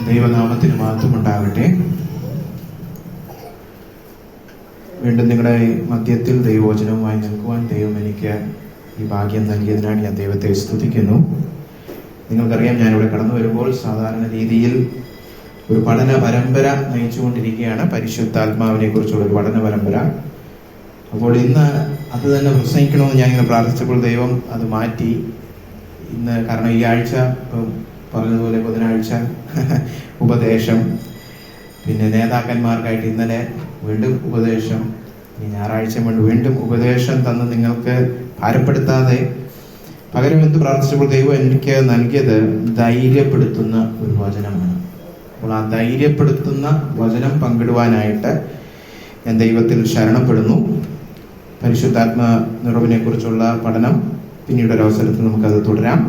ദൈവനാമത്തിന് മഹത്വമുണ്ടാകട്ടെ. വീണ്ടും നിങ്ങളുടെ മധ്യത്തിൽ ദൈവവചനവുമായി നിൽക്കുവാൻ ദൈവം എനിക്ക് ഈ ഭാഗ്യം നൽകിയതിനാണ് ഞാൻ ദൈവത്തെ സ്തുതിക്കുന്നു. നിങ്ങൾക്കറിയാം, ഞാനിവിടെ കടന്നു വരുമ്പോൾ സാധാരണ രീതിയിൽ ഒരു പഠന പരമ്പര നയിച്ചുകൊണ്ടിരിക്കുകയാണ്, പരിശുദ്ധാത്മാവിനെ കുറിച്ചുള്ള ഒരു പഠന പരമ്പര. അപ്പോൾ ഇന്ന് അത് തന്നെ പ്രസംഗിക്കണമെന്ന് ഞാനിങ്ങനെ പ്രാർത്ഥിച്ചപ്പോൾ ദൈവം അത് മാറ്റി. ഇന്ന് കാരണം ഈ ആഴ്ച പറഞ്ഞതുപോലെ ബുധനാഴ്ച ഉപദേശം, പിന്നെ നേതാക്കന്മാർക്കായിട്ട് ഇന്നലെ വീണ്ടും ഉപദേശം, ഇനി ഞായറാഴ്ച വീണ്ടും ഉപദേശം തന്ന് നിങ്ങൾക്ക് ഭാരപ്പെടുത്താതെ പകരം എന്ത് പ്രാർത്ഥിച്ചപ്പോൾ ദൈവം എനിക്ക് നൽകിയത് ധൈര്യപ്പെടുത്തുന്ന ഒരു വചനമാണ്. അപ്പോൾ ആ ധൈര്യപ്പെടുത്തുന്ന വചനം പങ്കിടുവാനായിട്ട് ഞാൻ ദൈവത്തിൽ ശരണപ്പെടുന്നു. പരിശുദ്ധാത്മ നിറവിനെ കുറിച്ചുള്ള പഠനം പിന്നീട് ഒരവസരത്തിൽ നമുക്കത് തുടരാം.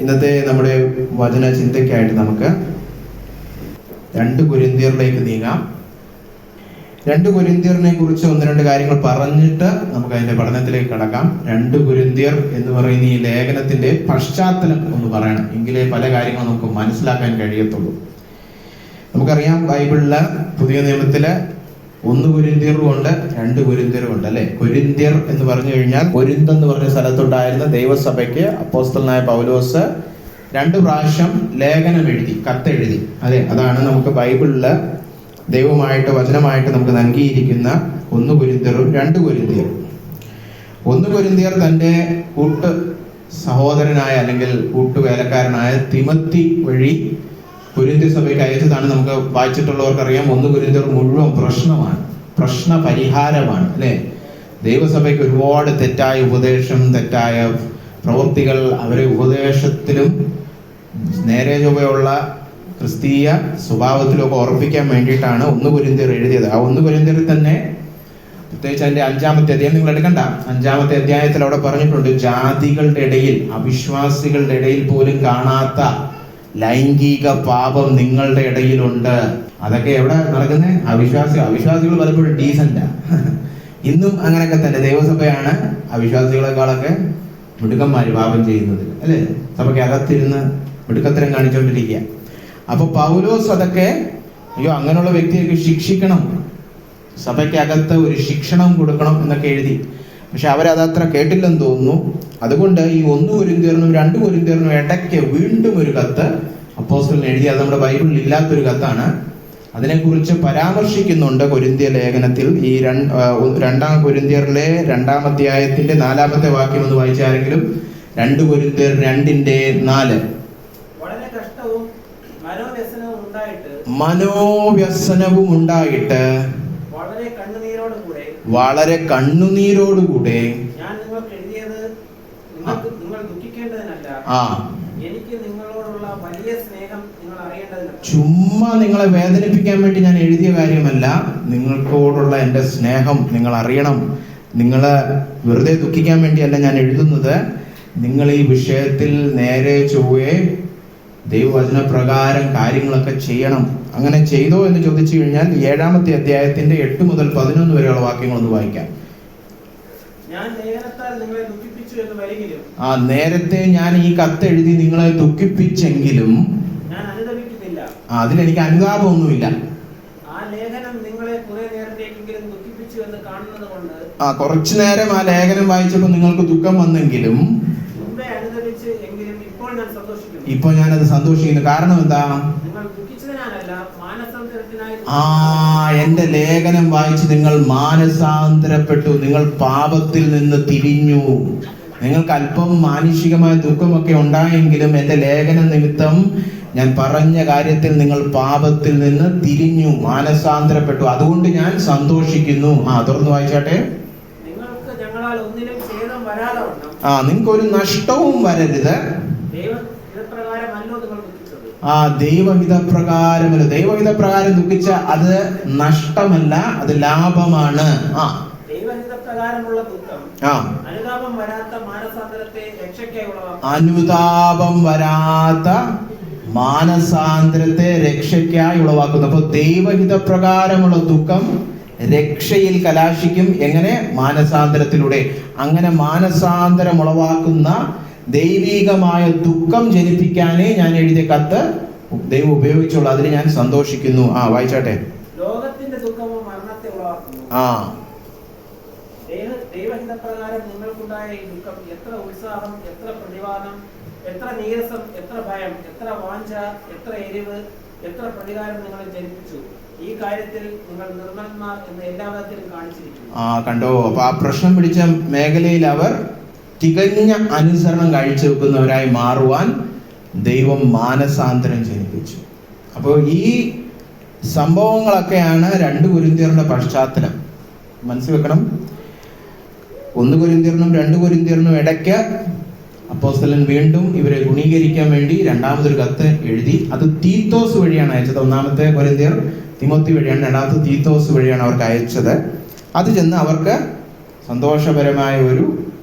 ഇന്നത്തെ നമ്മുടെ വചന ചിന്തയ്ക്കായിട്ട് നമുക്ക് 2 കൊരിന്ത്യരിലേക്ക് നീങ്ങാം. 2 കൊരിന്ത്യറിനെ കുറിച്ച് ഒന്ന് രണ്ട് കാര്യങ്ങൾ പറഞ്ഞിട്ട് നമുക്ക് അതിന്റെ പഠനത്തിലേക്ക് കടക്കാം. 2 കൊരിന്ത്യർ എന്ന് പറയുന്ന ഈ ലേഖനത്തിന്റെ പശ്ചാത്തലം ഒന്ന് പറയണം, എങ്കിലേ പല കാര്യങ്ങളും നമുക്ക് മനസ്സിലാക്കാൻ കഴിയത്തുള്ളൂ. നമുക്കറിയാം, ബൈബിളില് പുതിയ നിയമത്തില് 1 കൊരിന്ത്യറും ഉണ്ട്, 2 കൊരിന്ത്യറും ഉണ്ട്, അല്ലെ? കൊരിന്ത്യർ എന്ന് പറഞ്ഞു കഴിഞ്ഞാൽ കൊരിന്ത് എന്ന് പറഞ്ഞ സ്ഥലത്തുണ്ടായിരുന്ന ദൈവസഭയ്ക്ക് അപ്പോസ്തലനായ പൗലോസ് 2 പ്രാവശ്യം ലേഖനം എഴുതി, കത്തെഴുതി. അതെ, അതാണ് നമുക്ക് ബൈബിളില് ദൈവമായിട്ട് വചനമായിട്ട് നമുക്ക് നൽകിയിരിക്കുന്ന 1 കൊരിന്ത്യറും 2 കൊരിന്ത്യർ. 1 കൊരിന്ത്യർ തന്റെ കൂട്ട് സഹോദരനായ അല്ലെങ്കിൽ കൂട്ടുവേലക്കാരനായ തിമത്തി വഴി കൊരിന്ത്യ സഭയ്ക്ക് അയച്ചതാണ്. നമുക്ക് വായിച്ചിട്ടുള്ളവർക്കറിയാം, 1 കൊരിന്ത്യർ മുഴുവൻ പ്രശ്നമാണ്, പ്രശ്ന പരിഹാരമാണ്, അല്ലെ? ദൈവസഭയ്ക്ക് ഒരുപാട് തെറ്റായ ഉപദേശം, തെറ്റായ പ്രവൃത്തികൾ, അവരെ ഉപദേശത്തിലും നേരെ ചൊവ്വയുള്ള ക്രിസ്തീയ സ്വഭാവത്തിലൊക്കെ ഉറപ്പിക്കാൻ വേണ്ടിയിട്ടാണ് 1 കൊരിന്ത്യർ എഴുതിയത്. ആ 1 കൊരിന്ത്യരിൽ തന്നെ പ്രത്യേകിച്ച് അതിന്റെ 5-ാമത്തെ അധ്യായം നിങ്ങൾ എടുക്കണ്ട, 5-ാമത്തെ അധ്യായത്തിൽ അവിടെ പറഞ്ഞിട്ടുണ്ട്, ജാതികളുടെ ഇടയിൽ, അവിശ്വാസികളുടെ ഇടയിൽ പോലും കാണാത്ത ലൈംഗിക പാപം നിങ്ങളുടെ ഇടയിലുണ്ട്. അതൊക്കെ എവിടെ നടക്കുന്നത്? അവിശ്വാസികൾ പലപ്പോഴും ഡീസന്റാ. ഇന്നും അങ്ങനെയൊക്കെ തന്നെ. ദൈവസഭയാണ് അവിശ്വാസികളെക്കാളൊക്കെ മിടുക്കന്മാര് പാപം ചെയ്യുന്നത്, അല്ലെ? സഭയ്ക്ക് അകത്തിരുന്ന് മിടുക്കത്തരം കാണിച്ചുകൊണ്ടിരിക്കുക. അപ്പൊ പൗലോസ് അതൊക്കെ, അയ്യോ അങ്ങനെയുള്ള വ്യക്തിയൊക്കെ ശിക്ഷിക്കണം, സഭയ്ക്കകത്ത് ഒരു ശിക്ഷണം കൊടുക്കണം എന്നൊക്കെ എഴുതി. പക്ഷെ അവരതത്ര കേട്ടില്ലെന്ന് തോന്നുന്നു. അതുകൊണ്ട് ഈ 1 കൊരിന്ത്യറിനും 2 കൊരിന്ത്യറിനും ഇടയ്ക്ക് വീണ്ടും ഒരു കത്ത് അപ്പോസ്തലൻ എഴുതി. അത് നമ്മുടെ ബൈബിളിൽ ഇല്ലാത്തൊരു കത്താണ്. അതിനെക്കുറിച്ച് പരാമർശിക്കുന്നുണ്ട് കൊരിന്ത്യ ലേഖനത്തിൽ. ഈ 2 കൊരിന്ത്യറിലെ 2-ാം അധ്യായത്തിന്റെ 4-ാമത്തെ വാക്യം ഒന്ന് വായിച്ചാരെങ്കിലും. 2 കൊരിന്ത്യർ 2:4. മനോവ്യസനവും ഉണ്ടായിട്ട് വളരെ കണ്ണുനീരോടുകൂടെ ചുമ്മാ നിങ്ങളെ വേദനിപ്പിക്കാൻ വേണ്ടി ഞാൻ എഴുതിയ കാര്യമല്ല, നിങ്ങൾക്കോടുള്ള എൻ്റെ സ്നേഹം നിങ്ങൾ അറിയണം. നിങ്ങളെ വെറുതെ ദുഃഖിക്കാൻ വേണ്ടിയല്ല ഞാൻ എഴുതുന്നത്. നിങ്ങൾ ഈ വിഷയത്തിൽ നേരെ ചൊവ്വേ ദൈവവചന പ്രകാരം കാര്യങ്ങളൊക്കെ ചെയ്യണം. അങ്ങനെ ചെയ്തോ എന്ന് ചോദിച്ചു കഴിഞ്ഞാൽ 7-ാമത്തെ അധ്യായത്തിന്റെ 8 മുതൽ 11 വരെയുള്ള വാക്യങ്ങളൊന്ന് വായിക്കാം. നേരത്തെ ഞാൻ ഈ കത്ത് എഴുതി നിങ്ങളെ ദുഃഖിപ്പിച്ചെങ്കിലും അതിലെനിക്ക് അനുതാപമൊന്നുമില്ല. കുറച്ചു നേരം ആ ലേഖനം വായിച്ചപ്പോൾ നിങ്ങൾക്ക് ദുഃഖം വന്നെങ്കിലും ഇപ്പൊ ഞാനത് സന്തോഷിക്കുന്നു. കാരണം എന്താ? എന്റെ ലേഖനം വായിച്ച് നിങ്ങൾ മാനസാന്തരപ്പെട്ടു, നിങ്ങൾ പാപത്തിൽ നിന്ന് തിരിഞ്ഞു. നിങ്ങൾക്ക് അല്പം മാനുഷികമായ ദുഃഖമൊക്കെ ഉണ്ടായെങ്കിലും എന്റെ ലേഖന നിമിത്തം ഞാൻ പറഞ്ഞ കാര്യത്തിൽ നിങ്ങൾ പാപത്തിൽ നിന്ന് തിരിഞ്ഞു, മാനസാന്തരപ്പെട്ടു. അതുകൊണ്ട് ഞാൻ സന്തോഷിക്കുന്നു. തുറന്നു വായിച്ചാട്ടെ. നിങ്ങൾക്കൊരു നഷ്ടവും വരരുത്. ദൈവഹിതപ്രകാരമല്ല. ദൈവഹിതപ്രകാരം ദുഃഖിച്ച അത് നഷ്ടമല്ല, അത് ലാഭമാണ്. അനുതാപം വരാത്ത മാനസാന്തരത്തെ രക്ഷയ്ക്കായി ഉളവാക്കുന്നു. അപ്പൊ ദൈവഹിതപ്രകാരമുള്ള ദുഃഖം രക്ഷയിൽ കലാശിക്കും. എങ്ങനെ? മാനസാന്തരത്തിലൂടെ. അങ്ങനെ മാനസാന്തരം ഉളവാക്കുന്ന ദൈവികമായ ദുഃഖം ജനിപ്പിക്കാനേ ഞാൻ എഴുതിയ കത്ത് ദൈവം ഉപയോഗിച്ചുള്ളൂ, അതിന് ഞാൻ സന്തോഷിക്കുന്നു. വായിച്ചാട്ടെ. ലോകത്തിന്റെ ദുഃഖമോ മരണത്തെ ഉളവാക്കുന്നു. ദൈവഹിതപ്രകാരം നിങ്ങൾക്കുണ്ടായ ഈ ദുഃഖം എത്ര ഉത്സാഹം, എത്ര പ്രതിവാദം, എത്ര നീരസം, എത്ര ഭയം, എത്ര വാഞ്ച, എത്ര എരിവ്, എത്ര പ്രതികാരം നിങ്ങളെ ജനിപ്പിച്ചു. ഈ കാര്യത്തിൽ നിങ്ങൾ നിർമ്മലന്മാർ എന്ന് എല്ലാ വിധത്തിലും കാണിച്ചിരിക്കുന്നു. കണ്ടോ? അപ്പൊ ആ പ്രശ്നം പിടിച്ച മേഖലയിൽ അവർ തികഞ്ഞ അനുസരണം കാഴ്ചവെക്കുന്നവരായി മാറുവാൻ ദൈവം മാനസാന്തരം ജനിപ്പിച്ചു. അപ്പോൾ ഈ സംഭവങ്ങളൊക്കെയാണ് 2 കൊരിന്ത്യരുടെ പശ്ചാത്തലം. മനസ്സിൽ വെക്കണം. 1 കൊരിന്ത്യർനും 2 കൊരിന്ത്യർനും ഇടയ്ക്ക് അപ്പോസ്തലൻ വീണ്ടും ഇവരെ ഗുണീകരിക്കാൻ വേണ്ടി രണ്ടാമതൊരു കത്ത് എഴുതി. അത് തീത്തോസ് വഴിയാണ് അയച്ചത്. 1 കൊരിന്ത്യർ തിമോത്തി വഴിയാണ്, 2 തീത്തോസ് വഴിയാണ് അവർക്ക് അയച്ചത്. അത് ചെന്ന് അവർക്ക് സന്തോഷപരമായ ഒരു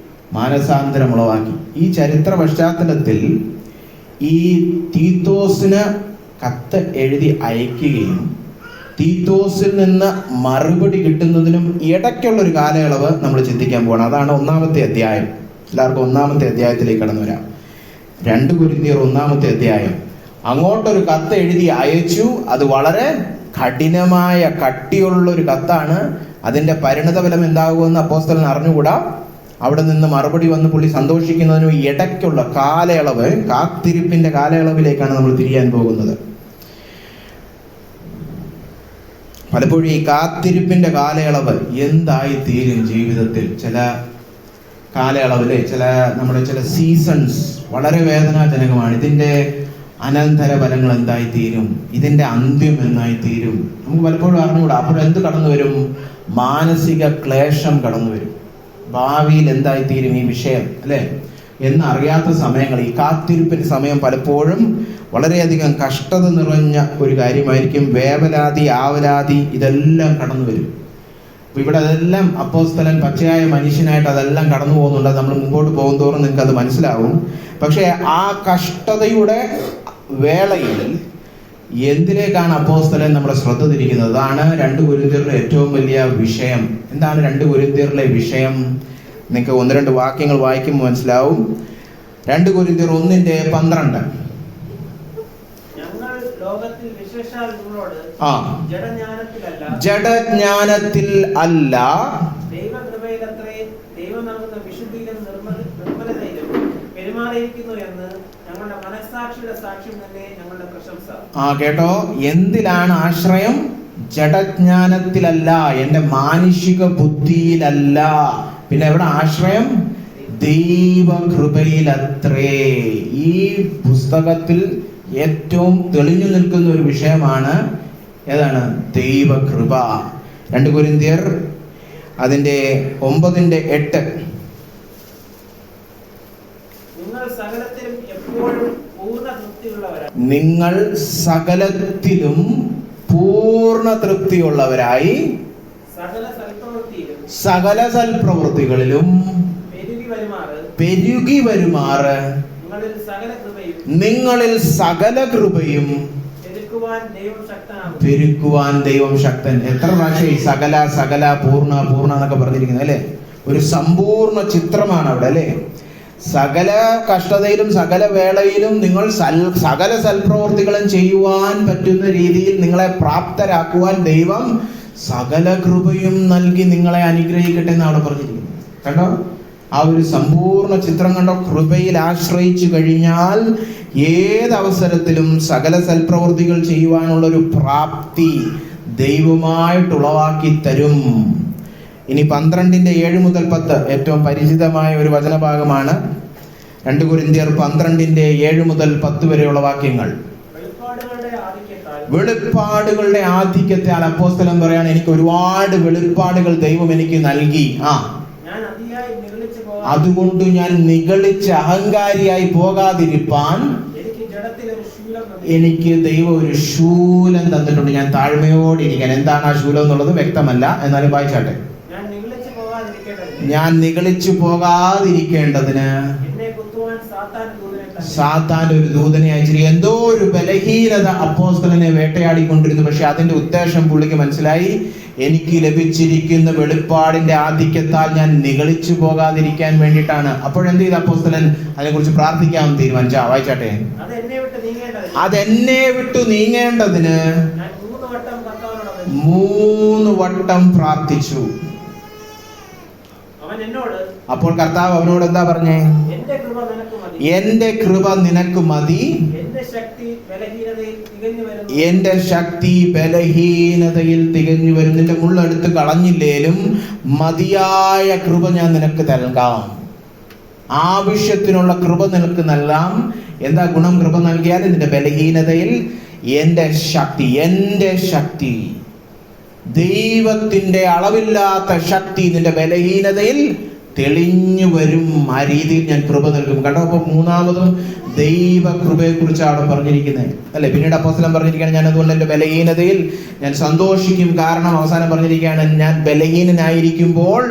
മാനസാന്തരം ഉളവാക്കി. ഈ ചരിത്ര പശ്ചാത്തലത്തിൽ ഈ തീത്തോസിന് കത്ത് എഴുതി അയക്കുകയും തീത്തോസിൽ നിന്ന് മറുപടി കിട്ടുന്നതിനും ഇടയ്ക്കുള്ളൊരു കാലയളവ് നമ്മൾ ചിന്തിക്കാൻ പോകണം. അതാണ് 1-ാമത്തെ അധ്യായം. എല്ലാവർക്കും 1-ാമത്തെ അധ്യായത്തിലേക്ക് കടന്നു വരാം. 2 കൊരിന്ത്യർ 1-ാമത്തെ അധ്യായം. അങ്ങോട്ടൊരു കത്ത് എഴുതി അയച്ചു. അത് വളരെ കഠിനമായ കട്ടിയുള്ളൊരു കത്താണ്. അതിന്റെ പരിണതഫലം എന്താകുമെന്ന് അപ്പോസ്തലൻ അറിഞ്ഞുകൂടാ. അവിടെ നിന്ന് മറുപടി വന്ന് പുള്ളി സന്തോഷിക്കുന്നതിനും ഇടയ്ക്കുള്ള കാലയളവ്, കാത്തിരിപ്പിന്റെ കാലയളവിലേക്കാണ് നമ്മൾ തിരിയാൻ പോകുന്നത്. പലപ്പോഴും ഈ കാത്തിരിപ്പിന്റെ കാലയളവ് എന്തായി തീരും ജീവിതത്തിൽ? ചില കാലയളവിലെ നമ്മുടെ ചില സീസൺസ് വളരെ വേദനാജനകമാണ്. ഇതിന്റെ അനന്തര ഫലങ്ങൾ എന്തായി തീരും, ഇതിന്റെ അന്ത്യം എന്നായി തീരും, നമുക്ക് പലപ്പോഴും അറിഞ്ഞുകൂടാ. അപ്പോൾ എന്ത് കടന്നു വരും? മാനസിക ക്ലേശം കടന്നു വരും. ഭാവിയിൽ എന്തായി തീരും ഈ വിഷയം, അല്ലെ എന്നറിയാത്ത സമയങ്ങൾ. ഈ കാത്തിരിപ്പിന്റെ സമയം പലപ്പോഴും വളരെയധികം കഷ്ടത നിറഞ്ഞ ഒരു കാര്യമായിരിക്കും. വേവലാതി, ആവലാതി ഇതെല്ലാം കടന്നു വരും. അപ്പൊ ഇവിടെ അതെല്ലാം അപ്പോസ്തലൻ പച്ചയായ മനുഷ്യനായിട്ട് അതെല്ലാം കടന്നു പോകുന്നുണ്ട്. നമ്മൾ മുമ്പോട്ട് പോകും തോറും നിങ്ങൾക്ക് അത് മനസ്സിലാവും. പക്ഷെ ആ കഷ്ടതയുടെ വേളയിൽ എന്തിലേക്കാണ് അപ്പോസ്തലൻ നമ്മുടെ ശ്രദ്ധ തിരിക്കുന്നത്? അതാണ് 2 കൊരിന്ത്യരുടെ ഏറ്റവും വലിയ വിഷയം. എന്താണ് 2 കൊരിന്ത്യരിലെ വിഷയം? നിങ്ങൾക്ക് 1-2 വാക്യങ്ങൾ വായിക്കുമ്പോൾ മനസ്സിലാവും. 2 കൊരിന്ത്യർ 1:12. ജഡജ്ഞാനത്തിൽ അല്ല, ദൈവകൃപയിലത്രേ ദൈവം നൽകുന്ന വിശുദ്ധിയിലും നിർമ്മലതയിലും പെരുമാറിയിരിക്കുന്നു എന്ന് ഞങ്ങളുടെ മനസ്സാക്ഷിയുടെ സാക്ഷ്യം തന്നെ ഞങ്ങളുടെ പ്രശംസ. കേട്ടോ? എന്തിലാണ് ആശ്രയം? ജഡജ്ഞാനത്തിലല്ല, എന്റെ മാനുഷിക ബുദ്ധിയിലല്ല. പിന്നെ എവിടെ ആശ്രയം? ദൈവകൃപയിലത്രേ. ഈ പുസ്തകത്തിൽ ഏറ്റവും തെളിഞ്ഞു നിൽക്കുന്ന ഒരു വിഷയമാണ് ഏതാണ്? ദൈവകൃപ. 2 കൊരിന്ത്യർ അതിന്റെ 9:8. നിങ്ങൾ സകലത്തിലും പൂർണ്ണ തൃപ്തിയുള്ളവരായി സകല സൽപ്രവൃത്തികളിലും പെരുകി വരുമാറ് നിങ്ങളിൽ സകല കൃപയും പെരുക്കുവാൻ ദൈവം ശക്തൻ. എത്ര പ്രാവശ്യം സകല സകല പൂർണ്ണ പൂർണ്ണ എന്നൊക്കെ പറഞ്ഞിരിക്കുന്നത്, അല്ലെ? ഒരു സമ്പൂർണ്ണ ചിത്രമാണ് അവിടെ, അല്ലെ? സകല കഷ്ടതയിലും സകല വേളയിലും നിങ്ങൾ സകല സൽപ്രവർത്തികളും ചെയ്യുവാൻ പറ്റുന്ന രീതിയിൽ നിങ്ങളെ പ്രാപ്തരാക്കുവാൻ ദൈവം സകല കൃപയും നൽകി നിങ്ങളെ അനുഗ്രഹിക്കട്ടെ എന്നാണ് പറഞ്ഞിരിക്കുന്നത്. കണ്ടോ? ആ ഒരു സമ്പൂർണ്ണ ചിത്രം കണ്ടോ? കൃപയിൽ ആശ്രയിച്ചു കഴിഞ്ഞാൽ ഏതവസരത്തിലും സകല സൽപ്രവൃത്തികൾ ചെയ്യുവാനുള്ള ഒരു പ്രാപ്തി ദൈവമായിട്ടുളവാക്കി തരും. ഇനി 12:7-10 ഏറ്റവും പരിചിതമായ ഒരു വചനഭാഗമാണ്. 2 കൊരിന്ത്യർ 12:7-10 വരെയുള്ള വാക്യങ്ങൾ. വെളിപ്പാടുകളുടെ ആധിക്യത്താൽ അപ്പോസ്തലൻ പറയാണ്, എനിക്ക് ഒരുപാട് വെളിപ്പാടുകൾ ദൈവം എനിക്ക് നൽകി. അതുകൊണ്ട് ഞാൻ നിഗളിച്ച് അഹങ്കാരിയായി പോകാതിരിപ്പാൻ എനിക്ക് ദൈവം ഒരു ശൂലം തന്നിട്ടുണ്ട്. ഞാൻ താഴ്മയോടെ ഇരിക്കാൻ. എന്താണ് ആ ശൂലം എന്നുള്ളത് വ്യക്തമല്ല, എന്നാലും വായിച്ചാട്ടെ. ഞാൻ നിഗളിച്ചു പോകാതിരിക്കേണ്ടതിന് സാത്താൻ ഒരു ദൂതനെ അയച്ചിരിക്കും. എന്തോ ഒരു ബലഹീനത അപ്പോസ്തലനെ വേട്ടയാടിക്കൊണ്ടിരുന്നു. പക്ഷെ അതിന്റെ ഉദ്ദേശം പുള്ളിക്ക് മനസ്സിലായി. എനിക്ക് ലഭിച്ചിരിക്കുന്ന വെളിപ്പാടിന്റെ ആധിക്യത്താൽ ഞാൻ നിഗളിച്ചു പോകാതിരിക്കാൻ വേണ്ടിയിട്ടാണ്. അപ്പോഴെന്ത് ചെയ്ത അപ്പോസ്തലൻ അതിനെക്കുറിച്ച് പ്രാർത്ഥിക്കാൻ തീരുമാനിച്ചാ? വായിച്ചാട്ടെ. അതെന്നെ വിട്ടു നീങ്ങേണ്ടതിന് 3 വട്ടം പ്രാർത്ഥിച്ചു. അപ്പോൾ കർത്താവ് അവനോട് എന്താ പറഞ്ഞേ? എന്റെ കൃപ നിനക്ക് മതി, എന്റെ ശക്തി ബലഹീനതയിൽ തികഞ്ഞു വരും. നിന്റെ മുള്ളെടുത്ത് കളഞ്ഞില്ലേലും മതിയായ കൃപ ഞാൻ നിനക്ക് നൽകാം. ആവശ്യത്തിനുള്ള കൃപ നിനക്ക് നൽകാം. എന്താ ഗുണം കൃപ നൽകിയാൽ? നിന്റെ ബലഹീനതയിൽ എന്റെ ശക്തി, ദൈവത്തിന്റെ അളവില്ലാത്ത ശക്തി നിന്റെ ബലഹീനതയിൽ തെളിഞ്ഞു വരും. ആ രീതിയിൽ ഞാൻ കൃപ നൽകും. കണ്ടോ? അപ്പൊ മൂന്നാമതും ദൈവ കൃപയെ കുറിച്ചാണ് പറഞ്ഞിരിക്കുന്നത്, അല്ലെ? പിന്നീട് അപ്പോസ്തലൻ പറഞ്ഞിരിക്കുകയാണ്, ഞാൻ അതുകൊണ്ട് എന്റെ ബലഹീനതയിൽ ഞാൻ സന്തോഷിക്കും. കാരണം അവസാനം പറഞ്ഞിരിക്കുകയാണ്, ഞാൻ ബലഹീനനായിരിക്കുമ്പോൾ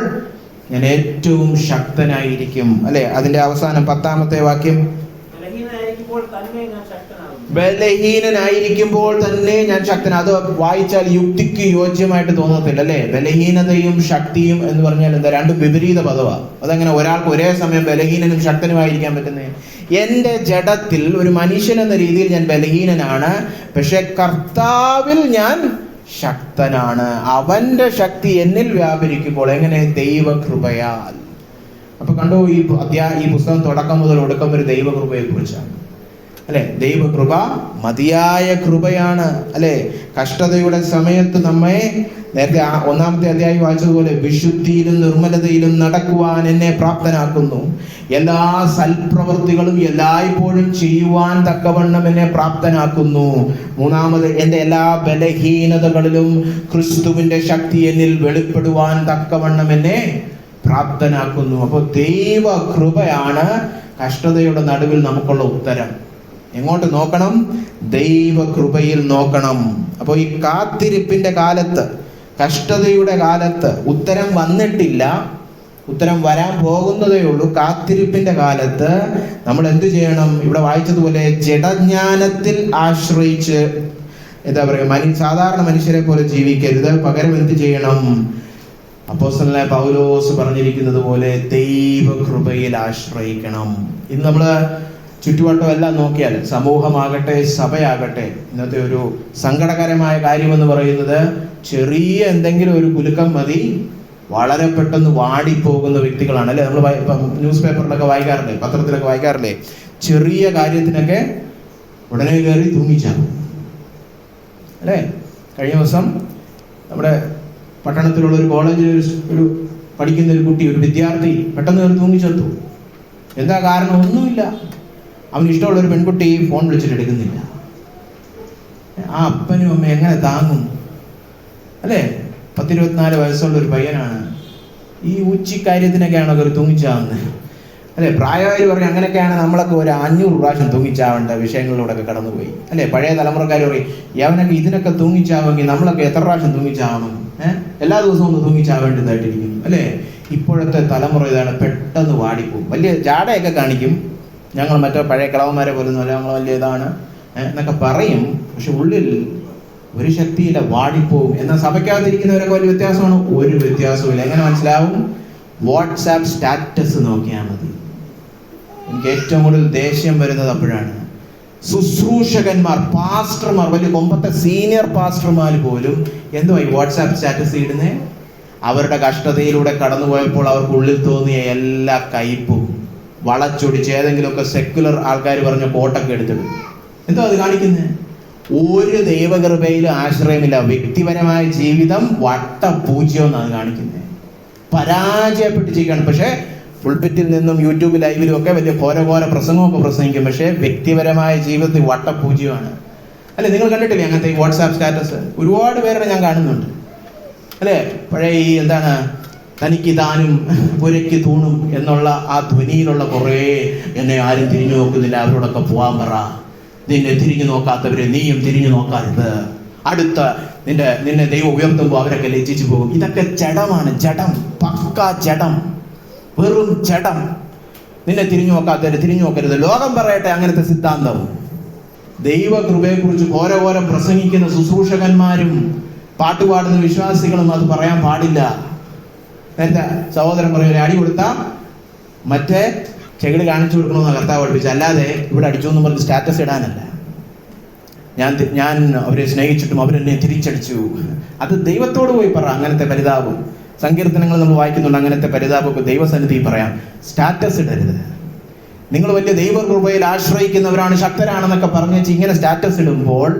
ഞാൻ ഏറ്റവും ശക്തനായിരിക്കും, അല്ലെ? അതിന്റെ അവസാനം 10ാമത്തെ വാക്യം, ബലഹീനനായിരിക്കുമ്പോൾ തന്നെ ഞാൻ ശക്തൻ. അത് വായിച്ചാൽ യുക്തിക്ക് യോജ്യമായിട്ട് തോന്നത്തില്ല, അല്ലെ? ബലഹീനതയും ശക്തിയും എന്ന് പറഞ്ഞാൽ എന്താ? രണ്ടും വിപരീത പദമാണ്. അതങ്ങനെ ഒരാൾക്ക് ഒരേ സമയം ബലഹീനനും ശക്തനുമായിരിക്കാൻ പറ്റുന്നത്? എന്റെ ജഡത്തിൽ ഒരു മനുഷ്യൻ എന്ന രീതിയിൽ ഞാൻ ബലഹീനനാണ്, പക്ഷെ കർത്താവിൽ ഞാൻ ശക്തനാണ്. അവന്റെ ശക്തി എന്നിൽ വ്യാപരിക്കുമ്പോൾ. എങ്ങനെ? ദൈവകൃപയാൽ. അപ്പൊ കണ്ടോ, ഈ പുസ്തകം തുടക്കം മുതൽ ഒടുക്കം ഒരു ദൈവകൃപയെ കുറിച്ചാണ്, അല്ലെ? ദൈവകൃപ മതിയായ കൃപയാണ്, അല്ലെ? കഷ്ടതയുടെ സമയത്ത് നമ്മെ, നേരത്തെ 1ാമത്തെ അധ്യായം വായിച്ചതുപോലെ, വിശുദ്ധിയിലും നിർമ്മലതയിലും നടക്കുവാൻ എന്നെ പ്രാപ്തനാക്കുന്നു. എല്ലാ സൽപ്രവൃത്തികളും എല്ലായ്പ്പോഴും ചെയ്യുവാൻ തക്കവണ്ണം എന്നെ പ്രാപ്തനാക്കുന്നു. 3ാമത്, എന്റെ എല്ലാ ബലഹീനതകളിലും ക്രിസ്തുവിന്റെ ശക്തി എന്നിൽ വെളിപ്പെടുവാൻ തക്കവണ്ണം എന്നെ പ്രാപ്തനാക്കുന്നു. അപ്പൊ ദൈവ കൃപയാണ് കഷ്ടതയുടെ നടുവിൽ നമുക്കുള്ള ഉത്തരം. എങ്ങോട്ട് നോക്കണം? ദൈവകൃപയിൽ നോക്കണം. അപ്പോൾ ഈ കാത്തിരിപ്പിന്റെ കാലത്ത്, കഷ്ടതയുടെ കാലത്ത് ഉത്തരം വന്നിട്ടില്ല, ഉത്തരം വരാൻ പോകുന്നതേ ഉള്ളൂ. കാത്തിരിപ്പിന്റെ കാലത്ത് നമ്മൾ എന്ത് ചെയ്യണം? ഇവിടെ വായിച്ചതുപോലെ ജഡജ്ഞാനത്തിൽ ആശ്രയിച്ച് എന്താ പറയുക, സാധാരണ മനുഷ്യരെ പോലെ ജീവിക്കരുത്. പകരം എന്ത് ചെയ്യണം? അപ്പോസ്തലനായ പൗലോസ് പറഞ്ഞിരിക്കുന്നത് പോലെ ദൈവകൃപയിൽ ആശ്രയിക്കണം. ഇന്ന് നമ്മള് ചുറ്റുവട്ടം എല്ലാം നോക്കിയാൽ, സമൂഹമാകട്ടെ സഭയാകട്ടെ, ഇന്നത്തെ ഒരു സങ്കടകരമായ കാര്യമെന്ന് പറയുന്നത്, ചെറിയ എന്തെങ്കിലും ഒരു കുലുക്കം മതി വളരെ പെട്ടെന്ന് വാടിപ്പോകുന്ന വ്യക്തികളാണ്, അല്ലെ? നമ്മൾ ന്യൂസ് പേപ്പറിലൊക്കെ വായിക്കാറില്ലേ, പത്രത്തിലൊക്കെ വായിക്കാറില്ലേ? ചെറിയ കാര്യത്തിനൊക്കെ ഉടനെ കയറി തൂങ്ങിച്ചാകും, അല്ലേ? കഴിഞ്ഞ ദിവസം നമ്മുടെ പട്ടണത്തിലുള്ള ഒരു കോളേജിൽ ഒരു പഠിക്കുന്ന ഒരു കുട്ടി, ഒരു വിദ്യാർത്ഥി പെട്ടെന്ന് കയറി തൂങ്ങിച്ചെത്തു. എന്താ കാരണം? ഒന്നുമില്ല. അവന് ഇഷ്ടമുള്ള ഒരു പെൺകുട്ടി ഫോൺ വിളിച്ചിട്ട് എടുക്കുന്നില്ല. ആ അപ്പനും അമ്മ എങ്ങനെ താങ്ങും, അല്ലേ? 10-24 വയസ്സുള്ള ഒരു പയ്യനാണ്. ഈ ഉച്ചിക്കാര്യത്തിനൊക്കെയാണോ കയറി തൂങ്ങിച്ചാവുന്നത്, അല്ലെ? പ്രായമായി പറയും അങ്ങനെയൊക്കെയാണ് നമ്മളൊക്കെ ഒരു 500 പ്രാവശ്യം തൂങ്ങിച്ചാവേണ്ട വിഷയങ്ങളിലൂടെയൊക്കെ കടന്നുപോയി, അല്ലെ? പഴയ തലമുറക്കാർ പറയും, യവനൊക്കെ ഇതിനൊക്കെ തൂങ്ങിച്ചാവെങ്കിൽ നമ്മളൊക്കെ എത്ര പ്രാവശ്യം തൂങ്ങിച്ചാവണം, എല്ലാ ദിവസവും ഒന്ന് തൂങ്ങിച്ചാവേണ്ടതായിട്ടിരിക്കുന്നു, അല്ലെ? ഇപ്പോഴത്തെ തലമുറ ഇതാണ്, പെട്ടെന്ന് വാടിപ്പോകും. വലിയ ജാടയൊക്കെ കാണിക്കും, ഞങ്ങൾ മറ്റോ പഴയ കിളവന്മാരെ പോലൊന്നുമല്ല, ഞങ്ങൾ വലിയ ഇതാണ് എന്നൊക്കെ പറയും, പക്ഷെ ഉള്ളിൽ ഒരു ശക്തിയില്ല, വാടിപ്പോവും. എന്നാൽ സഭയ്ക്കകത്തിരിക്കുന്നവരൊക്കെ വലിയ വ്യത്യാസമാണ്? ഒരു വ്യത്യാസവും. എങ്ങനെ മനസ്സിലാവും? വാട്സാപ്പ് സ്റ്റാറ്റസ് നോക്കിയാൽ മതി. എനിക്ക് ഏറ്റവും കൂടുതൽ ദേഷ്യം വരുന്നത് അപ്പോഴാണ്. ശുശ്രൂഷകന്മാർ, പാസ്റ്റർമാർ, വലിയ കൊമ്പത്തെ സീനിയർ പാസ്റ്റർമാർ പോലും എന്തോ ഈ വാട്സാപ്പ് സ്റ്റാറ്റസ് ഇടുന്നേ? അവരുടെ കഷ്ടതയിലൂടെ കടന്നുപോയപ്പോൾ അവർക്ക് ഉള്ളിൽ തോന്നിയ എല്ലാ കയ്പും വളച്ചൊടിച്ച് ഏതെങ്കിലുമൊക്കെ സെക്കുലർ ആൾക്കാർ പറഞ്ഞ കോട്ടൊക്കെ എടുത്തിടും. എന്തോ അത് കാണിക്കുന്നത്? ഒരു ദൈവകൃപയിലും ആശ്രയമില്ല. വ്യക്തിപരമായ ജീവിതം വട്ടപൂജ്യം എന്നാണ് കാണിക്കുന്നത്. പരാജയപ്പെട്ട് ചെയ്യുകയാണ്. പക്ഷെ പുൾപിറ്റിൽ നിന്നും യൂട്യൂബ് ലൈവിലും ഒക്കെ വലിയ ഘോര പ്രസംഗമൊക്കെ പ്രസംഗിക്കും. പക്ഷെ വ്യക്തിപരമായ ജീവിതത്തിൽ വട്ടപൂജ്യമാണ്, അല്ലെ? നിങ്ങൾ കണ്ടിട്ടില്ലേ അങ്ങനത്തെ ഈ വാട്സാപ്പ് സ്റ്റാറ്റസ്? ഒരുപാട് പേരുടെ ഞാൻ കാണുന്നുണ്ട്, അല്ലെ? പഴയ ഈ എന്താണ്, തനിക്ക് താനും പുരയ്ക്ക് തൂണും എന്നുള്ള ആ ധ്വനിയിലുള്ള കുറേ, എന്നെ ആരും തിരിഞ്ഞു നോക്കുന്നില്ല, അവരോടൊക്കെ പോവാൻ പറ, നിന്നെ തിരിഞ്ഞു നോക്കാത്തവരെ നീയും തിരിഞ്ഞു നോക്കാറുണ്ട്, അടുത്ത നിന്നെ ദൈവം ഉയർത്തുമ്പോൾ അവരൊക്കെ ലജ്ജിച്ചു പോകും. ഇതൊക്കെ ജഡമാണ്, ജഡം, പക്ക ജഡം, വെറും ജഡം. നിന്നെ തിരിഞ്ഞു നോക്കാത്തവരെ തിരിഞ്ഞു നോക്കരുത്. ലോകം പറയട്ടെ അങ്ങനത്തെ സിദ്ധാന്തം. ദൈവകൃപയെ കുറിച്ച് ഘോരം പ്രസംഗിക്കുന്ന ശുശ്രൂഷകന്മാരും പാട്ടുപാടുന്ന വിശ്വാസികളും അത് പറയാൻ പാടില്ല. നേരത്തെ സഹോദരൻ പറയും, അടി കൊടുത്താൽ മറ്റേ ചെകിട് കാണിച്ചു കൊടുക്കണമെന്ന് കർത്താവ് പഠിപ്പിച്ചു. അല്ലാതെ ഇവിടെ അടിച്ചു എന്ന് പറഞ്ഞ് സ്റ്റാറ്റസ് ഇടാനല്ല. ഞാൻ അവരെ സ്നേഹിച്ചിട്ടും അവരെന്നെ തിരിച്ചടിച്ചു. അത് ദൈവത്തോട് പോയി പറ. അങ്ങനത്തെ പരിതാപം സങ്കീർത്തനങ്ങൾ നമ്മൾ വായിക്കുന്നുണ്ട്. അങ്ങനത്തെ പരിതാപമൊക്കെ ദൈവസന്നിധി പറയാം. സ്റ്റാറ്റസ് ഇടരുത്. നിങ്ങൾ വലിയ ദൈവകൃപയിൽ ആശ്രയിക്കുന്നവരാണ്, ശക്തരാണെന്നൊക്കെ പറഞ്ഞു വെച്ച് ഇങ്ങനെ സ്റ്റാറ്റസ് ഇടുമ്പോൾ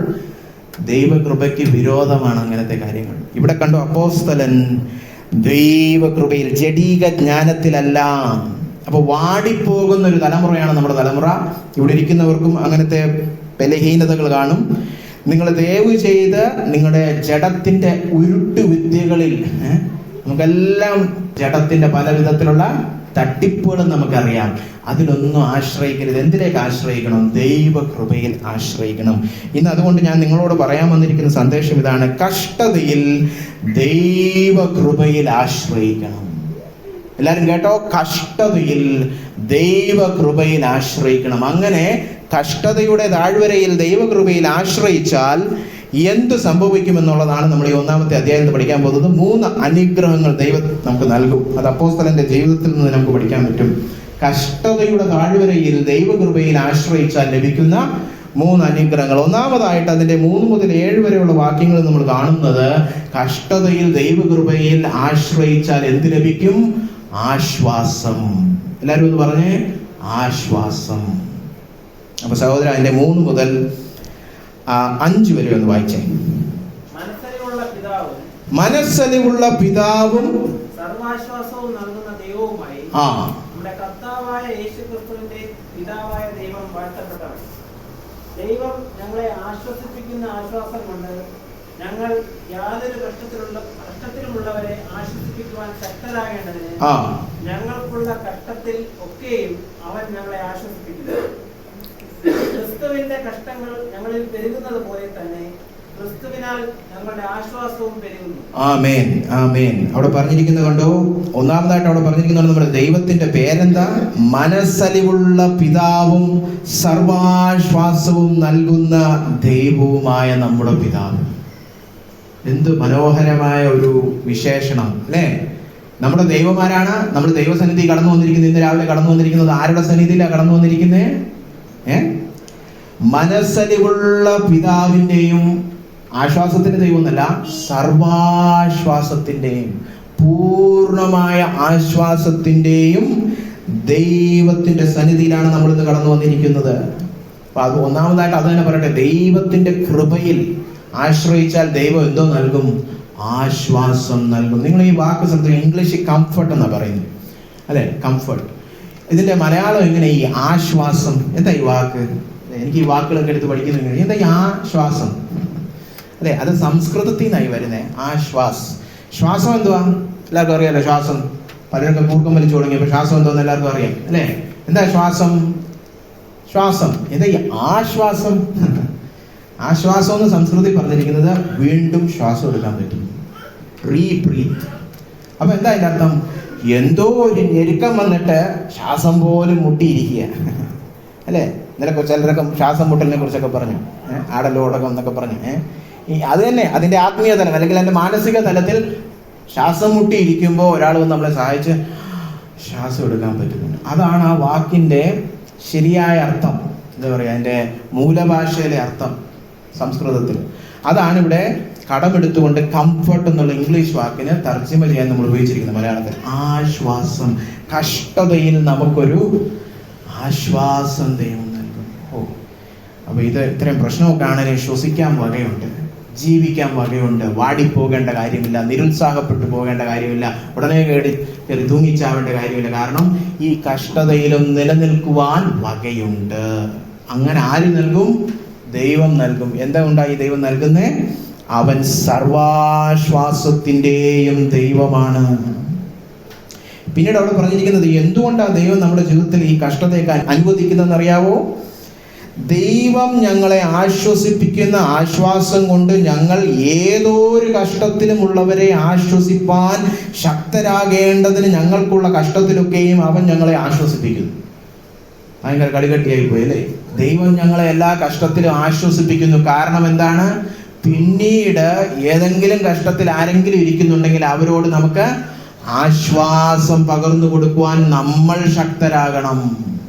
ദൈവകൃപയ്ക്ക് വിരോധമാണ് അങ്ങനത്തെ കാര്യങ്ങൾ. ഇവിടെ കണ്ടു, അപ്പോസ്തലൻ ദൈവകൃപയിൽ, ജഡീക ജ്ഞാനത്തിലല്ല. അപ്പൊ വാടിപ്പോകുന്ന ഒരു തലമുറയാണ് നമ്മുടെ തലമുറ. ഇവിടെ ഇരിക്കുന്നവർക്കും അങ്ങനത്തെ ബലഹീനതകൾ കാണും. നിങ്ങൾ ദയവ് ചെയ്ത് നിങ്ങളുടെ ജഡത്തിന്റെ ഉരുട്ട് വിദ്യകളിൽ, നമുക്കെല്ലാം ജഡത്തിന്റെ പല വിധത്തിലുള്ള തട്ടിപ്പുകളും നമുക്കറിയാം, അതിലൊന്നും ആശ്രയിക്കരുത്. എന്തിലേക്ക് ആശ്രയിക്കണം? ദൈവകൃപയിൽ ആശ്രയിക്കണം. ഇന്ന് അതുകൊണ്ട് ഞാൻ നിങ്ങളോട് പറയാൻ വന്നിരിക്കുന്ന സന്ദേശം ഇതാണ്: കഷ്ടതയിൽ ദൈവകൃപയിൽ ആശ്രയിക്കണം. എല്ലാവരും കേട്ടോ? കഷ്ടതയിൽ ദൈവകൃപയിൽ ആശ്രയിക്കണം. അങ്ങനെ കഷ്ടതയുടെ താഴ്വരയിൽ ദൈവകൃപയിൽ ആശ്രയിച്ചാൽ എന്ത് സംഭവിക്കുമെന്നുള്ളതാണ് നമ്മൾ ഈ 1-ാമത്തെ അധ്യായത്തിൽ പഠിക്കാൻ പോകുന്നത്. 3 അനുഗ്രഹങ്ങൾ ദൈവം നമുക്ക് നൽകും. അത് അപ്പോസ്തലന്റെ ജീവിതത്തിൽ നിന്ന് നമുക്ക് പഠിക്കാൻ പറ്റും. കഷ്ടതയുടെ താഴ്വരയിൽ ദൈവകൃപയിൽ ആശ്രയിച്ചാൽ ലഭിക്കുന്ന 3 അനുഗ്രഹങ്ങൾ. ഒന്നാമതായിട്ട് അതിന്റെ 3 മുതൽ 7 വരെയുള്ള വാക്യങ്ങൾ നമ്മൾ കാണുന്നത്, കഷ്ടതയിൽ ദൈവകൃപയിൽ ആശ്രയിച്ചാൽ എന്ത് ലഭിക്കും? ആശ്വാസം. എല്ലാവരും ഒന്ന് പറഞ്ഞേ, ആശ്വാസം. അപ്പൊ സഹോദര, അതിന്റെ 3 മുതൽ 5 വരെ ഒന്ന് വായിച്ചേ. മനസ്സലിവുള്ള പിതാവും സർവാശ്വാസവും നൽകുന്ന ദൈവവുമായി നമ്മുടെ കർത്താവായ യേശുക്രിസ്തുവിന്റെ പിതാവായ ദൈവം വാഴ്ത്തപ്പെട്ടവൻ. ദൈവം ഞങ്ങളെ ആശ്വസിപ്പിക്കുന്ന ആശ്വാസം കൊണ്ട് ഞങ്ങൾ യാതൊരു കഷ്ടത്തിലുമുള്ളവരെ ആശ്വസിപ്പിക്കുവാൻ ശക്തരാകേണ്ടതിന് ഞങ്ങൾക്കുള്ള കഷ്ടത്തിൽ ഒക്കെയും അവൻ ഞങ്ങളെ ആശ്വസിപ്പിക്കുന്നു. ക്രിസ്തുവിന്റെ കഷ്ടങ്ങൾ ഞങ്ങളിൽ പെരുകുന്നത് പോലെ തന്നെ ക്രിസ്തുവിനാൽ ഞങ്ങളുടെ ആശ്വാസവും പെരുകുന്നു. ആമേൻ, ആമേൻ. അവിടെ പറഞ്ഞിരിക്കുന്നത് കണ്ടോ? ഒന്നാമതായിട്ട് അവിടെ പറഞ്ഞിരിക്കുന്നത് നമ്മുടെ ദൈവത്തിന്റെ പേരെന്താ? മനസ്സലിവുള്ള പിതാവും സർവാശ്വാസവും നൽകുന്ന ദൈവവുമായ നമ്മുടെ പിതാവ്. എന്ത് മനോഹരമായ ഒരു വിശേഷണം അല്ലേ? നമ്മുടെ ദൈവമാരാണ്. നമ്മൾ ദൈവസന്നിധി കടന്നു വന്നിരിക്കുന്നത്. ഇന്ന് രാവിലെ കടന്നു വന്നിരിക്കുന്നത് ആരുടെ സന്നിധിയിലാണ് കടന്നു വന്നിരിക്കുന്നത്? മനസ്സലിവുള്ള പിതാവിന്റെയും, ആശ്വാസത്തിന്റെ ദൈവമൊന്നല്ല, സർവാശ്വാസത്തിന്റെയും, പൂർണ്ണമായ ആശ്വാസത്തിന്റെയും ദൈവത്തിന്റെ സന്നിധിയിലാണ് നമ്മൾ ഇന്ന് കടന്നു വന്നിരിക്കുന്നത്. അപ്പൊ അത് ഒന്നാമതായിട്ട് അത് തന്നെ പറയട്ടെ, ദൈവത്തിന്റെ കൃപയിൽ ആശ്രയിച്ചാൽ ദൈവം എന്തോ നൽകും? ആശ്വാസം നൽകും. നിങ്ങൾ ഈ വാക്ക് ശ്രദ്ധിക്കുക. ഇംഗ്ലീഷിൽ കംഫർട്ട് എന്നാ പറയുന്നത് അല്ലെ? കംഫർട്ട്. ഇതിന്റെ മലയാളം എങ്ങനെ? ഈ ആശ്വാസം. എന്താ ഈ വാക്ക്? എനിക്ക് ഈ വാക്കുകളൊക്കെ എടുത്ത് പഠിക്കുന്നത് എന്താ ഈ ആശ്വാസം അല്ലെ? അത് സംസ്കൃതത്തിൽ നിന്നായി വരുന്നേ. ആശ്വാസ്. ശ്വാസം എന്തുവാ? എല്ലാവർക്കും അറിയാലോ ശ്വാസം. പലരൊക്കെ കൂർക്കം വലിച്ചു തുടങ്ങിയപ്പോൾ ശ്വാസം എന്തോന്ന് എല്ലാവർക്കും അറിയാം അല്ലേ? എന്താ ശ്വാസം? ശ്വാസം. എന്താ ഈ ആശ്വാസം? ആശ്വാസം എന്ന് സംസ്കൃതത്തിൽ പറഞ്ഞിരിക്കുന്നത് വീണ്ടും ശ്വാസം എടുക്കാൻ പറ്റും. റീബ്രീത്ത്. അപ്പൊ എന്താ അതിന്റെ അർത്ഥം? എന്തോ ഒരു ഞെരുക്കം വന്നിട്ട് ശ്വാസം പോലും മുട്ടിയിരിക്കുക അല്ലേ? ഇന്നലെ ചിലരൊക്കെ ശ്വാസം മുട്ടലിനെ കുറിച്ചൊക്കെ പറഞ്ഞു, ആടലോടകം എന്നൊക്കെ പറഞ്ഞു. അത് തന്നെ അതിന്റെ ആത്മീയ തലം അല്ലെങ്കിൽ അതിന്റെ മാനസിക തലത്തിൽ ശ്വാസം മുട്ടിയിരിക്കുമ്പോൾ ഒരാൾ വന്ന് നമ്മളെ സഹായിച്ച് ശ്വാസം എടുക്കാൻ പറ്റുന്നുണ്ട്. അതാണ് ആ വാക്കിന്റെ ശരിയായ അർത്ഥം. എന്താ പറയുക, അതിന്റെ മൂലഭാഷയിലെ അർത്ഥം സംസ്കൃതത്തിൽ. അതാണ് ഇവിടെ കടമെടുത്തുകൊണ്ട് കംഫർട്ട് എന്നുള്ള ഇംഗ്ലീഷ് വാക്കിന് തർജ്ജിമ ചെയ്യാൻ നമ്മൾ ഉപയോഗിച്ചിരിക്കുന്നത് മലയാളത്തിൽ. ആശ്വാസം. കഷ്ടതയിൽ നമുക്കൊരു ആശ്വാസം ദൈവം നൽകും. അപ്പൊ ഇത് ഇത്രയും പ്രശ്നമൊക്കെ ആണെങ്കിൽ ശ്വസിക്കാൻ വകയുണ്ട്, ജീവിക്കാൻ വകയുണ്ട്. വാടിപ്പോകേണ്ട കാര്യമില്ല, നിരുത്സാഹപ്പെട്ടു പോകേണ്ട കാര്യമില്ല, ഉടനെ കയറി തൂങ്ങിച്ചാവേണ്ട കാര്യമില്ല. കാരണം ഈ കഷ്ടതയിലും നിലനിൽക്കുവാൻ വകയുണ്ട്. അങ്ങനെ ആര് നൽകും? ദൈവം നൽകും. എന്താ ഉണ്ടായി ദൈവം നൽകുന്നേ? അവൻ സർവാശ്വാസത്തിന്റെയും ദൈവമാണ്. പിന്നീട് അവിടെ പറഞ്ഞിരിക്കുന്നത് എന്തുകൊണ്ടാണ് ദൈവം നമ്മുടെ ജീവിതത്തിൽ ഈ കഷ്ടതയൊക്കെ അനുവദിക്കുന്നതെന്ന് അറിയാവോ? ദൈവം ഞങ്ങളെ ആശ്വസിപ്പിക്കുന്ന ആശ്വാസം കൊണ്ട് ഞങ്ങൾ ഏതോ ഒരു കഷ്ടത്തിലുമുള്ളവരെ ആശ്വസിപ്പാൻ ശക്തരാകേണ്ടതിന് ഞങ്ങൾക്കുള്ള കഷ്ടത്തിലൊക്കെയും അവൻ ഞങ്ങളെ ആശ്വസിപ്പിക്കുന്നു. ഭയങ്കര കടികട്ടിയായി പോയി അല്ലേ? ദൈവം ഞങ്ങളെ എല്ലാ കഷ്ടത്തിലും ആശ്വസിപ്പിക്കുന്നു. കാരണം എന്താണ്? പിന്നീട് ഏതെങ്കിലും കഷ്ടത്തിൽ ആരെങ്കിലും ഇരിക്കുന്നുണ്ടെങ്കിൽ അവരോട് നമുക്ക് ആശ്വാസം പകർന്നു കൊടുക്കുവാൻ നമ്മൾ ശക്തരാകണം.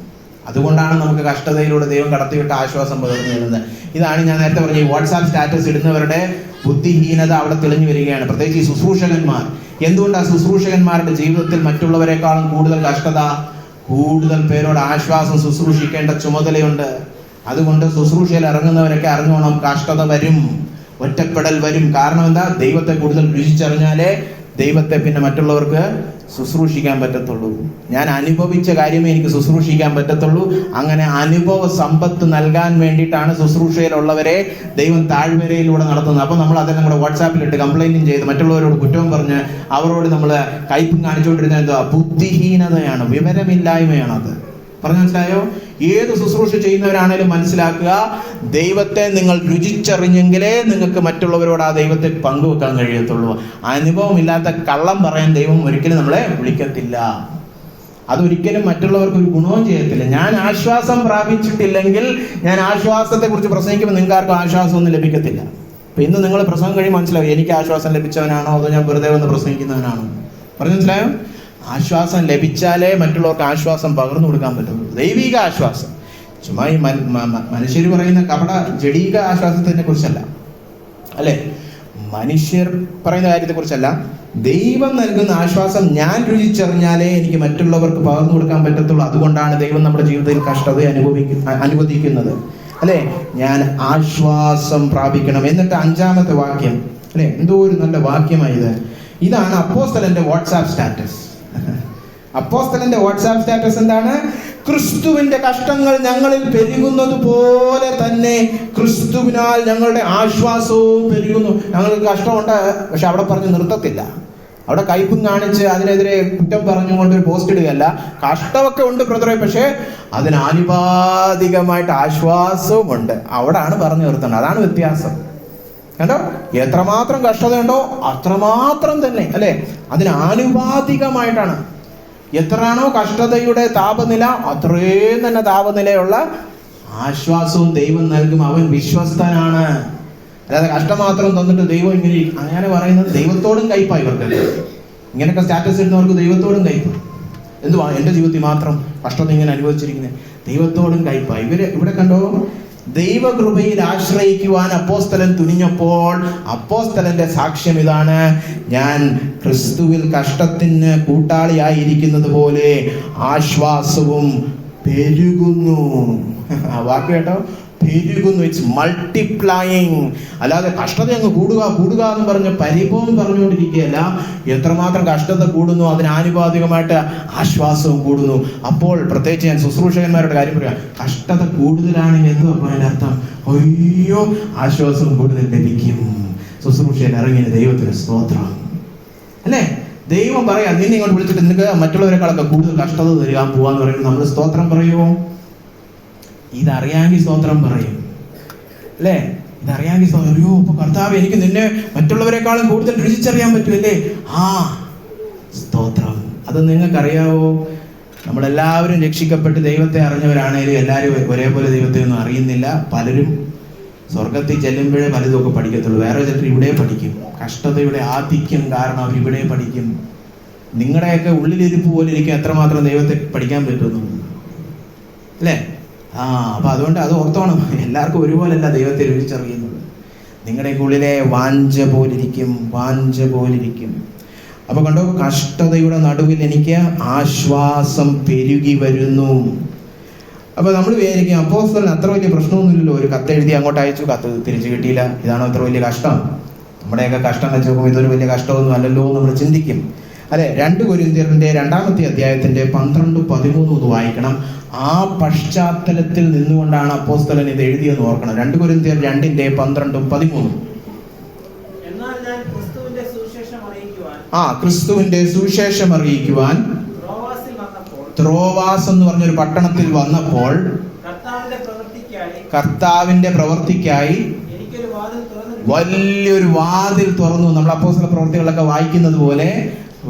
അതുകൊണ്ടാണ് നമുക്ക് കഷ്ടതയിലൂടെ ദൈവം കടത്തിവിട്ട ആശ്വാസം പകർന്നു തരുന്നത്. ഇതാണ് ഞാൻ നേരത്തെ പറഞ്ഞ ഈ വാട്സാപ്പ് സ്റ്റാറ്റസ് ഇടുന്നവരുടെ ബുദ്ധിഹീനത അവിടെ തെളിഞ്ഞു വരികയാണ്. പ്രത്യേകിച്ച് ഈ ശുശ്രൂഷകന്മാർ. എന്തുകൊണ്ടാണ് ശുശ്രൂഷകന്മാരുടെ ജീവിതത്തിൽ മറ്റുള്ളവരെക്കാളും കൂടുതൽ കഷ്ടത? കൂടുതൽ പേരോട് ആശ്വാസം ശുശ്രൂഷിക്കേണ്ട ചുമതലയുണ്ട്. അതുകൊണ്ട് ശുശ്രൂഷയിൽ ഇറങ്ങുന്നവരൊക്കെ അറിഞ്ഞോണം, കഷ്ടത വരും, ഒറ്റപ്പെടൽ വരും. കാരണം എന്താ? ദൈവത്തെ കൂടുതൽ രുചിച്ചറിഞ്ഞാലേ ദൈവത്തെ പിന്നെ മറ്റുള്ളവർക്ക് ശുശ്രൂഷിക്കാൻ പറ്റത്തുള്ളൂ. ഞാൻ അനുഭവിച്ച കാര്യമേ എനിക്ക് ശുശ്രൂഷിക്കാൻ പറ്റത്തുള്ളൂ. അങ്ങനെ അനുഭവ സമ്പത്ത് നൽകാൻ വേണ്ടിയിട്ടാണ് ശുശ്രൂഷയിലുള്ളവരെ ദൈവം താഴ്വരയിലൂടെ നടത്തുന്നത്. അപ്പോൾ നമ്മൾ അതെല്ലാം നമ്മുടെ വാട്സാപ്പിലിട്ട് കംപ്ലൈന്റും ചെയ്ത് മറ്റുള്ളവരോട് കുറ്റവും പറഞ്ഞ് അവരോട് നമ്മൾ കയ്പും കാണിച്ചുകൊണ്ടിരുന്നത് എന്തുവാ? ബുദ്ധിഹീനതയാണ്, വിവരമില്ലായ്മയാണ്. അത് പറഞ്ഞു മനസ്സിലായോ? ഏത് ശുശ്രൂഷ ചെയ്യുന്നവരാണേലും മനസ്സിലാക്കുക, ദൈവത്തെ നിങ്ങൾ രുചിച്ചറിഞ്ഞെങ്കിലേ നിങ്ങൾക്ക് മറ്റുള്ളവരോട് ആ ദൈവത്തെ പങ്കുവെക്കാൻ കഴിയത്തുള്ളൂ. അനുഭവമില്ലാത്ത കള്ളം പറയാൻ ദൈവം ഒരിക്കലും നമ്മളെ വിളിക്കത്തില്ല. അതൊരിക്കലും മറ്റുള്ളവർക്ക് ഒരു ഗുണവും ചെയ്യത്തില്ല. ഞാൻ ആശ്വാസം പ്രാപിച്ചിട്ടില്ലെങ്കിൽ ഞാൻ ആശ്വാസത്തെ കുറിച്ച് പ്രസംഗിക്കുമ്പോൾ നിങ്ങൾക്ക് ആർക്കും ആശ്വാസമൊന്നും ലഭിക്കത്തില്ല. അപ്പൊ ഇന്ന് നിങ്ങൾ പ്രസംഗം കഴിയുമ്പോൾ മനസ്സിലാവും, എനിക്ക് ആശ്വാസം ലഭിച്ചവനാണോ അതോ ഞാൻ വെറുതെ വന്ന് പ്രസംഗിക്കുന്നവനാണോ? പറഞ്ഞു മനസ്സിലായോ? ആശ്വാസം ലഭിച്ചാലേ മറ്റുള്ളവർക്ക് ആശ്വാസം പകർന്നു കൊടുക്കാൻ പറ്റുള്ളൂ. ദൈവിക ആശ്വാസം, ചുമ്മാ ഈ മനുഷ്യർ പറയുന്ന കപട ജഡീക ആശ്വാസത്തിനെ കുറിച്ചല്ല, അല്ലെ? മനുഷ്യർ പറയുന്ന കാര്യത്തെ കുറിച്ചല്ല. ദൈവം നൽകുന്ന ആശ്വാസം ഞാൻ രുചിച്ചറിഞ്ഞാലേ എനിക്ക് മറ്റുള്ളവർക്ക് പകർന്നു കൊടുക്കാൻ പറ്റത്തുള്ളൂ. അതുകൊണ്ടാണ് ദൈവം നമ്മുടെ ജീവിതത്തിൽ കഷ്ടത അനുവദിക്കുന്നത്, അല്ലെ? ഞാൻ ആശ്വാസം പ്രാപിക്കണം. എന്നിട്ട് 5-ാമത്തെ വാക്യം, അല്ലെ? എന്തോ ഒരു നല്ല വാക്യമായത്. ഇതാണ് അപ്പോസ്തലന്റെ വാട്സാപ്പ് സ്റ്റാറ്റസ്. അപ്പോസ്തലന്റെ വാട്സാപ്പ് സ്റ്റാറ്റസ് എന്താണ്? ക്രിസ്തുവിന്റെ കഷ്ടങ്ങൾ ഞങ്ങളിൽ പെരുകുന്നത് പോലെ തന്നെ ക്രിസ്തുവിനാൽ ഞങ്ങളുടെ ആശ്വാസവും പെരുകുന്നു. ഞങ്ങൾക്ക് കഷ്ടമുണ്ട്, പക്ഷെ അവിടെ പറഞ്ഞ് നിർത്തത്തില്ല. അവിടെ കയ്പും കാണിച്ച് അതിനെതിരെ കുറ്റം പറഞ്ഞുകൊണ്ട് ഒരു പോസ്റ്റ് ഇടുകയല്ല. കഷ്ടമൊക്കെ ഉണ്ട് ബ്രദറെ, പക്ഷെ അതിന് ആനുപാതികമായിട്ട് ആശ്വാസവും ഉണ്ട്. അവിടാണ് പറഞ്ഞു നിർത്തേണ്ടത്. അതാണ് വ്യത്യാസം. കണ്ടോ? എത്രമാത്രം കഷ്ടതയുണ്ടോ അത്രമാത്രം തന്നെ, അല്ലെ? അതിന് ആനുപാതികമായിട്ടാണ്. എത്രയാണോ കഷ്ടതയുടെ താപനില അത്രയും തന്നെ താപനിലയുള്ള ആശ്വാസവും ദൈവം നൽകും. അവൻ വിശ്വസ്തനാണ്. അല്ലാതെ കഷ്ടം മാത്രം തന്നിട്ട് ദൈവം ഇങ്ങനെ അങ്ങനെ പറയുന്നത് ദൈവത്തോടും കയ്പായി. ഇവർക്ക് ഇങ്ങനെയൊക്കെ സ്റ്റാറ്റസ് ഇടുന്നവർക്ക് ദൈവത്തോടും കയ്പായി. എന്തുവാ എൻ്റെ ജീവിതത്തിൽ മാത്രം കഷ്ടത ഇങ്ങനെ അനുഭവിച്ചിരിക്കുന്നത്? ദൈവത്തോടും കയ്പായി. ഇവിടെ കണ്ടോ? ദൈവകൃപയിൽ ആശ്രയിക്കുവാൻ അപ്പോസ്തലൻ തുനിഞ്ഞപ്പോൾ അപ്പോസ്തലന്റെ സാക്ഷ്യം ഇതാണ്: ഞാൻ ക്രിസ്തുവിൽ കഷ്ടത്തിന് കൂട്ടാളിയായിരിക്കുന്നത് പോലെ ആശ്വാസവും പെരുകുന്നു. ആ വാക്ക് കേട്ടോ? പെരുകുന്നു. It's multiplying. അല്ലാതെ കഷ്ടത അങ്ങ് കൂടുക എന്ന് പറഞ്ഞ് പരിഭവം പറഞ്ഞുകൊണ്ടിരിക്കുകയല്ല. എത്രമാത്രം കഷ്ടത കൂടുന്നു അതിന് ആനുപാതികമായിട്ട് ആശ്വാസവും കൂടുന്നു. അപ്പോൾ പ്രത്യേകിച്ച് ഞാൻ ശുശ്രൂഷകന്മാരുടെ കാര്യം പറയാം. കഷ്ടത കൂടുതലാണെങ്കിൽ എന്തുവാ അതിൻ്റെ അർത്ഥം? അയ്യോ, ആശ്വാസവും കൂടുതൽ ലഭിക്കും. ശുശ്രൂഷയിൽ ഇറങ്ങിയ ദൈവത്തിന് സ്തോത്രം, അല്ലേ? ദൈവം പറയാം, നിന്നെ ഇങ്ങോട്ട് വിളിച്ചിട്ട് നിനക്ക് മറ്റുള്ളവരെക്കാളൊക്കെ കൂടുതൽ കഷ്ടത തരാൻ പോവാന്ന് പറയുമ്പോൾ നമ്മൾ സ്തോത്രം പറയുമോ? ഇതറിയാമെങ്കിൽ സ്തോത്രം പറയും, അല്ലേ? ഇതറിയാമെങ്കിൽ സ്തോത്രം. അയ്യോ, ഇപ്പൊ കർത്താവ് എനിക്ക് നിന്നെ മറ്റുള്ളവരെക്കാളും കൂടുതൽ രുചിച്ചറിയാൻ പറ്റുമല്ലേ? ആ സ്തോത്രം. അത് നിങ്ങൾക്കറിയാവോ? നമ്മളെല്ലാവരും രക്ഷിക്കപ്പെട്ട് ദൈവത്തെ അറിഞ്ഞവരാണേലും എല്ലാവരും ഒരേപോലെ ദൈവത്തെ ഒന്നും അറിയുന്നില്ല. പലരും സ്വർഗത്തിൽ ചെല്ലുമ്പോഴേ പലതൊക്കെ പഠിക്കത്തുള്ളൂ. വേറെ ചിലർ ഇവിടെ പഠിക്കും. കഷ്ടതയുടെ ആധിക്യം കാരണം അവർ ഇവിടെ പഠിക്കും. നിങ്ങളുടെയൊക്കെ ഉള്ളിലിരിപ്പ് പോലെ ഇരിക്കും എത്രമാത്രം ദൈവത്തെ പഠിക്കാൻ പറ്റുന്നു, അല്ലേ? അപ്പൊ അതുകൊണ്ട് അത് ഓർത്തോണം. എല്ലാവർക്കും ഒരുപോലല്ല ദൈവത്തെ രുചിച്ചറിയുന്നത്. നിങ്ങളുടെയൊക്കെ ഉള്ളിലെ വാഞ്ച പോലിരിക്കും. അപ്പൊ കണ്ടോ? കഷ്ടതയുടെ നടുവിൽ എനിക്ക് ആശ്വാസം പെരുകി വരുന്നു. അപ്പൊ നമ്മൾ വിചാരിക്കും അപ്പോസ്തലന് അത്ര വലിയ പ്രശ്നമൊന്നുമില്ലല്ലോ, ഒരു കത്തെഴുതി അങ്ങോട്ട് അയച്ചു, കത്ത് തിരിച്ചു കിട്ടിയില്ല, ഇതാണോ അത്ര വലിയ കഷ്ടം? നമ്മുടെയൊക്കെ കഷ്ടം വെച്ച് നോക്കുമ്പോൾ ഇതൊരു വലിയ കഷ്ടമൊന്നും അല്ലല്ലോ നമ്മൾ ചിന്തിക്കും, അല്ലെ? 2 കൊരിന്ത്യരുടെ 2-ാമത്തെ അധ്യായത്തിന്റെ 12-13 ഒന്ന് വായിക്കണം. ആ പശ്ചാത്തലത്തിൽ നിന്നുകൊണ്ടാണ് അപ്പോസ്തലൻ ഇത് എഴുതിയെന്ന് ഓർക്കണം. 2 കൊരിന്ത്യർ 2:12-13. ക്രിസ്തുവിന്റെ സുവിശേഷം അറിയിക്കുവാൻ ത്രോവാസ് എന്ന് പറഞ്ഞൊരു പട്ടണത്തിൽ വന്നപ്പോൾ കർത്താവിന്റെ പ്രവൃത്തിക്കായി വലിയൊരു വാതിൽ തുറന്നു. നമ്മൾ അപ്പോസ്തല പ്രവൃത്തികളൊക്കെ വായിക്കുന്നത് പോലെ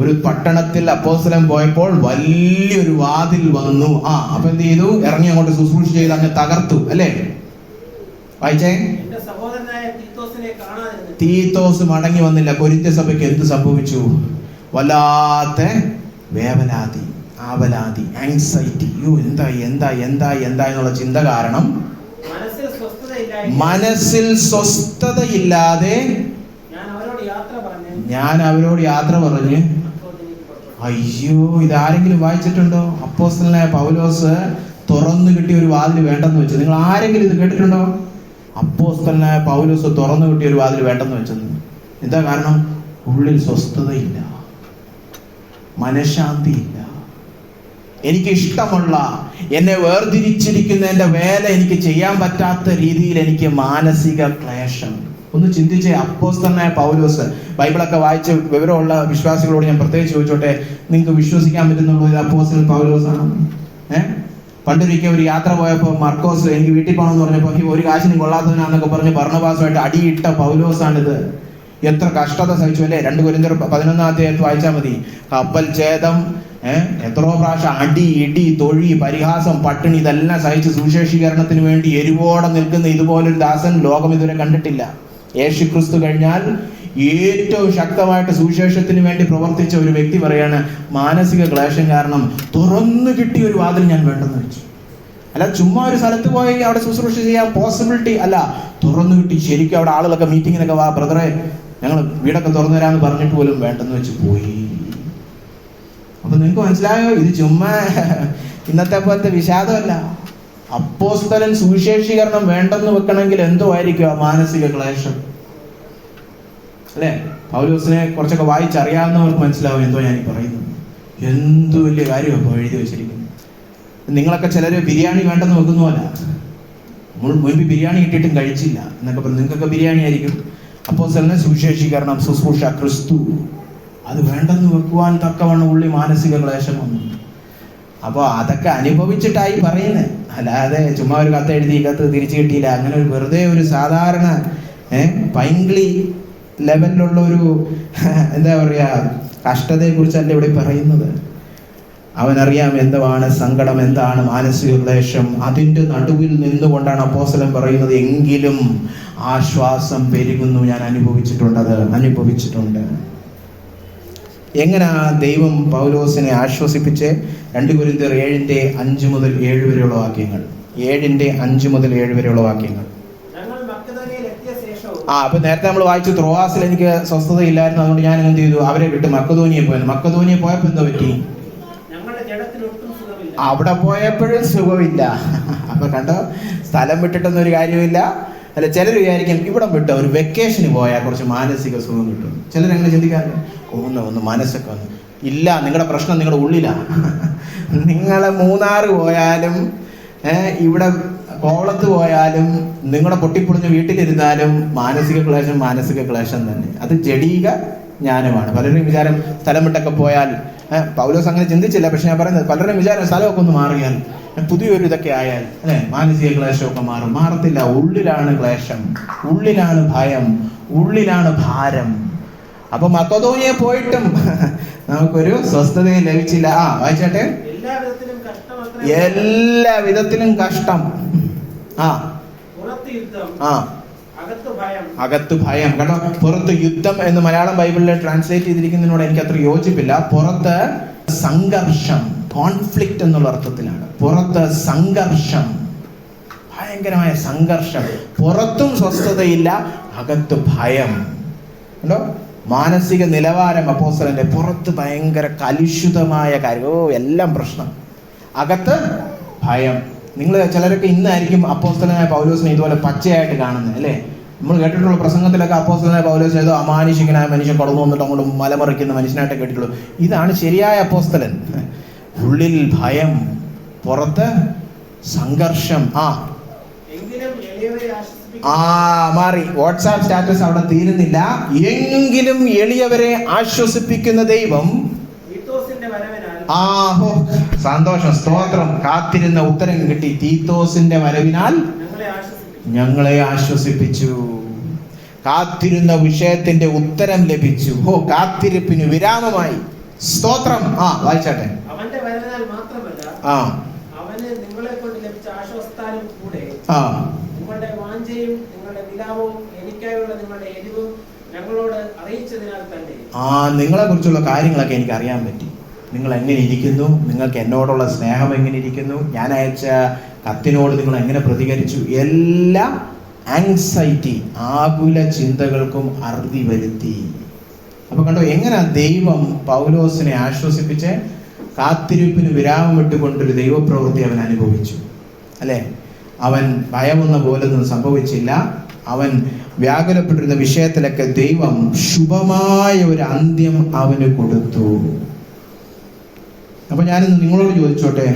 ഒരു പട്ടണത്തിൽ അപ്പോസ്തലൻ പോയപ്പോൾ വലിയൊരു വാതിൽ വന്നു. അപ്പൊ എന്ത് ചെയ്തു? ഇറങ്ങി അങ്ങോട്ട് ശുശ്രൂഷ ചെയ്ത് അങ്ങ് തകർത്തു, അല്ലേ? വായിച്ചേ. എന്റെ സഹോദരനായ തീത്തോസിനെ കാണാതിരുന്നു. തീത്തോസ് മടങ്ങി വന്നില്ല. കൊരിന്ത്യ സഭയ്ക്ക് എന്ത് സംഭവിച്ചു? വല്ലാത്ത വേവലാതി, ആവലാതി, ആങ്സൈറ്റി. എന്താ എന്നുള്ള ചിന്ത കാരണം മനസ്സിൽ സ്വസ്ഥതയില്ലാതെ ഞാൻ അവരോട് യാത്ര പറഞ്ഞ്. അയ്യോ, ഇതാരെങ്കിലും വായിച്ചിട്ടുണ്ടോ? അപ്പോസ്തലനായ പൗലോസ് തുറന്നു കിട്ടിയ ഒരു വാതിൽ വേണ്ടെന്ന് വെച്ചു. നിങ്ങൾ ആരെങ്കിലും ഇത് കേട്ടിട്ടുണ്ടോ? അപ്പോസ്തലനായ പൗലോസ് തുറന്നു കിട്ടിയ ഒരു വാതിൽ വേണ്ടെന്ന് വെച്ചത് എന്താ കാരണം? ഉള്ളിൽ സ്വസ്ഥതയില്ല, മനഃശാന്തിയില്ല. എനിക്ക് ഇഷ്ടമുള്ള, എന്നെ വേർതിരിച്ചിരിക്കുന്ന എൻ്റെ വേല എനിക്ക് ചെയ്യാൻ പറ്റാത്ത രീതിയിൽ എനിക്ക് മാനസിക ക്ലേശം. ഒന്ന് ചിന്തിച്ചേ. അപ്പോസ്തലനായ പൗലോസ്, ബൈബിളൊക്കെ വായിച്ച് വിവരമുള്ള വിശ്വാസികളോട് ഞാൻ പ്രത്യേകിച്ച് ചോദിച്ചോട്ടെ, നിങ്ങൾക്ക് വിശ്വസിക്കാൻ പറ്റുന്നുള്ളൂ ഇത് അപ്പോസ്തലൻ പൗലോസാണ്? പണ്ടൊരിക്കൽ ഒരു യാത്ര പോയപ്പോൾ മർക്കോസ് എനിക്ക് വീട്ടിൽ പോകണമെന്ന് പറഞ്ഞപ്പോൾ ഒരു കാശിനും കൊള്ളാത്തവനാന്നൊക്കെ പറഞ്ഞ് ബർന്നബാസുമായിട്ട് അടിയിട്ട പൗലോസാണിത്. എത്ര കഷ്ടത സഹിച്ചു അല്ലേ? 2 കൊരിന്ത്യർ 11 വായിച്ചാൽ മതി. കപ്പൽ ഛേദം, എത്രയോ പ്രാവശ്യം അടി, ഇടി, തൊഴി, പരിഹാസം, പട്ടിണി, ഇതെല്ലാം സഹിച്ച് സുവിശേഷീകരണത്തിന് വേണ്ടി എരിവോടെ നിൽക്കുന്ന ഇതുപോലൊരു ദാസൻ ലോകം ഇതുവരെ കണ്ടിട്ടില്ല. യേശുക്രിസ്തു കഴിഞ്ഞാൽ ഏറ്റവും ശക്തമായിട്ട് സുവിശേഷത്തിന് വേണ്ടി പ്രവർത്തിച്ച ഒരു വ്യക്തി പറയാണ്, മാനസിക ക്ലേശം കാരണം തുറന്നു കിട്ടിയ ഒരു വാതിൽ ഞാൻ വേണ്ടെന്ന് വെച്ചു. അല്ല ചുമ്മാ ഒരു സ്ഥലത്ത് പോയി അവിടെ ശുശ്രൂഷ ചെയ്യാൻ പോസിബിലിറ്റി അല്ല, തുറന്നു കിട്ടി. ശരിക്കും അവിടെ ആളുകളൊക്കെ മീറ്റിങ്ങിനൊക്കെ വാ ബ്രദറെ, ഞങ്ങൾ വീടൊക്കെ തുറന്നു തരാമെന്ന് പറഞ്ഞിട്ട് പോലും വേണ്ടെന്ന് വെച്ച് പോയി. അപ്പൊ നിങ്ങൾക്ക് മനസ്സിലായോ? ഇത് ചുമ്മാ ഇന്നത്തെ പോലത്തെ വിഷാദമല്ല. അപ്പോസ്തലൻ സുവിശേഷീകരണം വേണ്ടെന്ന് വെക്കണമെങ്കിൽ എന്തോ ആയിരിക്കും ആ മാനസിക ക്ലേശം അല്ലെ? പൗലോസിനെ കുറച്ചൊക്കെ വായിച്ചറിയാവുന്നവർക്ക് മനസ്സിലാവും എന്തോ ഞാൻ പറയുന്നത്. എന്തു വലിയ കാര്യമാണ് ഇപ്പോൾ എഴുതി വെച്ചിരിക്കുന്നത്. നിങ്ങളൊക്കെ ചിലര് ബിരിയാണി വേണ്ടെന്ന് വെക്കുന്നതല്ല, മുൻപ് ബിരിയാണി കിട്ടിയിട്ടും കഴിച്ചില്ല എന്നൊക്കെ പറഞ്ഞു. നിങ്ങൾക്കൊക്കെ ബിരിയാണി ആയിരിക്കും. അപ്പോസ്തലനെ സുവിശേഷീകരണം, ശുശ്രൂഷ, ക്രിസ്തു, അത് വേണ്ടെന്ന് വെക്കുവാൻ തക്കവണ്ണം ഉള്ളി മാനസിക ക്ലേശം വന്നു. അപ്പോൾ അതൊക്കെ അനുഭവിച്ചിട്ടായി പറയുന്നത്, അല്ലാതെ ചുമ്മാ ഒരു കത്ത് എഴുതി കത്ത് തിരിച്ചു കിട്ടിയില്ല, അങ്ങനെ ഒരു വെറുതെ ഒരു സാധാരണ പൈങ്കിളി ലെവലിലുള്ള ഒരു എന്താ പറയുക കഷ്ടതയെ കുറിച്ചല്ല ഇവിടെ പറയുന്നത്. അവനറിയാം എന്താണ് സങ്കടം, എന്താണ് മാനസിക ക്ലേശം. അതിൻ്റെ നടുവിൽ നിന്നുകൊണ്ടാണ് അപ്പോസ്തലൻ പറയുന്നത്, എങ്കിലും ആശ്വാസം പെരുകുന്നു, ഞാൻ അനുഭവിച്ചിട്ടുണ്ട്. എങ്ങനെ ദൈവം പൗലോസിനെ ആശ്വസിപ്പിച്ച്? 2 കൊരിന്ത്യർ 7:5-7 വരെയുള്ള വാക്യങ്ങൾ. 7:5-7 വരെയുള്ള വാക്യങ്ങൾ. അപ്പൊ നേരത്തെ നമ്മൾ വായിച്ചു, ത്രോആസിൽ എനിക്ക് സ്വസ്ഥതയില്ലായിരുന്നു, അതുകൊണ്ട് ഞാൻ എന്ത് ചെയ്തു? അവരെ വിട്ട് മക്കതോനിയെ പോയപ്പോ എന്താ പറ്റി? അവിടെ പോയപ്പോഴും സുഖമില്ല. അപ്പൊ കണ്ടോ, സ്ഥലം വിട്ടിട്ടൊന്നും ഒരു കാര്യമില്ല. അല്ല, ചിലർ വിചാരിക്കും ഇവിടെ വിട്ട് ഒരു വെക്കേഷന് പോയാൽ കുറച്ച് മാനസിക സുഖം കിട്ടും. ചിലരങ്ങനെ ചിന്തിക്കാറില്ല. ഒന്ന് മനസ്സൊക്കെ വന്നു. ഇല്ല, നിങ്ങളുടെ പ്രശ്നം നിങ്ങളുടെ ഉള്ളിലാണ്. നിങ്ങളെ മൂന്നാർ പോയാലും ഇവിടെ കോവളത്ത് പോയാലും നിങ്ങളുടെ പൊട്ടിപ്പൊളിഞ്ഞ വീട്ടിലിരുന്നാലും മാനസിക ക്ലേശം തന്നെ. അത് ജഡീക ജ്ഞാനമാണ്. പലരും വിചാരം സ്ഥലം വിട്ടൊക്കെ പോയാൽ, പൗലോസ് അങ്ങനെ ചിന്തിച്ചില്ല, പക്ഷെ ഞാൻ പറയുന്നത് പലരും വിചാരം സ്ഥലമൊക്കെ ഒന്ന് മാറിയാൽ, പുതിയൊരു ഇതൊക്കെ ആയാൽ മാനസിക ക്ലേശമൊക്കെ മാറത്തില്ല. ഉള്ളിലാണ് ക്ലേശം, ഉള്ളിലാണ് ഭയം, ഉള്ളിലാണ് ഭാരം. അപ്പൊ മക്കതോനിയെ പോയിട്ടും നമുക്കൊരു സ്വസ്ഥതയും ലഭിച്ചില്ല. വായിച്ചാട്ടെ. എല്ലാ വിധത്തിലും കഷ്ടം, അകത്ത് ഭയം. കേട്ടോ, പുറത്ത് യുദ്ധം എന്ന് മലയാളം ബൈബിളിൽ ട്രാൻസ്ലേറ്റ് ചെയ്തിരിക്കുന്നതിനോട് എനിക്ക് അത്ര യോജിപ്പില്ല. പുറത്ത് സംഘർഷം, കോൺഫ്ലിക്റ്റ് എന്നുള്ള അർത്ഥത്തിലാണ്. പുറത്ത് സംഘർഷം, ഭയങ്കരമായ സംഘർഷം. പുറത്തും സ്വസ്ഥതയില്ല, അകത്ത് ഭയം. കണ്ടോ, മാനസിക നിലവാരം അപ്പോസ്തലന്റെ. പുറത്ത് ഭയങ്കര കലുഷിതമായ കാര്യം, എല്ലാം പ്രശ്നം, അകത്ത് ഭയം. നിങ്ങൾ ചിലരൊക്കെ ഇന്നായിരിക്കും അപ്പോസ്തലനായ പൗലോസിനെ ഇതുപോലെ പച്ചയായിട്ട് കാണുന്നത് അല്ലേ? നമ്മൾ കേട്ടിട്ടുള്ള പ്രസംഗത്തിലൊക്കെ അപ്പോസ്തലനായ പൗലോസ് ഏതോ അമാനുഷികനായ മനുഷ്യൻ കടന്നു വന്നിട്ട് അങ്ങോട്ട് മലമറിക്കുന്ന മനുഷ്യനായിട്ട് കേട്ടിട്ടുള്ളൂ. ഇതാണ് ശരിയായ അപ്പോസ്തലൻ. ഉള്ളിൽ ഭയം, പുറത്ത് സംഘർഷം. മാറി. വാട്സാപ്പ് സ്റ്റാറ്റസ് അവിടെ തീരുന്നില്ല. എങ്കിലും എളിയവരെ ആശ്വസിപ്പിക്കുന്ന ദൈവം സന്തോഷം, സ്തോത്രം. കാത്തിരുന്ന ഉത്തരം കിട്ടി. തീത്തോസിന്റെ വരവിനാൽ ഞങ്ങളെ ആശ്വസിപ്പിച്ചു. കാത്തിരുന്ന വിഷയത്തിന്റെ ഉത്തരം ലഭിച്ചു. കാത്തിരിപ്പിന് വിരാമമായി. സ്തോത്രം. വായിച്ചാട്ടെ. അവന്റെ വരവിനാൽ മാത്രമല്ല, അവന് നിങ്ങളെ കൊണ്ട് ലഭിച്ച ആശ്വാസത്താലും കൂടെ നിങ്ങളുടെ വാഞ്ച വാഞ്ചയും നിങ്ങളുടെ വിലാപവും എനിക്കായുള്ള നിങ്ങളുടെ എരിവും ഞങ്ങളോട് അറിയിച്ചതിനാൽ തന്നെ. നിങ്ങളെ കുറിച്ചുള്ള കാര്യങ്ങളൊക്കെ എനിക്ക് അറിയാൻ പറ്റി. നിങ്ങൾ എങ്ങനെ ഇരിക്കുന്നു, നിങ്ങൾക്ക് എന്നോടുള്ള സ്നേഹം എങ്ങനെ ഇരിക്കുന്നു, ഞാൻ അയച്ച കത്തിനോട് നിങ്ങൾ എങ്ങനെ പ്രതികരിച്ചു, എല്ലാ ആങ്സൈറ്റി, ആകുല ചിന്തകൾക്കും അറുതി വരുത്തി. അപ്പൊ കണ്ടോ എങ്ങനെ ദൈവം പൗലോസിനെ ആശ്വസിപ്പിച്ച് കാത്തിരിപ്പിന് വിരാമം ഇട്ടുകൊണ്ടൊരു ദൈവപ്രവൃത്തി അവൻ അനുഭവിച്ചു അല്ലെ. അവൻ ഭയമൊന്ന പോലൊന്നും സംഭവിച്ചില്ല. അവൻ വ്യാകുലപ്പെട്ടിരുന്ന വിഷയത്തിലൊക്കെ ദൈവം ശുഭമായ ഒരു അന്ത്യം അവന് കൊടുത്തു. അപ്പൊ ഞാനിന്ന് നിങ്ങളോട് ചോദിച്ചോട്ടെ,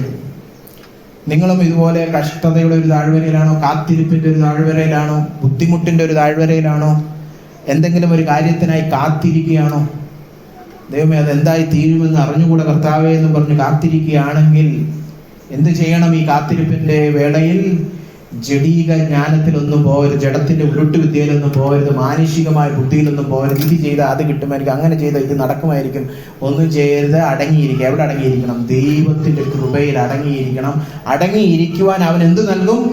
നിങ്ങളും ഇതുപോലെ കഷ്ടതയുടെ ഒരു താഴ്വരയിലാണോ, കാത്തിരിപ്പിന്റെ ഒരു താഴ്വരയിലാണോ, ബുദ്ധിമുട്ടിന്റെ ഒരു താഴ്വരയിലാണോ, എന്തെങ്കിലും ഒരു കാര്യത്തിനായി കാത്തിരിക്കുകയാണോ? ദൈവമേ അതെന്തായി തീരുമെന്ന് അറിഞ്ഞുകൂടെ കർത്താവേ എന്ന് പറഞ്ഞ് കാത്തിരിക്കുകയാണെങ്കിൽ എന്ത് ചെയ്യണം? ഈ കാത്തിരിപ്പിന്റെ വേളയിൽ ജഡീക ജ്ഞാനത്തിലൊന്നും പോകരുത്, ജഡത്തിന്റെ ഉരുട്ട് വിദ്യയിലൊന്നും പോകരുത്, മാനുഷികമായ ബുദ്ധിയിലൊന്നും പോകരുത്. ഇത് ചെയ്താൽ അത് കിട്ടുമായിരിക്കും, അങ്ങനെ ചെയ്താൽ ഇത് നടക്കുമായിരിക്കും. ഒന്നും ചെയ്യരുത്, അടങ്ങിയിരിക്കുക. എവിടെ അടങ്ങിയിരിക്കണം? ദൈവത്തിന്റെ കൃപയിൽ അടങ്ങിയിരിക്കണം. അടങ്ങിയിരിക്കുവാൻ അവൻ എന്ത് നൽകും?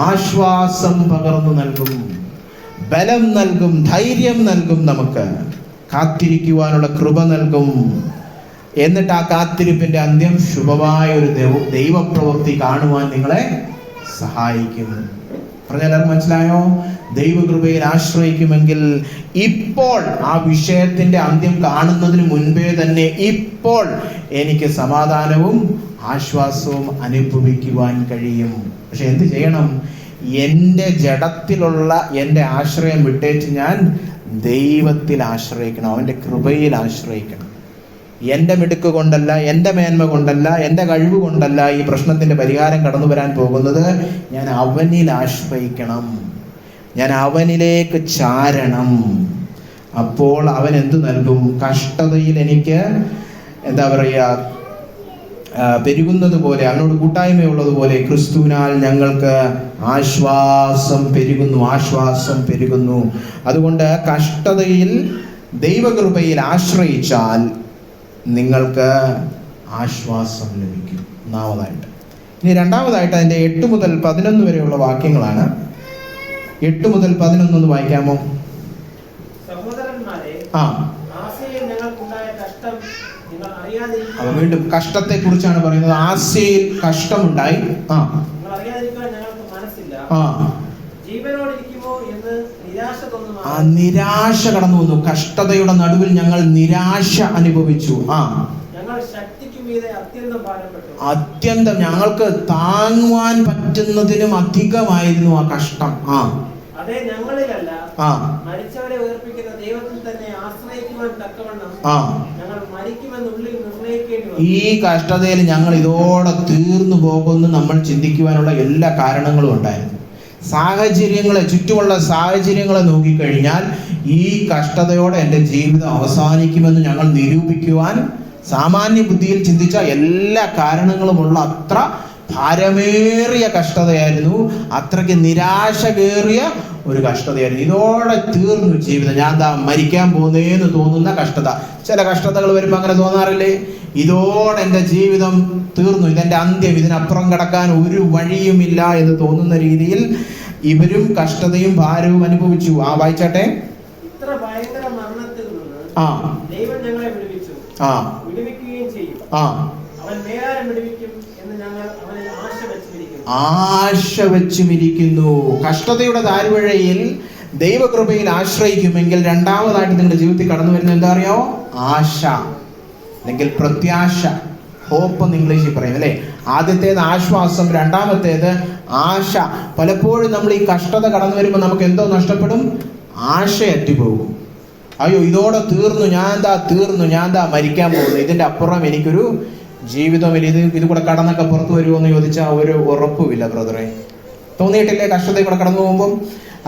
ആശ്വാസം പകർന്നു നൽകും, ബലം നൽകും, ധൈര്യം നൽകും, നമുക്ക് കാത്തിരിക്കുവാനുള്ള കൃപ നൽകും. എന്നിട്ട് ആ കാത്തിരിപ്പിന്റെ അന്ത്യം ശുഭമായ ഒരു ദൈവപ്രവൃത്തി കാണുവാൻ നിങ്ങളെ സഹായിക്കും. പറഞ്ഞാൽ മനസ്സിലായോ? ദൈവകൃപയിൽ ആശ്രയിക്കുമെങ്കിൽ ഇപ്പോൾ ആ വിഷയത്തിന്റെ അന്ത്യം കാണുന്നതിന് മുൻപേ തന്നെ ഇപ്പോൾ എനിക്ക് സമാധാനവും ആശ്വാസവും അനുഭവിക്കുവാൻ കഴിയും. പക്ഷെ എന്ത് ചെയ്യണം? എൻ്റെ ജഡത്തിലുള്ള എൻ്റെ ആശ്രയം വിട്ടേച്ച് ഞാൻ ദൈവത്തിൽ ആശ്രയിക്കണം, അവൻ്റെ കൃപയിൽ ആശ്രയിക്കണം. എൻ്റെ മിടുക്ക് കൊണ്ടല്ല, എൻ്റെ മേന്മ കൊണ്ടല്ല, എൻ്റെ കഴിവ് കൊണ്ടല്ല ഈ പ്രശ്നത്തിൻ്റെ പരിഹാരം കടന്നു വരാൻ പോകുന്നത്. ഞാൻ അവനിൽ ആശ്രയിക്കണം, ഞാൻ അവനിലേക്ക് ചാരണം. അപ്പോൾ അവൻ എന്തു നൽകും? കഷ്ടതയിൽ എനിക്ക് എന്താ പറയുക, പെരുകുന്നത് പോലെ, അവനോട് കൂട്ടായ്മയുള്ളതുപോലെ ക്രിസ്തുവിനാൽ ഞങ്ങൾക്ക് ആശ്വാസം പെരുകുന്നു, ആശ്വാസം പെരുകുന്നു. അതുകൊണ്ട് കഷ്ടതയിൽ ദൈവകൃപയിൽ ആശ്രയിച്ചാൽ നിങ്ങൾക്ക് ആശ്വാസം ലഭിക്കും. ഒന്നാമതായിട്ട്. ഇനി രണ്ടാമതായിട്ട് അതിൻ്റെ 8 മുതൽ 11 വരെയുള്ള വാക്യങ്ങളാണ്. 8 മുതൽ 11 വായിക്കാമോ? സഹോദരന്മാരെ, ഞങ്ങൾക്കുണ്ടായ കഷ്ടം നിങ്ങൾ അറിയാതിരിക്കുക. വീണ്ടും കഷ്ടത്തെ കുറിച്ചാണ് പറയുന്നത്. ആസ്യയിൽ കഷ്ടമുണ്ടായി, നിങ്ങൾ അറിയാതിരിക്കാൻ ഞങ്ങൾക്ക് മനസ്സില്ല. ജീവനോടിരിക്കുമോ എന്ന് നിരാശ തോന്നുന്നു. നിരാശ കടന്നു വന്നു. കഷ്ടതയുടെ നടുവിൽ ഞങ്ങൾ നിരാശ അനുഭവിച്ചു. ഞങ്ങൾ ശക്തിക്ക് മീതെ അത്യന്തം ഭാരപ്പെട്ടു. അത്യന്തം, ഞങ്ങൾക്ക് താങ്ങുവാൻ പറ്റുന്നതിനും അധികമായിരുന്നു ആ കഷ്ടം. അതേ ഞങ്ങളിലല്ല, മരിച്ചവരെ ഉയർപ്പിക്കുന്ന ദൈവത്തിൽ തന്നെ ആശ്രയിക്കുവാൻ തക്കവണ്ണം ഞങ്ങൾ മരിക്കുമെന്നുള്ളിൽ നിർണയിക്കേണ്ടി വന്നു. ഈ കഷ്ടതയിൽ ഞങ്ങൾ ഇതോടെ തീർന്നു പോകുമെന്ന് നമ്മൾ ചിന്തിക്കുവാനുള്ള എല്ലാ കാരണങ്ങളും ഉണ്ടായിരുന്നു. സാഹചര്യങ്ങളെ, ചുറ്റുമുള്ള സാഹചര്യങ്ങളെ നോക്കിക്കഴിഞ്ഞാൽ ഈ കഷ്ടതയോടെ എൻ്റെ ജീവിതം അവസാനിക്കുമെന്ന് ഞങ്ങൾ നിരൂപിക്കുവാൻ സാമാന്യ ബുദ്ധിയിൽ ചിന്തിച്ച എല്ലാ കാരണങ്ങളുമുള്ള അത്ര ഭാരമേറിയ കഷ്ടതയായിരുന്നു, അത്രയ്ക്ക് നിരാശ കയറിയ ഒരു കഷ്ടതയായിരുന്നു. ഇതോടെ തീർന്നു ജീവിതം, ഞാൻ എന്താ മരിക്കാൻ പോകുന്നേന്ന് തോന്നുന്ന കഷ്ടത. ചില കഷ്ടതകൾ വരുമ്പോൾ അങ്ങനെ തോന്നാറില്ലേ? ഇതോടെ എൻ്റെ ജീവിതം തീർന്നു, ഇതെൻ്റെ അന്ത്യം, ഇതിനപ്പുറം കടക്കാൻ ഒരു വഴിയുമില്ല എന്ന് തോന്നുന്ന രീതിയിൽ ഇവരും കഷ്ടതയും ഭാരവും അനുഭവിച്ചു. വായിച്ചാട്ടെ. ഇത്ര ഭയങ്കര മരണത്തിൽ നിന്ന് ദൈവം ഞങ്ങളെ വിടുവിച്ചു, വിടുവിക്കുകയും ചെയ്യും. അവൻ മേലാരം വിടുവിക്കും എന്ന് ഞങ്ങൾ അവനിൽ ആശ വെച്ചുമിരിക്കുന്നു. കഷ്ടതയുടെ താഴ്വരയിൽ ദൈവകൃപയിൽ ആശ്രയിക്കുമെങ്കിൽ രണ്ടാമതായിട്ട് നിങ്ങളുടെ ജീവിതത്തിൽ കടന്നു വരുന്നത് എന്താ അറിയാമോ? ആശ, അല്ലെങ്കിൽ പ്രത്യാശ, ഹോപ്പ് എന്ന് ഇംഗ്ലീഷിൽ പറയും അല്ലെ. ആദ്യത്തേത് ആശ്വാസം, രണ്ടാമത്തേത് ആശ. പലപ്പോഴും നമ്മൾ ഈ കഷ്ടത കടന്നു വരുമ്പോൾ നമുക്ക് എന്തോ നഷ്ടപ്പെടും? ആശ അറ്റുപോകും. അയ്യോ ഇതോടെ തീർന്നു, ഞാൻ എന്താ മരിക്കാൻ പോകുന്നു, ഇതിന്റെ അപ്പുറം എനിക്കൊരു ജീവിതമില്ല, ഇത് കൂടെ കടന്നൊക്കെ പുറത്തു വരുമോ എന്ന് ചോദിച്ചാൽ ഒരു ഉറപ്പുമില്ല ബ്രദറെ. തോന്നിയിട്ടില്ലേ കഷ്ടതയിൽ കൂടെ കടന്നു പോകുമ്പം?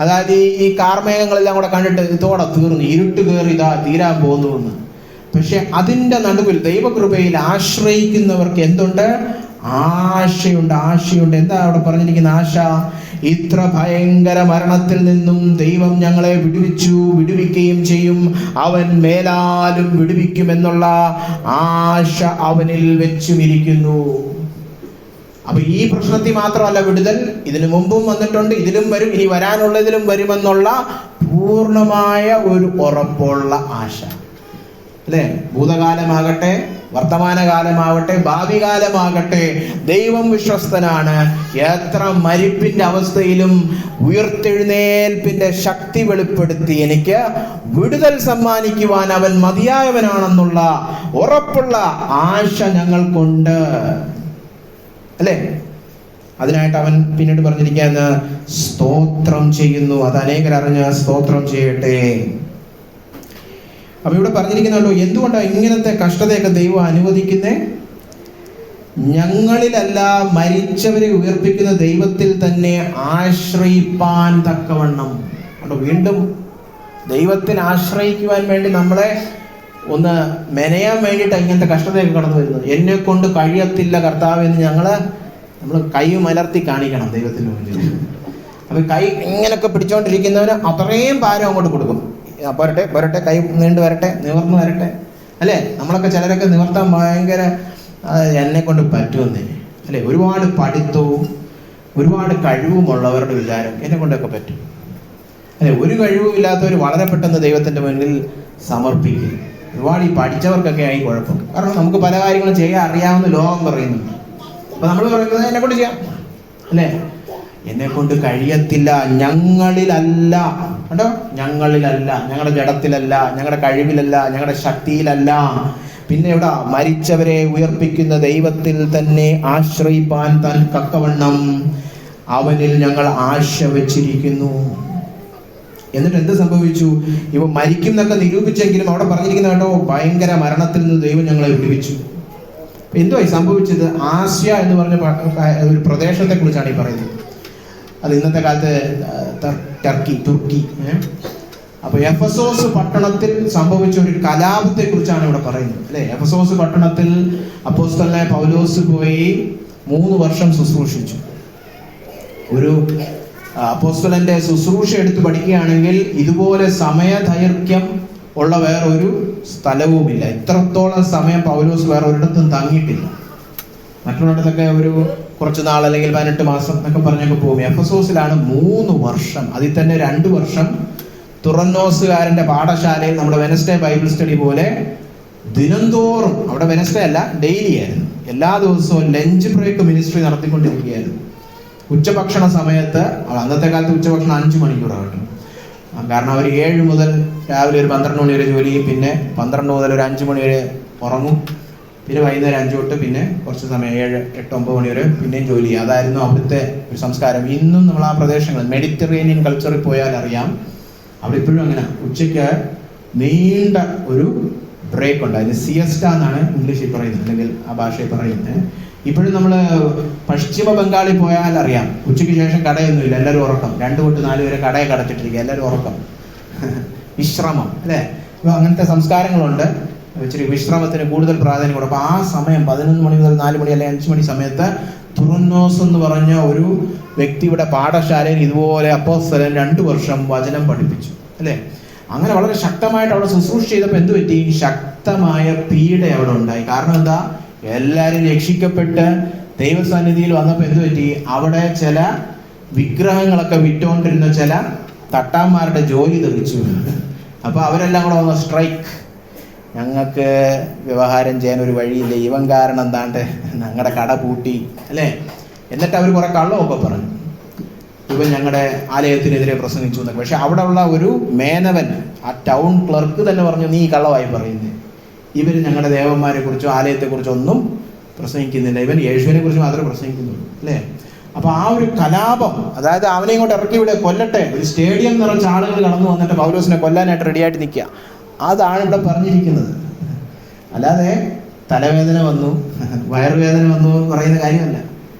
അതായത് ഈ കാർമേഘങ്ങളെല്ലാം കൂടെ കണ്ടിട്ട് ഇതോടെ തീർന്നു, ഇരുട്ട് കയറി തീരാൻ പോകുന്നു എന്ന്. പക്ഷെ അതിൻ്റെ നടുവിൽ ദൈവകൃപയിൽ ആശ്രയിക്കുന്നവർക്ക് എന്തുണ്ട്? ആശയുണ്ട്. എന്താ അവിടെ പറഞ്ഞിരിക്കുന്ന ആശ? ഇത്ര ഭയങ്കര മരണത്തിൽ നിന്നും ദൈവം ഞങ്ങളെ വിടുവിക്കുകയും ചെയ്യും, അവൻ മേലാലും വിടുവിക്കുമെന്നുള്ള ആശ അവനിൽ വെച്ചുമിരിക്കുന്നു. അപ്പൊ ഈ പ്രശ്നത്തിൽ മാത്രമല്ല വിടുതൽ, ഇതിനു മുമ്പും വന്നിട്ടുണ്ട്, ഇതിലും വരും, ഇനി വരാനുള്ളതിലും വരുമെന്നുള്ള പൂർണ്ണമായ ഒരു ഉറപ്പുള്ള ആശ. അല്ലെ? ഭൂതകാലമാകട്ടെ, വർത്തമാനകാലമാവട്ടെ, ഭാവി കാലമാകട്ടെ, ദൈവം വിശ്വസ്തനാണ്. എത്ര മരിപ്പിന്റെ അവസ്ഥയിലും ഉയർത്തെഴുന്നേൽപ്പിന്റെ ശക്തി വെളിപ്പെടുത്തി എനിക്ക് വിടുതൽ സമ്മാനിക്കുവാൻ അവൻ മതിയായവനാണെന്നുള്ള ഉറപ്പുള്ള ആശ ഞങ്ങൾക്കുണ്ട്. അല്ലേ? അതിനായിട്ട് അവൻ പിന്നീട് പറഞ്ഞിരിക്കുകയാണ്, സ്തോത്രം ചെയ്യുന്നു. അത് അനേകരറിഞ്ഞ് സ്തോത്രം ചെയ്യട്ടെ. അപ്പൊ ഇവിടെ പറഞ്ഞിരിക്കുന്നല്ലോ, എന്തുകൊണ്ടാണ് ഇങ്ങനത്തെ കഷ്ടതയൊക്കെ ദൈവം അനുവദിക്കുന്നേ? ഞങ്ങളിലല്ല, മരിച്ചവരെ ഉയർപ്പിക്കുന്ന ദൈവത്തിൽ തന്നെ ആശ്രയിപ്പാൻ തക്കവണ്ണം. അപ്പോൾ വീണ്ടും ദൈവത്തിൽ ആശ്രയിക്കുവാൻ വേണ്ടി നമ്മളെ ഒന്ന് മെനയാൻ വേണ്ടിയിട്ട് ഇങ്ങനത്തെ കഷ്ടതയൊക്കെ കടന്നു വരുന്നത്. എന്നെ കൊണ്ട് കഴിയത്തില്ല കർത്താവ് എന്ന് നമ്മൾ കൈ മലർത്തി കാണിക്കണം ദൈവത്തിന് മുന്നിൽ. അപ്പൊ കൈ ഇങ്ങനൊക്കെ പിടിച്ചോണ്ടിരിക്കുന്നവന് അത്രയും ഭാരം അങ്ങോട്ട് കൊടുക്കും. വരട്ടെ, കൈ നീണ്ടു വരട്ടെ, നിവർന്നു വരട്ടെ. അല്ലേ? നമ്മളൊക്കെ ചിലരൊക്കെ നിവർത്താൻ ഭയങ്കര എന്നെ കൊണ്ട് പറ്റുമെന്നേ. അല്ലെ? ഒരുപാട് പഠിത്തവും ഒരുപാട് കഴിവുമുള്ളവരുടെ വിചാരം എന്നെ കൊണ്ടൊക്കെ പറ്റും. അല്ലെ? ഒരു കഴിവും ഇല്ലാത്തവർ വളരെ പെട്ടെന്ന് ദൈവത്തിന്റെ മുന്നിൽ സമർപ്പിക്കും. ഒരുപാട് ഈ പഠിച്ചവർക്കൊക്കെ ആയി കുഴപ്പം. കാരണം നമുക്ക് പല കാര്യങ്ങളും ചെയ്യാൻ അറിയാവുന്ന ലോകം പറയുന്നുണ്ട്. അപ്പൊ നമ്മൾ പറയുന്നത് എന്നെ കൊണ്ട് ചെയ്യാം. അല്ലേ? എന്നെ കൊണ്ട് കഴിയത്തില്ല, ഞങ്ങളിലല്ല. കേട്ടോ? ഞങ്ങളിലല്ല, ഞങ്ങളുടെ ജഡത്തിലല്ല, ഞങ്ങളുടെ കഴിവിലല്ല, ഞങ്ങളുടെ ശക്തിയിലല്ല. പിന്നെ എവിടെ? മരിച്ചവരെ ഉയർപ്പിക്കുന്ന ദൈവത്തിൽ തന്നെ ആശ്രയിപ്പാൻ താൻ തക്കവണ്ണം അവനിൽ ഞങ്ങൾ ആശ വെച്ചിരിക്കുന്നു. എന്നിട്ട് എന്ത് സംഭവിച്ചു? ഇവ മരിക്കും എന്നൊക്കെ നിരൂപിച്ചെങ്കിലും അവിടെ പറഞ്ഞിരിക്കുന്ന കേട്ടോ, ഭയങ്കര മരണത്തിൽ നിന്ന് ദൈവം ഞങ്ങളെ വിടുവിച്ചു. എന്തുവായി സംഭവിച്ചത്? ആസ്യ എന്ന് പറഞ്ഞ ഒരു പ്രദേശത്തെ കുറിച്ചാണ് ഈ പറയുന്നത്. അത് ഇന്നത്തെ കാലത്ത് തുർക്കി. അപ്പൊ എഫസോസ് പട്ടണത്തിൽ സംഭവിച്ച ഒരു കലാപത്തെ കുറിച്ചാണ് ഇവിടെ പറയുന്നത്. അല്ലെ? എഫസോസ് പട്ടണത്തിൽ അപ്പോസ്തലനായ പൗലോസ് പോയി 3 വർഷം ശുശ്രൂഷിച്ചു. ഒരു അപ്പോസ്തലന്റെ ശുശ്രൂഷ എടുത്ത് പഠിക്കുകയാണെങ്കിൽ ഇതുപോലെ സമയദൈർഘ്യം ഉള്ള വേറൊരു സ്ഥലവുമില്ല. ഇത്രത്തോളം സമയം പൗലോസ് വേറെ ഒരിടത്തും തങ്ങിയിട്ടില്ല. മറ്റുള്ളിടത്തൊക്കെ ഒരു കുറച്ച് നാൾ അല്ലെങ്കിൽ 18 മാസം എന്നൊക്കെ പറഞ്ഞൊക്കെ പോകും. എഫസോസിലാണ് 3 വർഷം. അതിൽ തന്നെ 2 വർഷം തുറന്നോസുകാരന്റെ പാഠശാലയിൽ നമ്മുടെ വെനസ്ഡേ ബൈബിൾ സ്റ്റഡി പോലെ ദിനംതോറും, അവിടെ വെനസ്ഡേ അല്ല, ഡെയിലി ആയിരുന്നു, എല്ലാ ദിവസവും ലഞ്ച് ബ്രേക്ക് മിനിസ്ട്രി നടത്തിക്കൊണ്ടിരിക്കുകയായിരുന്നു. ഉച്ചഭക്ഷണ സമയത്ത്, അന്നത്തെ കാലത്ത് ഉച്ചഭക്ഷണം 5 മണിക്കൂറാണ്. കാരണം അവർ 7 മുതൽ രാവിലെ ഒരു 12 മണി വരെ ജോലി ചെയ്യും, പിന്നെ 12 മുതൽ ഒരു 5 മണി വരെ ഉറങ്ങും, പിന്നെ വൈകുന്നേരം 5 തൊട്ട് പിന്നെ കുറച്ച് സമയം 7, 8, 9 മണി വരെ പിന്നെയും ജോലി ചെയ്യും. അതായിരുന്നു അവിടുത്തെ ഒരു സംസ്കാരം. ഇന്നും നമ്മൾ ആ പ്രദേശങ്ങളിൽ മെഡിറ്ററേനിയൻ കൾച്ചറിൽ പോയാൽ അറിയാം, അവിടെ ഇപ്പോഴും അങ്ങനെ ഉച്ചയ്ക്ക് നീണ്ട ഒരു ബ്രേക്ക് ഉണ്ട്. അതിന് സിയസ്റ്റ എന്നാണ് ഇംഗ്ലീഷിൽ പറയുന്നത്, അല്ലെങ്കിൽ ആ ഭാഷയിൽ പറയുന്നത്. ഇപ്പോഴും നമ്മൾ പശ്ചിമ ബംഗാളിൽ പോയാൽ അറിയാം, ഉച്ചയ്ക്ക് ശേഷം കടയൊന്നുമില്ല, എല്ലാവരും ഉറക്കം. 2 തൊട്ട് 4 വരെ കടയൊക്കെ അടച്ചിട്ടിരിക്കുക, എല്ലാവരും ഉറക്കം, വിശ്രമം. അല്ലേ? അപ്പോൾ അങ്ങനത്തെ സംസ്കാരങ്ങളുണ്ട്. ഇച്ചിരി വിശ്രമത്തിന് കൂടുതൽ പ്രാധാന്യം കൊടുക്കും. അപ്പോൾ ആ സമയം 11 മണി മുതൽ 4 മണി അല്ലെങ്കിൽ 5 മണി സമയത്ത് തുറന്നോസ് എന്ന് പറഞ്ഞ ഒരു വ്യക്തിയുടെ പാഠശാലയിൽ ഇതുപോലെ അപ്പോസ്തലൻ 2 വർഷം വചനം പഠിപ്പിച്ചു. അല്ലേ? അങ്ങനെ വളരെ ശക്തമായിട്ട് അവിടെ ശുശ്രൂഷ ചെയ്തപ്പോൾ എന്ത് പറ്റി? ശക്തമായ പീഡ അവിടെ ഉണ്ടായി. കാരണം എന്താ? എല്ലാവരും രക്ഷിക്കപ്പെട്ട് ദൈവസന്നിധിയിൽ വന്നപ്പോൾ എന്ത് പറ്റി? അവിടെ ചില വിഗ്രഹങ്ങളൊക്കെ വിറ്റുകൊണ്ടിരുന്ന ചില തട്ടാന്മാരുടെ ജോലി തെറിച്ചു. അപ്പൊ അവരെല്ലാം കൂടെ വന്ന സ്ട്രൈക്ക്, ഞങ്ങൾക്ക് വ്യവഹാരം ചെയ്യാൻ ഒരു വഴിയില്ല, ഇവൻ കാരണം എന്താണ്ട് ഞങ്ങളുടെ കട പൂട്ടി. അല്ലേ? എന്നിട്ട് അവർ കുറെ കള്ളമൊക്കെ പറഞ്ഞു, ഇവൻ ഞങ്ങളുടെ ആലയത്തിനെതിരെ പ്രസംഗിച്ചു എന്നൊക്കെ. പക്ഷെ അവിടെ ഉള്ള ഒരു മേനവൻ, ആ ടൗൺ ക്ലർക്ക് തന്നെ പറഞ്ഞു, നീ കള്ളമായി പറയുന്നത്, ഇവർ ഞങ്ങളുടെ ദേവന്മാരെ കുറിച്ചോ ആലയത്തെക്കുറിച്ചോ ഒന്നും പ്രസംഗിക്കുന്നില്ല, ഇവൻ യേശുവിനെ കുറിച്ച് മാത്രമേ പ്രസംഗിക്കുന്നുള്ളൂ. അല്ലേ? അപ്പൊ ആ ഒരു കലാപം, അതായത് അവനെ ഇങ്ങോട്ട് ഇറക്കി ഇവിടെ കൊല്ലട്ടെ, ഒരു സ്റ്റേഡിയം നിറച്ച ആളുകൾ കടന്നു വന്നിട്ട് പൗലോസിനെ കൊല്ലാനായിട്ട് റെഡിയായിട്ട് നിൽക്കുക, അതാണ് ഇവിടെ പറഞ്ഞിരിക്കുന്നത്. അല്ലാതെ തലവേദന വന്നു, വയറുവേദന വന്നു പറയുന്ന കാര്യമല്ല.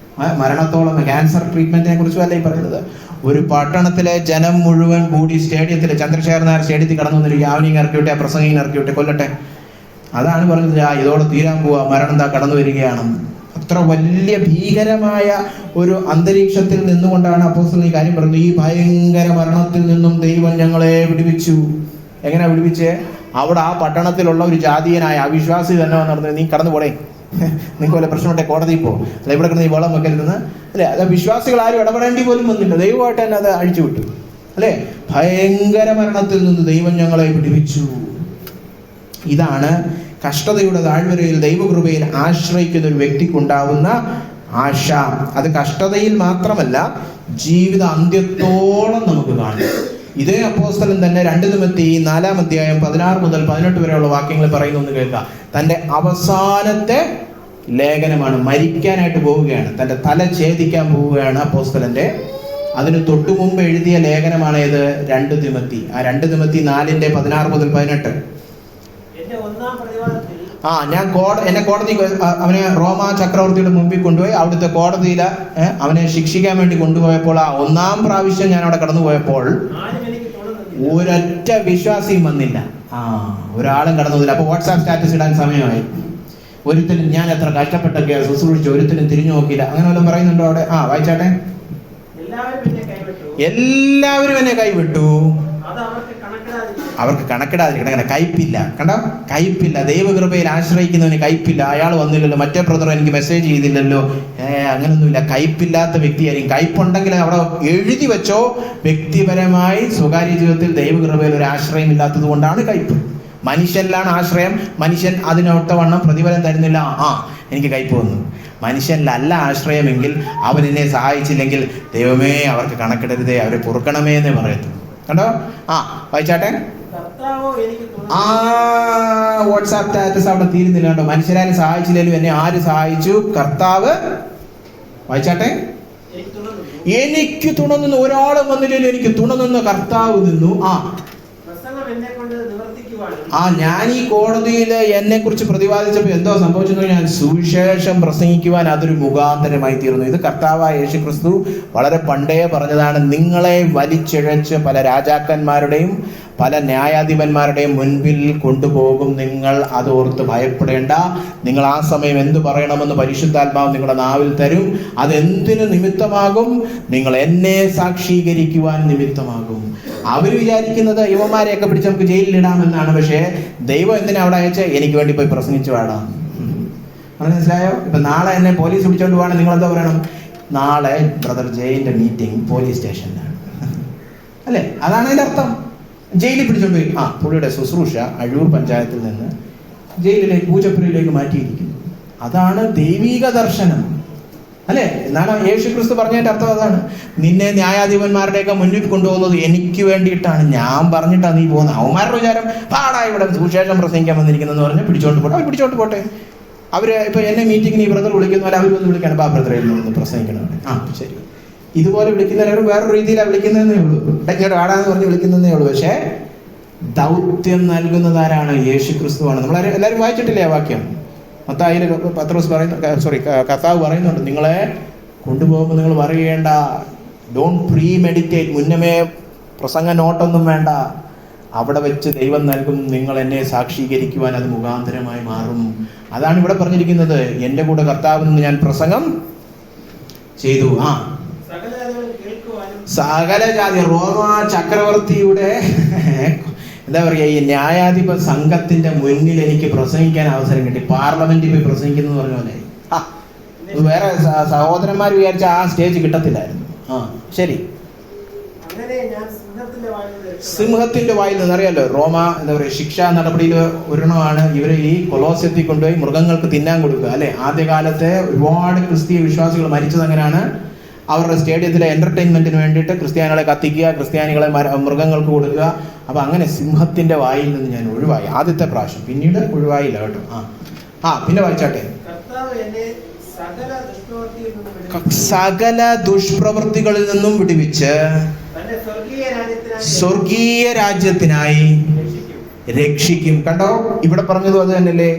മരണത്തോളം ക്യാൻസർ ട്രീറ്റ്മെന്റിനെ കുറിച്ചും അല്ല ഈ പറയുന്നത്. ഒരു പട്ടണത്തിലെ ജനം മുഴുവൻ കൂടി സ്റ്റേഡിയത്തിൽ, ചന്ദ്രശേഖർ നായർ സ്റ്റേഡിയത്തിൽ കടന്നു വന്നിരിക്കുക, അവനെയും ഇറക്കി വിട്ടെ, പ്രസംഗിനെ ഇറക്കി വിട്ടെ, കൊല്ലട്ടെ. അതാണ് പറഞ്ഞത്, ഇതോടെ തീരാൻ പോവാ, മരണം എന്താ കടന്നു വരികയാണെന്ന്. അത്ര വലിയ ഭീകരമായ ഒരു അന്തരീക്ഷത്തിൽ നിന്നുകൊണ്ടാണ് അപ്പോസ്തലൻ ഈ കാര്യം പറയുന്നത്. ഈ ഭയങ്കര മരണത്തിൽ നിന്നും ദൈവം ഞങ്ങളെ വിടുവിച്ചു. എങ്ങനെ വിടുവിച്ചേ? അവിടെ ആ പട്ടണത്തിലുള്ള ഒരു ജാതീയനായ അവിശ്വാസി തന്നെ വന്നിരുന്നത്, നീ കടന്നു പോടേ, നിങ്ങൾക്ക് വല്ല പ്രശ്നമുണ്ടെ കോടതിയിൽ പോകും, അല്ല ഇവിടെ കിടന്ന് ഈ വെള്ളം വെക്കരുതെന്ന് അല്ലേ. അത് വിശ്വാസികൾ ആരും ഇടപെടേണ്ടി പോലും വന്നില്ല, ദൈവമായിട്ട് തന്നെ അത് അഴിച്ചുവിട്ടു അല്ലേ. ഭയങ്കര മരണത്തിൽ നിന്ന് ദൈവം ഞങ്ങളെ വിടുവിച്ചു. ഇതാണ് കഷ്ടതയുടെ താഴ്വരയിൽ ദൈവകൃപയിൽ ആശ്രയിക്കുന്ന ഒരു വ്യക്തിക്കുണ്ടാവുന്ന ആശ. അത് കഷ്ടതയിൽ മാത്രമല്ല, ജീവിത അന്ത്യത്തോളം നമുക്ക് കാണും. ഇതേ അപ്പോസ്തലൻ തന്നെ 2 തിമോത്തി 4 അധ്യായം 16 മുതൽ 18 വരെയുള്ള വാക്യങ്ങൾ പറയുന്നു കേൾക്കാം. തൻ്റെ അവസാനത്തെ ലേഖനമാണ്, മരിക്കാനായിട്ട് പോവുകയാണ്, തൻ്റെ തല ഛേദിക്കാൻ പോവുകയാണ് അപ്പോസ്തലന്റെ. അതിന് തൊട്ടു മുമ്പ് എഴുതിയ ലേഖനമാണ് ഇത് 2 തിമോത്തി. ആ 2 തിമോത്തി 4:16 മുതൽ 18. ഞാൻ എന്നെ കോടതി അവനെ റോമ ചക്രവർത്തിയുടെ മുമ്പിൽ കൊണ്ടുപോയി. അവിടുത്തെ കോടതിയിൽ അവനെ ശിക്ഷിക്കാൻ വേണ്ടി കൊണ്ടുപോയപ്പോൾ ആ 1ാം പ്രാവശ്യം ഞാൻ അവിടെ കടന്നു പോയപ്പോൾ ഒരൊറ്റ വിശ്വാസിയും വന്നില്ല. ഒരാളും കടന്നു പോയില്ല. അപ്പൊ വാട്സാപ്പ് സ്റ്റാറ്റസ് ഇടാൻ സമയമായി. ഒരുത്തനും ഞാൻ എത്ര കഷ്ടപ്പെട്ടൊക്കെ ശുശ്രൂഷിച്ചു, ഒരുത്തനും തിരിഞ്ഞു നോക്കിയില്ല. അങ്ങനെ വല്ലതും പറയുന്നുണ്ടോ അവിടെ? വായിച്ചാട്ടെ. എല്ലാവരും എന്നെ കൈവിട്ടു. അവർക്ക് കണക്കിടാതിരിക്കണം. കയ്പില്ല, കണ്ടോ, കയ്പില്ല. ദൈവകൃപയിൽ ആശ്രയിക്കുന്നവന് കയ്പില്ല. അയാൾ വന്നില്ലല്ലോ, മറ്റേ ബ്രദർ എനിക്ക് മെസ്സേജ് ചെയ്തില്ലല്ലോ, അങ്ങനൊന്നുമില്ല. കയ്പില്ലാത്ത വ്യക്തിയായിരിക്കും. കയ്പുണ്ടെങ്കിൽ അവിടെ എഴുതി വെച്ചോ. വ്യക്തിപരമായി സ്വകാര്യ ജീവിതത്തിൽ ദൈവകൃപയിൽ ഒരു ആശ്രയം ഇല്ലാത്തത് കൊണ്ടാണ് കയ്പ്. മനുഷ്യനിലാണ് ആശ്രയം. മനുഷ്യൻ അതിനൊത്തവണ്ണം പ്രതിഫലം തരുന്നില്ല. എനിക്ക് കയ്പ് വന്നു. മനുഷ്യനിലല്ല ആശ്രയമെങ്കിൽ, അവൻ എന്നെ സഹായിച്ചില്ലെങ്കിൽ ദൈവമേ അവർക്ക് കണക്കിടരുതേ, അവരെ പൊറുക്കണമേ എന്നേ പറയത്തു. കണ്ടോ? വായിച്ചാട്ടെ. വാട്സാപ്പ് സ്റ്റാറ്റസ് അവിടെ തീരുന്നില്ല കേട്ടോ. മനുഷ്യരാരും സഹായിച്ചില്ലെങ്കിലും എന്നെ ആര് സഹായിച്ചു? കർത്താവ്. വായിച്ചാട്ടെ. എനിക്ക് തുണ നിന്നു. ഒരാളും വന്നില്ലല്ലോ, എനിക്ക് തുണ നിന്ന് കർത്താവ് നിന്നു. ഞാൻ ഈ കോടതിയിൽ എന്നെ കുറിച്ച് പ്രതിപാദിച്ചപ്പോൾ എന്തോ സംഭവിച്ചെന്ന്, ഞാൻ സുവിശേഷം പ്രസംഗിക്കുവാൻ അതൊരു മുഖാന്തരമായി തീർന്നു. ഇത് കർത്താവായ യേശുക്രിസ്തു വളരെ പണ്ടേ പറഞ്ഞതാണ്. നിങ്ങളെ വലിച്ചിഴച്ച് പല രാജാക്കന്മാരുടെയും പല ന്യായാധിപന്മാരുടെയും മുൻപിൽ കൊണ്ടുപോകും. നിങ്ങൾ അതോർത്ത് ഭയപ്പെടേണ്ട. നിങ്ങൾ ആ സമയം എന്ത് പറയണമെന്ന് പരിശുദ്ധാത്മാവ് നിങ്ങളുടെ നാവിൽ തരും. അതെന്തിനു നിമിത്തമാകും? നിങ്ങൾ എന്നെ സാക്ഷീകരിക്കുവാൻ നിമിത്തമാകും. അവർ വിചാരിക്കുന്നത് യുവമാരെയൊക്കെ പിടിച്ച് നമുക്ക് ജയിലിലിടാമെന്നാണ്. പക്ഷേ ദൈവം എന്തിനാ അവിടെ അയച്ച്? എനിക്ക് വേണ്ടി പോയി പ്രസംഗിച്ചു വേണം. മനസ്സിലായോ? ഇപ്പൊ നാളെ എന്നെ പോലീസ് പിടിച്ചോണ്ട് പോവാണെങ്കിൽ നിങ്ങൾ എന്താ പറയണം? നാളെ ബ്രദർ ജയിലിന്റെ മീറ്റിംഗ് പോലീസ് സ്റ്റേഷനിലാണ്, അല്ലേ? അതാണ് അതിന്റെ അർത്ഥം. ജയിലിൽ പിടിച്ചോണ്ട് പോയി. പുള്ളിയുടെ ശുശ്രൂഷ അഴൂർ പഞ്ചായത്തിൽ നിന്ന് ജയിലിലേക്ക്, പൂജപ്പുരയിലേക്ക് മാറ്റിയിരിക്കുന്നു. അതാണ് ദൈവിക ദർശനം, അല്ലേ? എന്നാണ് യേശുക്രിസ്തു പറഞ്ഞതിന്റെ അർത്ഥം. അതാണ്, നിന്നെ ന്യായാധിപന്മാരുടെയൊക്കെ മുന്നിൽ കൊണ്ടുപോകുന്നത് എനിക്ക് വേണ്ടിയിട്ടാണ്. ഞാൻ പറഞ്ഞിട്ടാണ് നീ പോകുന്നത്. അവന്മാരുടെ വിചാരം ഇവിടെ സുവിശേഷം പ്രസംഗിക്കാൻ വന്നിരിക്കുന്നെന്ന് പറഞ്ഞ് പിടിച്ചോണ്ട് പോട്ടെ. അവർ പിടിച്ചോണ്ട് പോട്ടെ. അവര് ഇപ്പൊ എന്നെ മീറ്റിങ്ങിന് ഈ ബ്രദർ വിളിക്കുന്ന പോലെ അവർ വന്ന് വിളിക്കണം, ബ്രദറിൽ നിന്ന് പ്രസംഗിക്കണം. ശരി, ഇതുപോലെ വിളിക്കുന്നവർ വേറൊരു രീതിയിലാണ് വിളിക്കുന്നതെന്നേ ഉള്ളൂ. ഇങ്ങോട്ട് ആടാന്ന് പറഞ്ഞ് വിളിക്കുന്നതേ ഉള്ളൂ. പക്ഷേ ദൗത്യം നൽകുന്നത് ആരാണ്? യേശുക്രിസ്തുവാണ്. നമ്മൾ എല്ലാവരും വായിച്ചിട്ടില്ലേ ആ വാക്യം? മത്തായിയിൽ പത്രോസ് കർത്താവ് പറയുന്നുണ്ട്, നിങ്ങളെ കൊണ്ടുപോകുമ്പോൾ നിങ്ങൾ പറയേണ്ട, ഡോണ്ട് പ്രീ മെഡിറ്റേറ്റ്, മുന്നമേ പ്രസംഗ നോട്ടൊന്നും വേണ്ട. അവിടെ വെച്ച് ദൈവം നൽകും. നിങ്ങൾ എന്നെ സാക്ഷീകരിക്കുവാൻ അത് മുഖാന്തരമായി മാറും. അതാണ് ഇവിടെ പറഞ്ഞിരിക്കുന്നത്. എൻ്റെ കൂടെ കർത്താവിൽ നിന്ന് ഞാൻ പ്രസംഗം ചെയ്തു. സകല ജാതി റോമ ചക്രവർത്തിയുടെ എന്താ പറയുക, ഈ ന്യായാധിപ സംഘത്തിന്റെ മുന്നിൽ എനിക്ക് പ്രസംഗിക്കാൻ അവസരം കിട്ടി. പാർലമെന്റിൽ പോയി പ്രസംഗിക്കുന്നു പറഞ്ഞ പോലെ. വേറെ സഹോദരന്മാർ വിചാരിച്ച ആ സ്റ്റേജ് കിട്ടത്തില്ലായിരുന്നു. ശരി, സിംഹത്തിന്റെ വായിൽ നിന്ന് അറിയാലോ. റോമ എന്താ പറയുക, ശിക്ഷാ നടപടിയിൽ ഒരെണ്ണമാണ് ഇവര് ഈ കൊലോസ്യത്തിൽ കൊണ്ടുപോയി മൃഗങ്ങൾക്ക് തിന്നാൻ കൊടുക്കുക, അല്ലെ? ആദ്യകാലത്തെ ഒരുപാട് ക്രിസ്തീയ വിശ്വാസികൾ മരിച്ചത് അങ്ങനെയാണ്. അവരുടെ സ്റ്റേഡിയത്തിലെ എന്റർടൈൻമെന്റിന് വേണ്ടിയിട്ട് ക്രിസ്ത്യാനികളെ കത്തിക്കുക, ക്രിസ്ത്യാനികളെ മൃഗങ്ങൾക്ക് കൊടുക്കുക. അപ്പൊ അങ്ങനെ സിംഹത്തിന്റെ വായിൽ നിന്ന് ഞാൻ ഒഴിവായി ആദ്യത്തെ പ്രാവശ്യം. പിന്നീട് ഒഴിവായില്ല കേട്ടോ. പിന്നെ വായിച്ചാട്ടെ. സകല ദുഷ്പ്രവൃത്തികളിൽ നിന്നും വിടുവിച്ച് സ്വർഗീയ രാജ്യത്തിനായി രക്ഷിക്കും. കണ്ടോ, ഇവിടെ പറഞ്ഞതും അത് തന്നെയല്ലേ?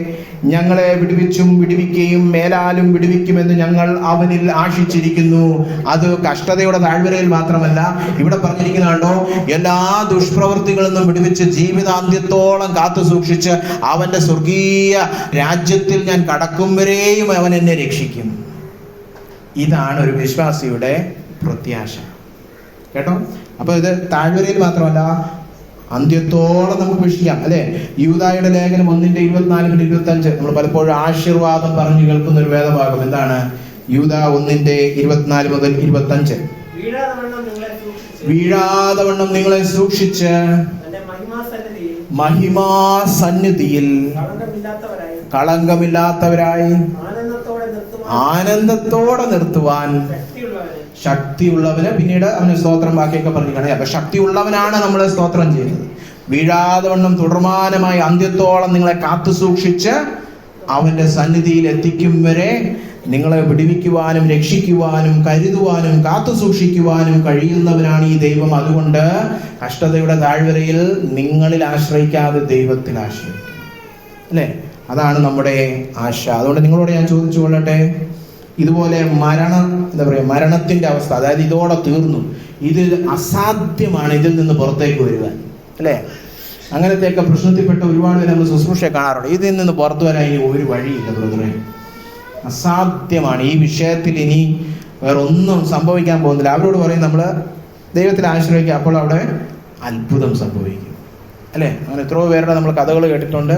ഞങ്ങളെ വിടുവിച്ചും വിടുവിക്കുകയും മേലാലും വിടുവിക്കുമെന്ന് ഞങ്ങൾ അവനിൽ ആശിച്ചിരിക്കുന്നു. അത് കഷ്ടതയുടെ താഴ്വരയിൽ മാത്രമല്ല, ഇവിടെ പറഞ്ഞിരിക്കുന്ന കണ്ടോ, എല്ലാ ദുഷ്പ്രവൃത്തികളിൽ നിന്നും വിടുവിച്ച് ജീവിതാന്ത്യത്തോളം കാത്തു സൂക്ഷിച്ച് അവന്റെ സ്വർഗീയ രാജ്യത്തിൽ ഞാൻ കടക്കും വരെയും അവൻ എന്നെ രക്ഷിക്കും. ഇതാണ് ഒരു വിശ്വാസിയുടെ പ്രത്യാശ. കേട്ടോ? അപ്പൊ ഇത് താഴ്വരയിൽ മാത്രമല്ല, അന്ത്യത്തോളം നമുക്ക് വീക്ഷിക്കാം അല്ലെ. യൂദായുടെ ലേഖനം 1:24-25 നമ്മൾ പലപ്പോഴും ആശീർവാദം പറഞ്ഞു കേൾക്കുന്ന ഒരു വേദഭാഗം. എന്താണ്? യൂദ 1:24-25. വീഴാതെ വണ്ണം നിങ്ങളെ സൂക്ഷിച്ച് മഹിമാസന്നിധിയിൽ കളങ്കമില്ലാത്തവരായി ആനന്ദത്തോടെ നിർത്തുവാൻ ശക്തിയുള്ളവന്. പിന്നീട് അവന് സ്തോത്രം ബാക്കിയൊക്കെ പറഞ്ഞിരിക്കണേ. അപ്പൊ ശക്തിയുള്ളവനാണ് നമ്മൾ സ്തോത്രം ചെയ്യുന്നത്. വീഴാതെ വണ്ണം തുടർമാനമായി അന്ത്യത്തോളം നിങ്ങളെ കാത്തു സൂക്ഷിച്ച് അവന്റെ സന്നിധിയിൽ എത്തിക്കും വരെ നിങ്ങളെ വിടുവിക്കുവാനും രക്ഷിക്കുവാനും കരുതുവാനും കാത്തു സൂക്ഷിക്കുവാനും കഴിയുന്നവനാണ് ഈ ദൈവം. അതുകൊണ്ട് കഷ്ടതയുടെ താഴ്വരയിൽ നിങ്ങളിൽ ആശ്രയിക്കാതെ ദൈവത്തിൽ ആശ്രയിക്കും അല്ലെ. അതാണ് നമ്മുടെ ആശ. അതുകൊണ്ട് നിങ്ങളോട് ഞാൻ ചോദിച്ചു കൊള്ളട്ടെ, ഇതുപോലെ മരണത്തിന്റെ അവസ്ഥ, അതായത് ഇതോടെ തീർന്നു, ഇത് അസാധ്യമാണ് ഇതിൽ നിന്ന് പുറത്തേക്ക് വരുവാൻ അല്ലെ. അങ്ങനത്തെയൊക്കെ പ്രശ്നത്തിൽപ്പെട്ട ഒരുപാട് പേര് നമ്മൾ ശുശ്രൂഷ കാണാറുണ്ട്. ഇതിൽ നിന്ന് പുറത്തു വരാൻ ഇനി ഒരു വഴിയില്ല ബ്രദറെ, അസാധ്യമാണ്. ഈ വിഷയത്തിൽ ഇനി വേറെ ഒന്നും സംഭവിക്കാൻ പോകുന്നില്ല. അവരോട് പറയും നമ്മൾ ദൈവത്തിൽ ആശ്രയിക്കുക, അപ്പോൾ അവിടെ അത്ഭുതം സംഭവിക്കും അല്ലേ. അങ്ങനെ എത്രയോ പേരുടെ നമ്മൾ കഥകൾ കേട്ടിട്ടുണ്ട്.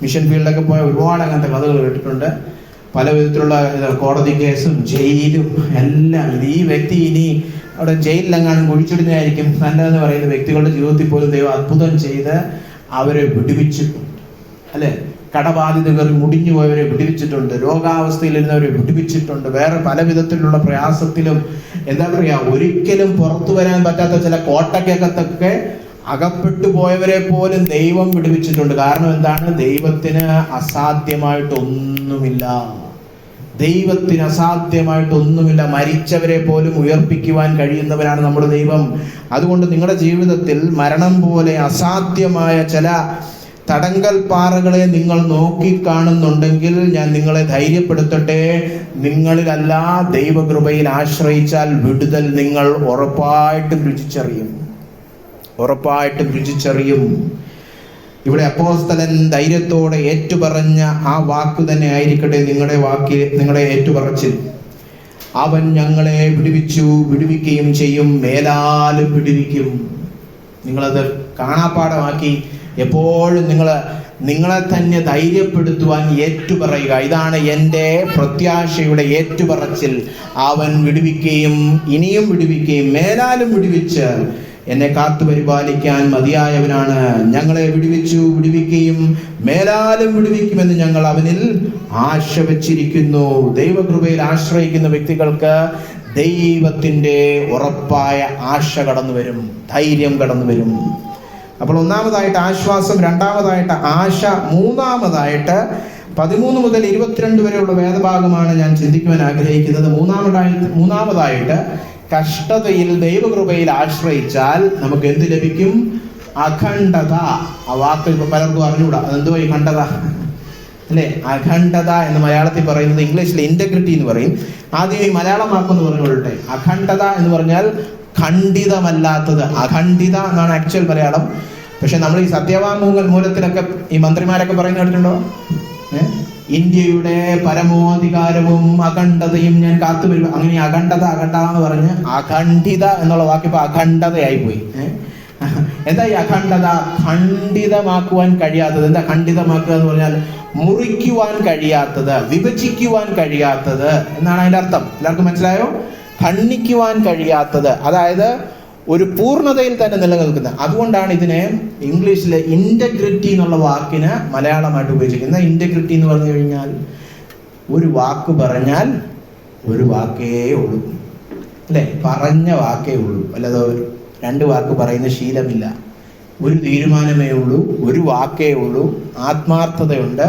മിഷൻ ഫീൽഡൊക്കെ പോയ ഒരുപാട് അങ്ങനത്തെ കഥകൾ കേട്ടിട്ടുണ്ട്. പല വിധത്തിലുള്ള കോടതി കേസും ജയിലും എല്ലാം. ഈ വ്യക്തി ഇനി അവിടെ ജയിലിലെങ്ങാനും കുഴിച്ചിടുന്നതായിരിക്കും നല്ലതെന്ന് പറയുന്ന വ്യക്തികളുടെ ജീവിതത്തിൽ പോലും ദൈവം അത്ഭുതം ചെയ്ത് അവരെ വിടുവിച്ചിട്ടുണ്ട് അല്ലെ. കടബാധിതർ മുടിഞ്ഞു പോയവരെ വിടുവിച്ചിട്ടുണ്ട്, രോഗാവസ്ഥയിലിരുന്നവരെ വിടുവിച്ചിട്ടുണ്ട്, വേറെ പല വിധത്തിലുള്ള പ്രയാസത്തിലും എന്താ പറയാ ഒരിക്കലും പുറത്തു വരാൻ പറ്റാത്ത ചില കോട്ടക്കകത്തൊക്കെ അകപ്പെട്ടു പോയവരെ പോലും ദൈവം വിടുവിച്ചിട്ടുണ്ട്. കാരണം എന്താണ്? ദൈവത്തിന് അസാധ്യമായിട്ടൊന്നുമില്ല. ദൈവത്തിന് അസാധ്യമായിട്ടൊന്നുമില്ല. മരിച്ചവരെ പോലും ഉയർപ്പിക്കുവാൻ കഴിയുന്നവരാണ് നമ്മുടെ ദൈവം. അതുകൊണ്ട് നിങ്ങളുടെ ജീവിതത്തിൽ മരണം പോലെ അസാധ്യമായ ചില തടങ്കൽ പാറകളെ നിങ്ങൾ നോക്കിക്കാണുന്നുണ്ടെങ്കിൽ ഞാൻ നിങ്ങളെ ധൈര്യപ്പെടുത്തട്ടെ, നിങ്ങളിലല്ല ദൈവകൃപയിൽ ആശ്രയിച്ചാൽ വിടുതൽ നിങ്ങൾ ഉറപ്പായിട്ടും രുചിച്ചറിയും. ഇവിടെ അപ്പോസ്തലൻ ധൈര്യത്തോടെ ഏറ്റുപറഞ്ഞ ആ വാക്ക് തന്നെ ആയിരിക്കട്ടെ നിങ്ങളുടെ ഏറ്റുപറച്ചിൽ. അവൻ ഞങ്ങളെ വിടുവിക്കുകയും ചെയ്യും, മേലാലും വിടുവിക്കും. നിങ്ങളത് കാണാപ്പാഠമാക്കി എപ്പോഴും നിങ്ങളെ തന്നെ ധൈര്യപ്പെടുത്തുവാൻ ഏറ്റുപറയുക. ഇതാണ് എൻ്റെ പ്രത്യാശയുടെ ഏറ്റുപറച്ചിൽ. അവൻ വിടുവിക്കുകയും ഇനിയും വിടുവിക്കുകയും മേലാലും വിടുവിച്ച് എന്നെ കാത്തു പരിപാലിക്കാൻ മതിയായവനാണ്. ഞങ്ങളെ വിടുവിക്കുകയും മേലാലും വിടുവിക്കുമെന്ന് ഞങ്ങൾ അവനിൽ ആശ വച്ചിരിക്കുന്നു. ദൈവകൃപയിൽ ആശ്രയിക്കുന്ന വ്യക്തികൾക്ക് ദൈവത്തിൻ്റെ ഉറപ്പായ ആശ കടന്നു വരും, ധൈര്യം കടന്നു വരും. അപ്പോൾ ഒന്നാമതായിട്ട് ആശ്വാസം, രണ്ടാമതായിട്ട് ആശ, മൂന്നാമതായിട്ട് 13 മുതൽ 22 വരെയുള്ള വേദഭാഗമാണ് ഞാൻ ചിന്തിക്കുവാൻ ആഗ്രഹിക്കുന്നത്. മൂന്നാമതായിട്ട് കഷ്ടതയിൽ ദൈവകൃപയിൽ ആശ്രയിച്ചാൽ നമുക്ക് എന്ത് ലഭിക്കും? അഖണ്ഡത. ആ വാക്ക് ഇപ്പൊ പലർക്കും അറിഞ്ഞൂടാ. അതെന്തോ ഈ ഖണ്ഡത അല്ലെ. അഖണ്ഡത എന്ന് മലയാളത്തിൽ പറയുന്നത്, ഇംഗ്ലീഷിൽ ഇന്റഗ്രിറ്റി എന്ന് പറയും. ആദ്യം ഈ മലയാളം വാക്കെന്ന് പറഞ്ഞുകൊള്ളട്ടെ. അഖണ്ഡത എന്ന് പറഞ്ഞാൽ ഖണ്ഡിതമല്ലാത്തത്. അഖണ്ഡിത എന്നാണ് ആക്ച്വൽ മലയാളം. പക്ഷെ നമ്മൾ ഈ സത്യവാങ്മൂലത്തിലൊക്കെ ഈ മന്ത്രിമാരൊക്കെ പറയുന്ന കേട്ടിട്ടുണ്ടോ? ഇന്ത്യയുടെ പരമോധികാരവും അഖണ്ഡതയും ഞാൻ കാത്തുവരും. അങ്ങനെ അഖണ്ഡത എന്ന് പറഞ്ഞ് അഖണ്ഡിത എന്നുള്ള വാക്കിപ്പോ അഖണ്ഡതയായി പോയി. എന്താ ഈ അഖണ്ഡത? ഖണ്ഡിതമാക്കുവാൻ കഴിയാത്തത്. എന്താ ഖണ്ഡിതമാക്കുക എന്ന് പറഞ്ഞാൽ മുറിക്കുവാൻ കഴിയാത്തത്, വിഭജിക്കുവാൻ കഴിയാത്തത് എന്നാണ് അതിന്റെ അർത്ഥം. എല്ലാവർക്കും മനസ്സിലായോ? ഖണ്ഡിക്കുവാൻ കഴിയാത്തത്, അതായത് ഒരു പൂർണ്ണതയിൽ തന്നെ നിലനിൽക്കുന്ന. അതുകൊണ്ടാണ് ഇതിനെ ഇംഗ്ലീഷിലെ ഇന്റഗ്രിറ്റി എന്നുള്ള വാക്കിന് മലയാളമായിട്ട് ഉപയോഗിച്ചിരിക്കുന്നത്. ഇന്റഗ്രിറ്റി എന്ന് പറഞ്ഞു കഴിഞ്ഞാൽ ഒരു വാക്ക് പറഞ്ഞാൽ ഒരു വാക്കേ ഉള്ളൂ അല്ലെ. പറഞ്ഞ വാക്കേ ഉള്ളൂ, അല്ലാതെ 2 വാക്ക് പറയുന്ന ശീലമില്ല. ഒരു തീരുമാനമേ ഉള്ളൂ, ഒരു വാക്കേ ഉള്ളൂ. ആത്മാർത്ഥതയുണ്ട്,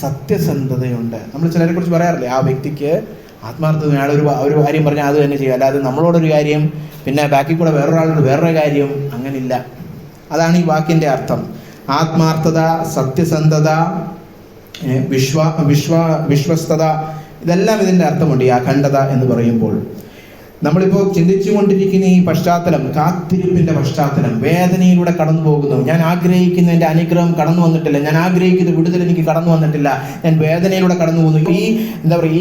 സത്യസന്ധതയുണ്ട്. നമ്മൾ ചിലരെ കുറിച്ച് പറയാറില്ലേ, ആ വ്യക്തിക്ക് ആത്മാർത്ഥത, ഒരു കാര്യം പറഞ്ഞാൽ അത് തന്നെ ചെയ്യും, അല്ലാതെ നമ്മളോടൊരു കാര്യം പിന്നെ ബാക്കി കൂടെ വേറൊരാളോട് വേറൊരു കാര്യം, അങ്ങനില്ല. അതാണ് ഈ വാക്കിന്റെ അർത്ഥം. ആത്മാർത്ഥത, സത്യസന്ധത, വിശ്വസ്തത, ഇതെല്ലാം ഇതിന്റെ അർത്ഥമുണ്ട് ഈ അഖണ്ഡത എന്ന് പറയുമ്പോൾ. നമ്മളിപ്പോൾ ചിന്തിച്ചുകൊണ്ടിരിക്കുന്ന ഈ പശ്ചാത്തലം, കാത്തിരിപ്പിന്റെ പശ്ചാത്തലം, വേദനയിലൂടെ കടന്നു പോകുന്നു. ഞാൻ ആഗ്രഹിക്കുന്ന എൻ്റെ അനുഗ്രഹം കടന്നു വന്നിട്ടില്ല, ഞാൻ ആഗ്രഹിക്കുന്ന വിടുതൽ എനിക്ക് കടന്നു വന്നിട്ടില്ല, ഞാൻ വേദനയിലൂടെ കടന്നു പോകുന്നു.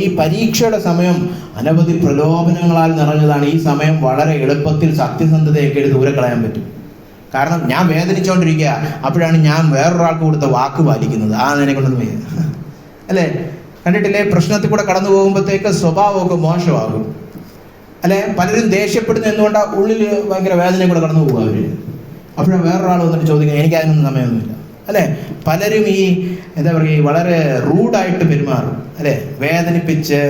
ഈ പരീക്ഷയുടെ സമയം അനവധി പ്രലോഭനങ്ങളാൽ നിറഞ്ഞതാണ്. ഈ സമയം വളരെ എളുപ്പത്തിൽ സത്യസന്ധതയൊക്കെ എടുത്ത് ദൂരെ കളയാൻ പറ്റും. കാരണം ഞാൻ വേദനിച്ചുകൊണ്ടിരിക്കുക, അപ്പോഴാണ് ഞാൻ വേറൊരാൾക്ക് കൊടുത്ത വാക്ക് പാലിക്കുന്നത്. നിന്നെ കൊണ്ടൊന്നും വയ്യ അല്ലേ? കണ്ടിട്ടില്ലേ? പ്രശ്നത്തിൽ കൂടെ കടന്നു പോകുമ്പോഴത്തേക്ക് സ്വഭാവമൊക്കെ മോശമാകും അല്ലെ? പലരും ദേഷ്യപ്പെടുന്ന എന്തുകൊണ്ടാണ്? ഉള്ളിൽ ഭയങ്കര വേദനയും കൂടെ കടന്നു പോകുക അവര്. അപ്പോഴാണ് വേറൊരാൾ വന്നിട്ട് ചോദിക്കുന്നത്, എനിക്ക് അതിനൊന്നും സമയമൊന്നുമില്ല അല്ലെ? പലരും ഈ എന്താ പറയുക, വളരെ റൂഡായിട്ട് പെരുമാറും അല്ലെ? വേദനിപ്പിച്ച്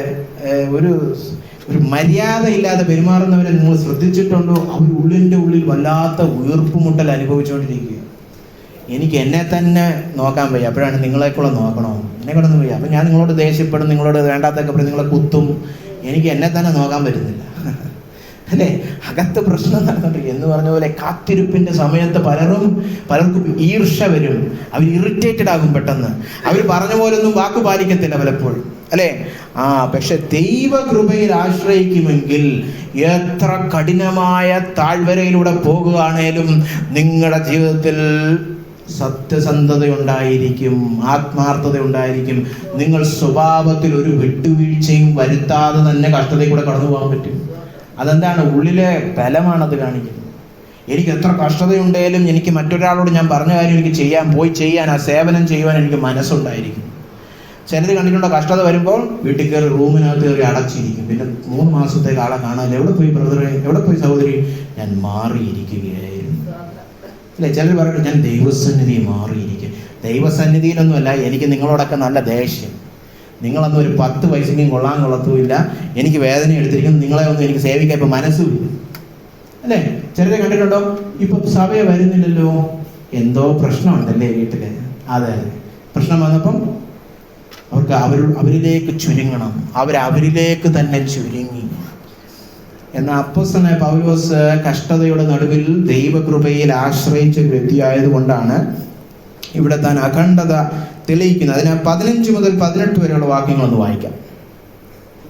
ഒരു മര്യാദ ഇല്ലാതെ പെരുമാറുന്നവരെ നിങ്ങൾ ശ്രദ്ധിച്ചിട്ടുണ്ടോ? അവർ ഉള്ളിൻ്റെ ഉള്ളിൽ വല്ലാത്ത വീർപ്പുമുട്ടൽ അനുഭവിച്ചുകൊണ്ടിരിക്കുക. എനിക്ക് എന്നെ തന്നെ നോക്കാൻ വയ്യ, അപ്പോഴാണ് നിങ്ങളെക്കൂടെ നോക്കണോ? എന്നെ കൂടെ ഒന്നും വയ്യ. അപ്പം ഞാൻ നിങ്ങളോട് ദേഷ്യപ്പെടും, നിങ്ങളോട് വേണ്ടാത്തൊക്കെ പറയും, നിങ്ങളെ കുത്തും. എനിക്ക് എന്നെ തന്നെ നോക്കാൻ പറ്റുന്നില്ല അല്ലേ? അകത്ത് പ്രശ്നം നടന്നിട്ടില്ല എന്ന് പറഞ്ഞ പോലെ കാത്തിരിപ്പിന്റെ സമയത്ത് പലർക്കും ഈർഷ വരും. അവർ ഇറിറ്റേറ്റഡ് ആകും പെട്ടെന്ന്. അവർ പറഞ്ഞ പോലൊന്നും വാക്ക് പാലിക്കത്തില്ല പലപ്പോഴും അല്ലേ? പക്ഷെ ദൈവകൃപയിൽ ആശ്രയിക്കുമെങ്കിൽ എത്ര കഠിനമായ താഴ്വരയിലൂടെ പോകുകയാണേലും നിങ്ങളുടെ ജീവിതത്തിൽ സത്യസന്ധതയുണ്ടായിരിക്കും, ആത്മാർത്ഥതയുണ്ടായിരിക്കും. നിങ്ങൾ സ്വഭാവത്തിൽ ഒരു വിട്ടുവീഴ്ചയും വരുത്താതെ തന്നെ കഷ്ടതയിൽ കൂടെ കടന്നു പോകാൻ പറ്റും. അതെന്താണ്? ഉള്ളിലെ ബലമാണത് കാണിക്കുന്നത്. എനിക്ക് എത്ര കഷ്ടതയുണ്ടെങ്കിലും എനിക്ക് മറ്റൊരാളോട് ഞാൻ പറഞ്ഞ കാര്യം എനിക്ക് ചെയ്യാൻ, ആ സേവനം ചെയ്യുവാൻ എനിക്ക് മനസ്സുണ്ടായിരിക്കും. ചിലത് കണ്ടിട്ടുണ്ടോ? കഷ്ടത വരുമ്പോൾ വീട്ടിൽ കയറി റൂമിനകത്ത് കയറി അടച്ചിരിക്കും. പിന്നെ 3 മാസത്തേക്ക് ആളെ കാണാനില്ല. എവിടെ പോയി ബ്രദറെ, എവിടെ പോയി സഹോദരി? ഞാൻ മാറിയിരിക്കുകയായിരുന്നു അല്ലെ? ചിലർ പറയുന്നത് ഞാൻ ദൈവസന്നിധി മാറിയിരിക്കും. ദൈവസന്നിധിയിലൊന്നുമല്ല, എനിക്ക് നിങ്ങളോടൊക്കെ നല്ല ദേഷ്യം. നിങ്ങളൊന്നും ഒരു 10 പൈസയ്ക്കും കൊള്ളത്തുമില്ല. എനിക്ക് വേദന എടുത്തിരിക്കും. നിങ്ങളെ ഒന്നും എനിക്ക് സേവിക്കാൻ ഇപ്പം മനസ്സുമില്ല അല്ലേ? ചിലരെ കണ്ടിട്ടുണ്ടോ? ഇപ്പം സഭയെ വരുന്നില്ലല്ലോ, എന്തോ പ്രശ്നമുണ്ടല്ലേ വീട്ടില്. അതെ, പ്രശ്നം വന്നപ്പം അവർക്ക് അവരിലേക്ക് ചുരുങ്ങണം. അവരിലേക്ക് തന്നെ ചുരുങ്ങി. എന്നാൽ അപ്പോസ്തലനായ പൗലോസ് കഷ്ടതയുടെ നടുവിൽ ദൈവകൃപയിൽ ആശ്രയിച്ച ഒരു വ്യക്തിയായതുകൊണ്ടാണ് ഇവിടെ താൻ അഖണ്ഡത തെളിയിക്കുന്നത്. അതിന് 15 മുതൽ 18 വരെയുള്ള വാക്യങ്ങളൊന്ന് വായിക്കാം.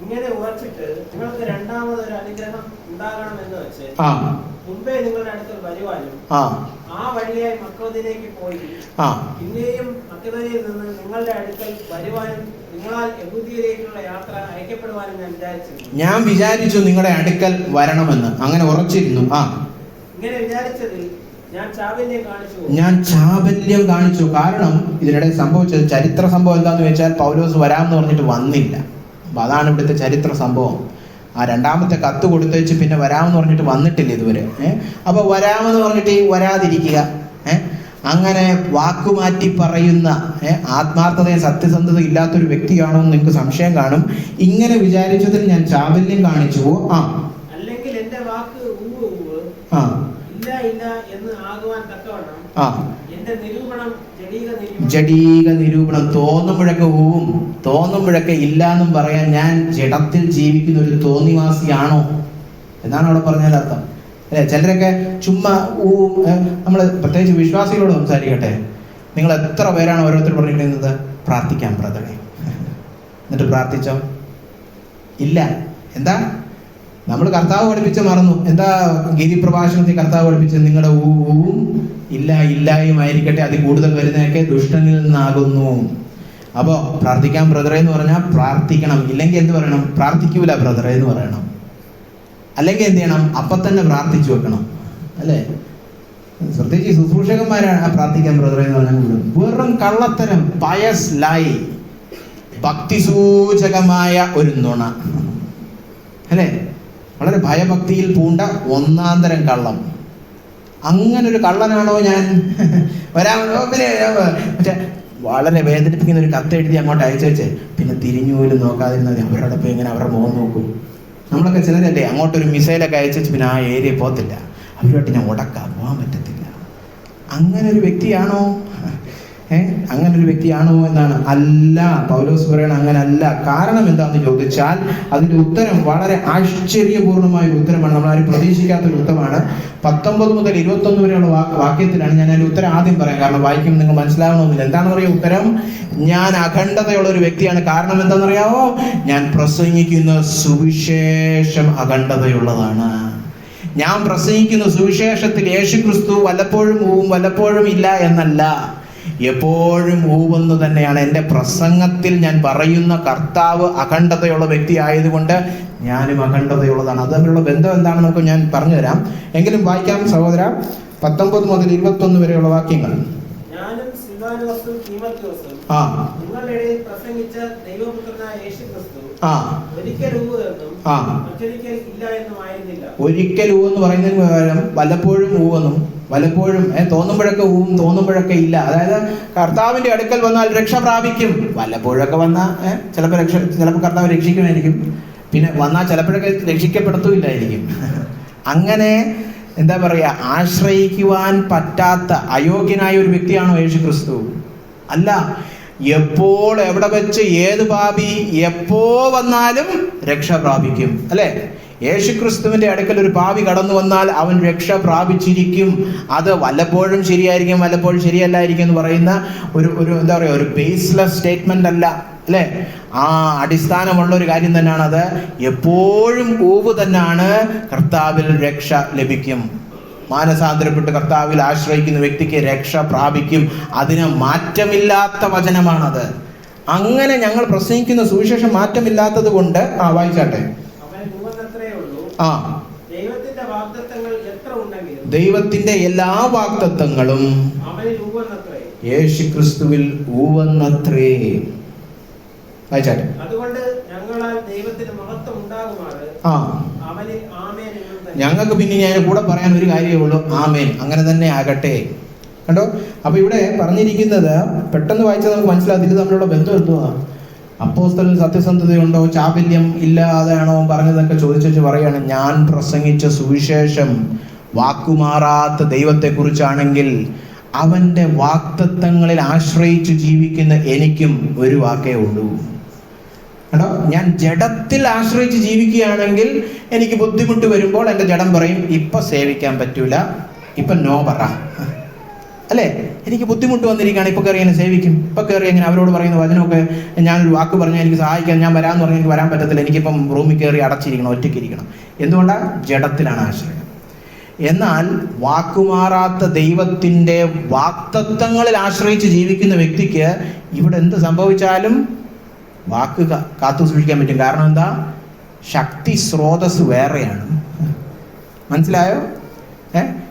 ഇങ്ങനെ ഉറച്ചിട്ട് നിങ്ങൾക്ക് രണ്ടാമതൊരു അനുഗ്രഹം ഉണ്ടാകണമെന്ന് വെച്ച് മുമ്പേ നിങ്ങളുടെ അടുക്കൽ വരുവാനും ആ വഴിയായി മക്കോദോന്യയിലേക്ക് പോയി പിന്നെയും മക്കോദോന്യയിൽ നിന്ന് നിങ്ങളുടെ അടുക്കൽ വരുവാനും നിങ്ങളാൽ യഹൂദിയയിലേക്കുള്ള യാത്ര അയക്കപ്പെടുവാനും ഞാൻ വിചാരിച്ചു നിങ്ങളുടെ അടുക്കൽ വരണമെന്ന്. അങ്ങനെ ഉറച്ചിരുന്നു. ഇങ്ങനെ വിചാരിച്ചതിൽ ഞാൻ ചാബല്യം കാണിച്ചു. കാരണം ഇതിനിടെ സംഭവിച്ചത് ചരിത്ര സംഭവം എന്താന്ന് വെച്ചാൽ, പൗലോസ് വരാമെന്ന് പറഞ്ഞിട്ട് വന്നില്ല. അപ്പൊ അതാണ് ഇവിടുത്തെ ചരിത്ര സംഭവം. ആ രണ്ടാമത്തെ കത്ത് കൊടുത്തേച്ച് പിന്നെ വരാമെന്ന് പറഞ്ഞിട്ട് വന്നിട്ടില്ല ഇതുവരെ. അപ്പൊ വരാമെന്ന് പറഞ്ഞിട്ട് വരാതിരിക്കുക, അങ്ങനെ വാക്കുമാറ്റി പറയുന്ന ആത്മാർത്ഥതയും സത്യസന്ധതയും ഇല്ലാത്തൊരു വ്യക്തിയാണോ എന്ന് നിങ്ങൾക്ക് സംശയം കാണും. ഇങ്ങനെ വിചാരിച്ചതിൽ ഞാൻ ചാബല്യം കാണിച്ചു. അല്ലെങ്കിൽ എന്റെ വാക്ക് ഇല്ല എന്ന് ആകുവാൻ തക്കവണ്ണം എന്റെ നിരൂപണം ജഡീക നിരൂപണം. തോന്നുമ്പോഴൊക്കെ തോന്നുമ്പോഴൊക്കെ ഇല്ല എന്നും പറയാൻ ഞാൻ ജഡത്തിൽ ജീവിക്കുന്ന ഒരു തോന്നിവാസിയാണോ എന്നാണ് അവിടെ പറഞ്ഞാൽ അർത്ഥം അല്ലെ? ചിലരൊക്കെ ചുമ്മാ നമ്മൾ പ്രത്യേകിച്ച് വിശ്വാസികളോട് സംസാരിക്കട്ടെ. നിങ്ങൾ എത്ര പേരാണ് ഓരോരുത്തർ പറഞ്ഞിരിക്കുന്നത് പ്രാർത്ഥിക്കാൻ ബ്രദറെ, എന്നിട്ട് പ്രാർത്ഥിച്ചോ? ഇല്ല. എന്താ നമ്മൾ കർത്താവ് പഠിപ്പിച്ച മറന്നു? എന്താ ഗിരിപ്രഭാഷണത്തിൽ കർത്താവ് പഠിപ്പിച്ചത്? നിങ്ങളുടെ ഊവും ഇല്ലായുമായിരിക്കട്ടെ, അതിൽ കൂടുതൽ വരുന്നതൊക്കെ ദുഷ്ടനിൽ നിന്നാകുന്നു. അപ്പോൾ പ്രാർത്ഥിക്കാൻ ബ്രദറെ എന്ന് പറഞ്ഞാൽ പ്രാർത്ഥിക്കണം. ഇല്ലെങ്കിൽ എന്ത് പറയണം? പ്രാർത്ഥിക്കൂല ബ്രദറെ എന്ന് പറയണം. അല്ലെങ്കിൽ എന്ത് ചെയ്യണം? അപ്പം തന്നെ പ്രാർത്ഥിച്ചു വെക്കണം അല്ലേ? പ്രത്യേകിച്ച് ശുശ്രൂഷകന്മാരാണ് പ്രാർത്ഥിക്കാൻ ബ്രദറെ എന്ന് പറഞ്ഞാൽ വെറും കള്ളത്തരം, പയസ് ലൈ, ഭക്തിസൂചകമായ ഒരു നുണ അല്ലേ? വളരെ ഭയഭക്തിയിൽ പൂണ്ട ഒന്നാന്തരം കള്ളം. അങ്ങനെ ഒരു കള്ളനാണോ ഞാൻ? മറ്റേ വളരെ വേദനിപ്പിക്കുന്ന ഒരു കത്തെഴുതി അങ്ങോട്ട് അയച്ചേച്ച് പിന്നെ തിരിഞ്ഞു പോലും നോക്കാതിരുന്നത് അവരുടെ പോയി ഇങ്ങനെ അവരുടെ മുഖം നോക്കും. നമ്മളൊക്കെ ചിലരല്ലേ അങ്ങോട്ടൊരു മിസൈലൊക്കെ അയച്ചു പിന്നെ ആ ഏരിയ പോകത്തില്ല, അവരുമായിട്ട് ഞാൻ പോകാൻ പറ്റത്തില്ല. അങ്ങനെ ഒരു വ്യക്തിയാണോ? അങ്ങനെ ഒരു വ്യക്തിയാണോ എന്നാണ്. അല്ല, പൗലോസ് പറയണം അങ്ങനെ അല്ല. കാരണം എന്താണെന്ന് ചോദിച്ചാൽ അതിന്റെ ഉത്തരം വളരെ ആശ്ചര്യപൂർണമായ ഒരു ഉത്തരമാണ്. നമ്മളാരും പ്രതീക്ഷിക്കാത്തൊരു ഉത്തരമാണ്. 19 മുതൽ 21 വരെയുള്ള വാക്യത്തിലാണ്. ഞാൻ അതിന്റെ ഉത്തരം ആദ്യം പറയാം, കാരണം വായിക്കുമ്പോൾ നിങ്ങൾ മനസ്സിലാവണമെന്നില്ല. എന്താണെന്ന് പറയുക ഉത്തരം? ഞാൻ അഖണ്ഡതയുള്ള ഒരു വ്യക്തിയാണ്. കാരണം എന്താണെന്നറിയാവോ? ഞാൻ പ്രസംഗിക്കുന്ന സുവിശേഷം അഖണ്ഡതയുള്ളതാണ്. ഞാൻ പ്രസംഗിക്കുന്ന സുവിശേഷത്തിൽ യേശുക്രിസ്തു വല്ലപ്പോഴും വല്ലപ്പോഴും ഇല്ല എന്നല്ല, എപ്പോഴും ഊവെന്ന് തന്നെയാണ്. എൻ്റെ പ്രസംഗത്തിൽ ഞാൻ പറയുന്ന കർത്താവ് അഖണ്ഡതയുള്ള വ്യക്തി ആയതുകൊണ്ട് ഞാനും അഖണ്ഡതയുള്ളതാണ്. അത് തമ്മിലുള്ള ബന്ധം എന്താണെന്ന് നമുക്ക് ഞാൻ പറഞ്ഞു തരാം. എങ്കിലും വായിക്കാം സഹോദര. 19 മുതൽ 21 വരെയുള്ള വാക്യങ്ങൾ. ഞാനും സിൽവാനോസും തീമോഥെയോസും നിങ്ങളുടെ ഇടയിൽ പ്രസംഗിച്ച ദൈവപുത്രനായ യേശുക്രിസ്തു ഒരിക്കൽ ഉവ്വ് എന്നും മറ്റൊരിക്കൽ ഇല്ല എന്നും ആയിരുന്നില്ല. ഒരിക്കൽ ഊവെന്ന് പറയുന്നതിന് പകരം വല്ലപ്പോഴും ഊവെന്നും, വല്ലപ്പോഴും തോന്നുമ്പോഴൊക്കെ ഊവും തോന്നുമ്പോഴൊക്കെ ഇല്ല. അതായത് കർത്താവിന്റെ അടുക്കൽ വന്നാൽ രക്ഷ പ്രാപിക്കും. വല്ലപ്പോഴൊക്കെ വന്നാൽ ചിലപ്പോൾ കർത്താവ് രക്ഷിക്കുമായിരിക്കും, പിന്നെ വന്നാൽ ചിലപ്പോഴൊക്കെ രക്ഷിക്കപ്പെടുത്തുമില്ലായിരിക്കും. അങ്ങനെ എന്താ പറയാ, ആശ്രയിക്കുവാൻ പറ്റാത്ത അയോഗ്യനായ ഒരു വ്യക്തിയാണോ യേശു ക്രിസ്തു? അല്ല. എപ്പോൾ എവിടെ വെച്ച് ഏത് പാപി എപ്പോ വന്നാലും രക്ഷ പ്രാപിക്കും, അല്ലെ? യേശുക്രിസ്തുവിന്റെ അടുക്കൽ ഒരു പാപി കടന്നു വന്നാൽ അവൻ രക്ഷ പ്രാപിച്ചിരിക്കും. അത് വല്ലപ്പോഴും ശരിയായിരിക്കും, വല്ലപ്പോഴും ശരിയല്ലായിരിക്കും എന്ന് പറയുന്ന ഒരു എന്താ പറയുക, ഒരു ബേസ്ലെസ് സ്റ്റേറ്റ്മെന്റ് അല്ല, അല്ലെ? ആ അടിസ്ഥാനമുള്ള ഒരു കാര്യം തന്നെയാണ് അത്. എപ്പോഴും ഊവ് തന്നെയാണ്, കർത്താവിൽ രക്ഷ ലഭിക്കും. മാനസാന്തരപ്പെട്ട് കർത്താവിൽ ആശ്രയിക്കുന്ന വ്യക്തിക്ക് രക്ഷ പ്രാപിക്കും. അതിന് മാറ്റമില്ലാത്ത വചനമാണത്. അങ്ങനെ ഞങ്ങൾ പ്രസംഗിക്കുന്ന സുവിശേഷം മാറ്റമില്ലാത്തത് കൊണ്ട് വായിച്ചാട്ടെ. ദൈവത്തിന്റെ എല്ലാ വാഗ്ദത്തങ്ങളും യേശുക്രിസ്തുവിൽ ഊവന്നത്രേ. വായിച്ചാട്ടെ. അതുകൊണ്ട് ഞങ്ങളാൽ ദൈവത്തിന് മഹത്വം ഉണ്ടാകുമാറ് അവനിൽ ആമേൻ. ഞങ്ങൾക്ക് പിന്നെ ഞാൻ കൂടെ പറയാൻ ഒരു കാര്യമേ ഉള്ളൂ, ആമേൻ. അങ്ങനെ തന്നെ ആകട്ടെ. കണ്ടോ? അപ്പൊ ഇവിടെ പറഞ്ഞിരിക്കുന്നത് പെട്ടെന്ന് വായിച്ചാൽ നമുക്ക് മനസ്സിലാകും ഇത് തമ്മിലുള്ള ബന്ധം എന്തുവാ. അപ്പോസ്തലൻ സത്യസന്ധതയുണ്ടോ, ചാപല്യം ഇല്ലാതെയാണോ പറഞ്ഞതൊക്കെ ചോദിച്ചു പറയാണ്. ഞാൻ പ്രസംഗിച്ച സുവിശേഷം വാക്കുമാറാത്ത ദൈവത്തെക്കുറിച്ചാണെങ്കിൽ അവന്റെ വാഗ്ദത്തങ്ങളിൽ ആശ്രയിച്ച് ജീവിക്കുന്ന എനിക്കും ഒരു വാക്കേ ഉള്ളൂ. കേട്ടോ? ഞാൻ ജഡത്തിൽ ആശ്രയിച്ച് ജീവിക്കുകയാണെങ്കിൽ എനിക്ക് ബുദ്ധിമുട്ട് വരുമ്പോൾ എൻ്റെ ജഡം പറയും ഇപ്പൊ സേവിക്കാൻ പറ്റൂല, ഇപ്പൊ നോ പറ, അല്ലേ? എനിക്ക് ബുദ്ധിമുട്ട് വന്നിരിക്കുകയാണ്, ഇപ്പൊ കയറി എങ്ങനെ സേവിക്കും, ഇപ്പൊ കയറി എങ്ങനെ അവരോട് പറയുന്ന വചനമൊക്കെ ഞാനൊരു വാക്ക് പറഞ്ഞാൽ എനിക്ക് സഹായിക്കാൻ, ഞാൻ വരാമെന്ന് പറഞ്ഞാൽ എനിക്ക് വരാൻ പറ്റത്തില്ല, എനിക്കിപ്പം റൂമിൽ കയറി അടച്ചിരിക്കണം, ഒറ്റയ്ക്ക് ഇരിക്കണം. എന്തുകൊണ്ടാണ്? ജഡത്തിലാണ് ആശ്രയം. എന്നാൽ വാക്കുമാറാത്ത ദൈവത്തിൻ്റെ വാഗ്ദത്തങ്ങളിൽ ആശ്രയിച്ച് ജീവിക്കുന്ന വ്യക്തിക്ക് ഇവിടെ എന്ത് സംഭവിച്ചാലും വാക്ക് കാത്തു സൂക്ഷിക്കാൻ പറ്റും. കാരണം എന്താ? ശക്തി സ്രോതസ് വേറെയാണ്. മനസ്സിലായോ?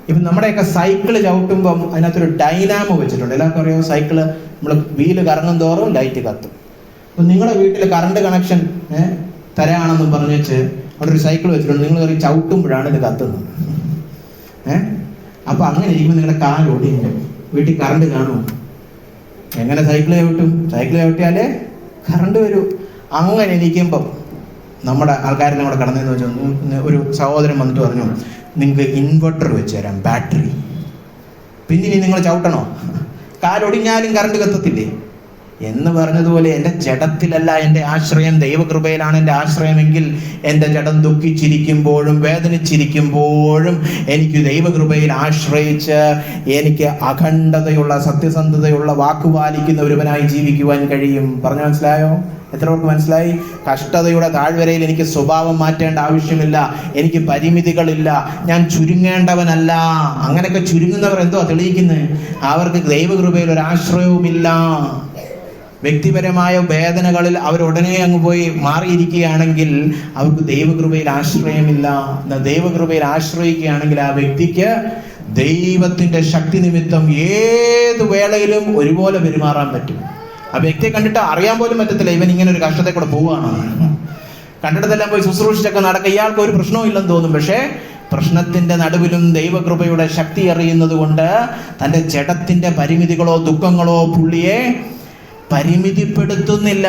ഇപ്പം നമ്മുടെയൊക്കെ സൈക്കിള് ചവിട്ടുമ്പം അതിനകത്തൊരു ഡൈനാമോ വെച്ചിട്ടുണ്ട്. എല്ലാവർക്കും അറിയാമോ? സൈക്കിള് നമ്മൾ വീല് കറങ്ങും തോറും ലൈറ്റ് കത്തും. അപ്പം നിങ്ങളുടെ വീട്ടിൽ കറണ്ട് കണക്ഷൻ തരാണെന്ന് പറഞ്ഞിട്ട് അവിടെ ഒരു സൈക്കിൾ വെച്ചിട്ടുണ്ട്. നിങ്ങൾ കയറി ചവിട്ടുമ്പോഴാണ് ഇത് കത്തുന്നത്. അപ്പൊ അങ്ങനെ ഇരിക്കുമ്പോൾ നിങ്ങളുടെ കാലൊടിഞ്ഞു വീട്ടിൽ കറണ്ട് കാണുമോ? എങ്ങനെ സൈക്കിൾ ചവിട്ടും? സൈക്കിൾ ചവിട്ടിയാലേ കറണ്ട് വരൂ. അങ്ങനെ ഇരിക്കുമ്പം നമ്മുടെ ആൾക്കാർ നമ്മുടെ കടന്നെന്ന് വെച്ചാൽ ഒരു സഹോദരൻ വന്നിട്ട് പറഞ്ഞു, നിങ്ങൾക്ക് ഇൻവെർട്ടർ വെച്ച് തരാം, ബാറ്ററി. പിന്നെ ഇനി നിങ്ങൾ ചവിട്ടണോ? കാലൊടിഞ്ഞാലും കറണ്ട് കത്തത്തില്ലേ എന്ന് പറഞ്ഞതുപോലെ എൻ്റെ ജഡത്തിലല്ല എൻ്റെ ആശ്രയം, ദൈവകൃപയിലാണ് എൻ്റെ ആശ്രയമെങ്കിൽ എൻ്റെ ജഡം ദുഃഖിച്ചിരിക്കുമ്പോഴും വേദനിച്ചിരിക്കുമ്പോഴും എനിക്ക് ദൈവകൃപയിൽ ആശ്രയിച്ച് എനിക്ക് അഖണ്ഡതയുള്ള സത്യസന്ധതയുള്ള വാക്കുപാലിക്കുന്ന ഒരുവനായി ജീവിക്കുവാൻ കഴിയും. പറഞ്ഞു മനസ്സിലായോ? എത്ര പേർക്ക് മനസ്സിലായി? കഷ്ടതയുടെ താഴ്വരയിൽ എനിക്ക് സ്വഭാവം മാറ്റേണ്ട ആവശ്യമില്ല, എനിക്ക് പരിമിതികളില്ല, ഞാൻ ചുരുങ്ങേണ്ടവനല്ല. അങ്ങനെയൊക്കെ ചുരുങ്ങുന്നവർ എന്തോ തെളിയിക്കുന്നത്? അവർക്ക് ദൈവകൃപയിൽ ഒരാശ്രയവുമില്ല. വ്യക്തിപരമായ വേദനകളിൽ അവരുടനെ അങ്ങ് പോയി മാറിയിരിക്കുകയാണെങ്കിൽ അവർക്ക് ദൈവകൃപയിൽ ആശ്രയമില്ല. ദൈവകൃപയിൽ ആശ്രയിക്കുകയാണെങ്കിൽ ആ വ്യക്തിക്ക് ദൈവത്തിന്റെ ശക്തി നിമിത്തം ഏത് വേളയിലും ഒരുപോലെ പെരുമാറാൻ പറ്റും. ആ വ്യക്തിയെ കണ്ടിട്ട് അറിയാൻ പോലും പറ്റത്തില്ല ഇവൻ ഇങ്ങനെ ഒരു കഷ്ടത്തെ കൂടെ പോവുകയാണ്. കണ്ടിടത്തെല്ലാം പോയി ശുശ്രൂഷിച്ചൊക്കെ നടക്കുക, ഇയാൾക്ക് ഒരു പ്രശ്നവും ഇല്ലെന്ന് തോന്നും. പക്ഷേ പ്രശ്നത്തിന്റെ നടുവിലും ദൈവകൃപയുടെ ശക്തി അറിയുന്നത് കൊണ്ട് തൻ്റെ ജഡത്തിന്റെ പരിമിതികളോ ദുഃഖങ്ങളോ പുള്ളിയെ പരിമിതിപ്പെടുത്തുന്നില്ല.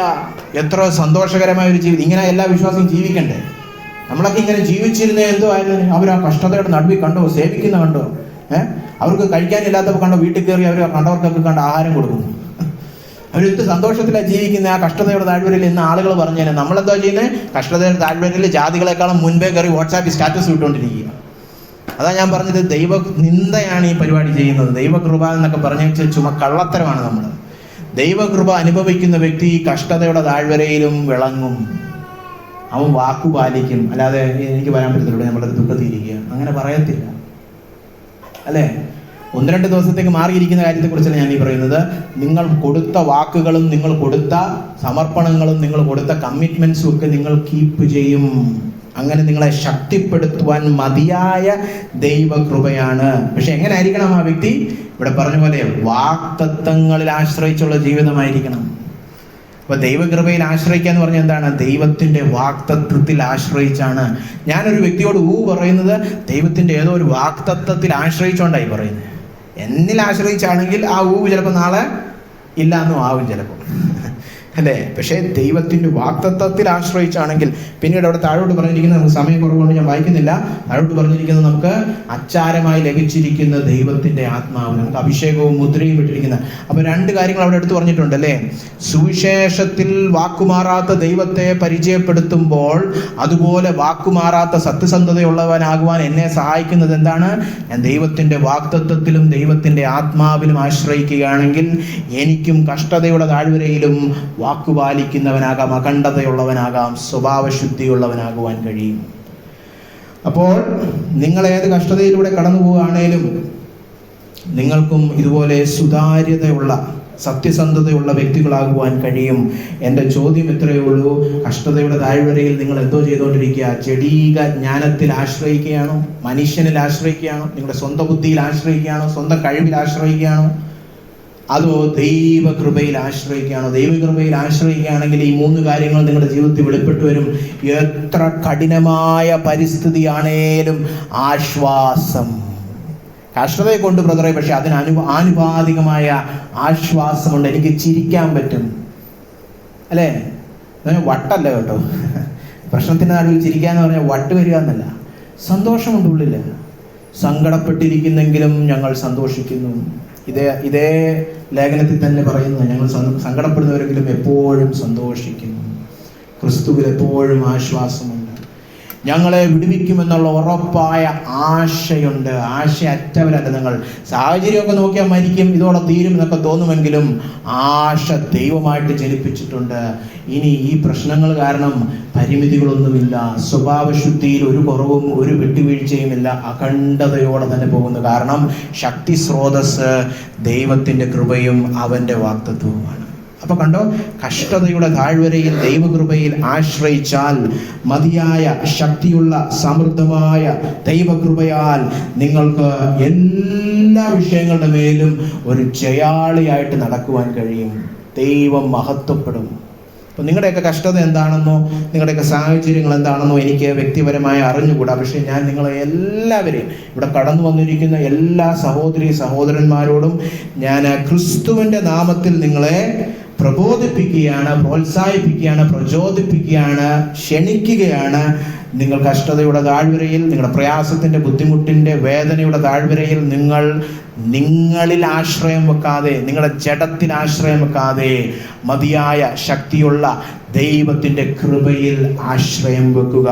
എത്ര സന്തോഷകരമായ ഒരു ജീവിതം. ഇങ്ങനെ എല്ലാ വിശ്വാസിയും ജീവിക്കണ്ടേ? നമ്മളൊക്കെ ഇങ്ങനെ ജീവിച്ചിരുന്ന എന്തോ ആയിരുന്നു. അവർ ആ കഷ്ടതയുടെ നടുവിൽ കണ്ടോ, സേവിക്കുന്ന കണ്ടോ, അവർക്ക് കഴിക്കാനില്ലാത്തപ്പോൾ കണ്ടോ, വീട്ടിൽ കയറി അവർ കണ്ടവർക്കൊക്കെ കണ്ട് ആഹാരം കൊടുക്കുന്നു. അവരെന്ത് സന്തോഷത്തിലാണ് ജീവിക്കുന്നത്. ആ കഷ്ടതയുടെ താഴ്വരയിൽ ഇന്ന് ആളുകൾ പറഞ്ഞേനെ നമ്മളെന്തോ ചെയ്യുന്നത്? കഷ്ടതയുടെ താഴ്വരയിൽ ജാതികളെക്കാളും മുൻപേ കയറി വാട്സാപ്പിൽ സ്റ്റാറ്റസ് ഇട്ടുകൊണ്ടിരിക്കുക. അതാ ഞാൻ പറഞ്ഞത്, ദൈവ നിന്ദയാണ് ഈ പരിപാടി ചെയ്യുന്നത്. ദൈവകൃപ എന്നൊക്കെ പറഞ്ഞ കള്ളത്തരമാണ്. നമ്മൾ ദൈവകൃപ അനുഭവിക്കുന്ന വ്യക്തി കഷ്ടതയുടെ താഴ്വരയിലും വിളങ്ങും, അവൻ വാക്കു പാലിക്കും. അല്ലാതെ എനിക്ക് വരാൻ പറ്റത്തില്ല, നമ്മുടെ ദുഃഖത്തിരിക്കുക, അങ്ങനെ പറയത്തില്ല, അല്ലേ? 1-2 ദിവസത്തേക്ക് മാറിയിരിക്കുന്ന കാര്യത്തെക്കുറിച്ചല്ല ഞാൻ ഈ പറയുന്നത്. നിങ്ങൾ കൊടുത്ത വാക്കുകളും നിങ്ങൾ കൊടുത്ത സമർപ്പണങ്ങളും നിങ്ങൾ കൊടുത്ത കമ്മിറ്റ്മെന്റ്സും ഒക്കെ നിങ്ങൾ കീപ്പ് ചെയ്യും. അങ്ങനെ നിങ്ങളെ ശക്തിപ്പെടുത്തുവാൻ മതിയായ ദൈവകൃപയാണ്. പക്ഷെ എങ്ങനെ ആയിരിക്കണം ആ വ്യക്തി? ഇവിടെ പറഞ്ഞ പോലെ വാഗ്ദത്തങ്ങളിൽ ആശ്രയിച്ചുള്ള ജീവിതമായിരിക്കണം. അപ്പൊ ദൈവകൃപയിൽ ആശ്രയിക്കുക എന്ന് പറഞ്ഞാൽ എന്താണ്? ദൈവത്തിന്റെ വാഗ്ദത്തത്തിൽ ആശ്രയിച്ചാണ്. ഞാനൊരു വ്യക്തിയോട് പറയുന്നത് ദൈവത്തിന്റെ ഏതോ ഒരു വാഗ്ദത്തത്തിൽ ആശ്രയിച്ചുകൊണ്ടായി പറയുന്നത്. എന്നിൽ ആശ്രയിച്ചാണെങ്കിൽ ആ ചിലപ്പോൾ നാളെ ഇല്ലാന്നും ആവും ചിലപ്പോൾ, അല്ലേ? പക്ഷേ ദൈവത്തിന്റെ വാഗ്ദത്തത്തിൽ ആശ്രയിച്ചാണെങ്കിൽ, പിന്നീട് അവിടെ താഴോട്ട് പറഞ്ഞിരിക്കുന്നത്, നമുക്ക് സമയം കുറവുകൊണ്ട് ഞാൻ വായിക്കുന്നില്ല, താഴോട്ട് പറഞ്ഞിരിക്കുന്നത് നമുക്ക് അച്ചാരമായി ലഭിച്ചിരിക്കുന്ന ദൈവത്തിന്റെ ആത്മാവ്, നമുക്ക് അഭിഷേകവും മുദ്രയും ഇട്ടിരിക്കുന്ന. അപ്പൊ രണ്ട് കാര്യങ്ങൾ അവിടെ എടുത്തു പറഞ്ഞിട്ടുണ്ട്, അല്ലേ? സുവിശേഷത്തിൽ വാക്കുമാറാത്ത ദൈവത്തെ പരിചയപ്പെടുത്തുമ്പോൾ അതുപോലെ വാക്കുമാറാത്ത സത്യസന്ധതയുള്ളവനാകുവാൻ എന്നെ സഹായിക്കുന്നത് എന്താണ്? ഞാൻ ദൈവത്തിന്റെ വാഗ്ദത്തത്തിലും ദൈവത്തിന്റെ ആത്മാവിലും ആശ്രയിക്കുകയാണെങ്കിൽ എനിക്കും കഷ്ടതയുടെ താഴ്വരയിലും വാക്കുപാലിക്കുന്നവനാകാം, അഖണ്ഡതയുള്ളവനാകാം, സ്വഭാവശുദ്ധിയുള്ളവനാകുവാൻ കഴിയും. അപ്പോൾ നിങ്ങൾ ഏത് കഷ്ടതയിലൂടെ കടന്നു പോവുകയാണേലും നിങ്ങൾക്കും ഇതുപോലെ സുതാര്യതയുള്ള സത്യസന്ധതയുള്ള വ്യക്തികളാകുവാൻ കഴിയും. എൻ്റെ ചോദ്യം ഇത്രയേ ഉള്ളൂ, കഷ്ടതയുടെ താഴ്വരയിൽ നിങ്ങൾ എന്തോ ചെയ്തുകൊണ്ടിരിക്കുക? ജഡീക ജ്ഞാനത്തിൽ ആശ്രയിക്കുകയാണോ? മനുഷ്യനിൽ ആശ്രയിക്കുകയാണോ? നിങ്ങളുടെ സ്വന്തം ബുദ്ധിയിൽ ആശ്രയിക്കുകയാണോ? സ്വന്തം കഴിവിൽ ആശ്രയിക്കുകയാണോ? അതോ ദൈവകൃപയിൽ ആശ്രയിക്കുകയാണോ? ദൈവകൃപയിൽ ആശ്രയിക്കുകയാണെങ്കിൽ ഈ മൂന്ന് കാര്യങ്ങൾ നിങ്ങളുടെ ജീവിതത്തിൽ വെളിപ്പെട്ടു വരും. എത്ര കഠിനമായ പരിസ്ഥിതിയാണേലും ആശ്വാസം. കഷ്ടതയെ കൊണ്ട് ബ്രദറെ, പക്ഷെ അതിന് ആനുപാതികമായ ആശ്വാസമുണ്ട്. എനിക്ക് ചിരിക്കാൻ പറ്റും, അല്ലേ? വട്ടല്ല കേട്ടോ, പ്രശ്നത്തിന്റെ നടുവിൽ ചിരിക്കാന്ന് പറഞ്ഞാൽ വട്ട് വരിക എന്നല്ല, സന്തോഷമുണ്ട് ഉള്ളില്. സങ്കടപ്പെട്ടിരിക്കുന്നെങ്കിലും ഞങ്ങൾ സന്തോഷിക്കുന്നു. ഇതേ ലേഖനത്തിൽ തന്നെ പറയുന്നു, ഞങ്ങൾ സങ്കടപ്പെടുന്നവരെങ്കിലും എപ്പോഴും സന്തോഷിക്കുന്നു. ക്രിസ്തുവിൽ എപ്പോഴും ആശ്വാസമുണ്ട്. ഞങ്ങളെ വിടുവിക്കുമെന്നുള്ള ഉറപ്പായ ആശയുണ്ട്. ആശയറ്റവരല്ല നിങ്ങൾ. സാഹചര്യമൊക്കെ നോക്കിയാൽ മരിക്കും, ഇതോടെ തീരും എന്നൊക്കെ തോന്നുമെങ്കിലും ആശ ദൈവമായിട്ട് ജനിപ്പിച്ചിട്ടുണ്ട്. ഇനി ഈ പ്രശ്നങ്ങൾ കാരണം പരിമിതികളൊന്നുമില്ല, സ്വഭാവശുദ്ധിയിൽ ഒരു കുറവും ഒരു വിട്ടുവീഴ്ചയുമില്ല, അഖണ്ഡതയോടെ തന്നെ പോകുന്നു. കാരണം ശക്തി സ്രോതസ് ദൈവത്തിന്റെ കൃപയും അവന്റെ വാഗ്ദത്തവുമാണ്. അപ്പൊ കണ്ടോ, കഷ്ടതയുടെ താഴ്വരയിൽ ദൈവകൃപയിൽ ആശ്രയിച്ചാൽ മതിയായ ശക്തിയുള്ള സമൃദ്ധമായ ദൈവകൃപയാൽ നിങ്ങൾക്ക് എല്ലാ വിഷയങ്ങളുടെ മേലും ഒരു ജയാളിയായിട്ട് നടക്കുവാൻ കഴിയും. ദൈവം മഹത്വപ്പെടും. അപ്പൊ നിങ്ങളുടെയൊക്കെ കഷ്ടത എന്താണെന്നോ നിങ്ങളുടെയൊക്കെ സാഹചര്യങ്ങൾ എന്താണെന്നോ എനിക്ക് വ്യക്തിപരമായി അറിഞ്ഞുകൂടാ. പക്ഷെ ഞാൻ നിങ്ങളെ എല്ലാവരെയും, ഇവിടെ കടന്നു വന്നിരിക്കുന്ന എല്ലാ സഹോദരി സഹോദരന്മാരോടും ഞാൻ ക്രിസ്തുവിന്റെ നാമത്തിൽ നിങ്ങളെ പ്രബോധിപ്പിക്കുകയാണ്, പ്രോത്സാഹിപ്പിക്കുകയാണ്, പ്രചോദിപ്പിക്കുകയാണ്, ക്ഷണിക്കുകയാണ്. നിങ്ങൾ കഷ്ടതയുടെ താഴ്വരയിൽ, നിങ്ങളുടെ പ്രയാസത്തിന്റെ, ബുദ്ധിമുട്ടിന്റെ, വേദനയുടെ താഴ്വരയിൽ നിങ്ങളിൽ ആശ്രയം വെക്കാതെ, നിങ്ങളുടെ ജഡത്തിൽ ആശ്രയം വെക്കാതെ മതിയായ ശക്തിയുള്ള ദൈവത്തിന്റെ കൃപയിൽ ആശ്രയം വെക്കുക.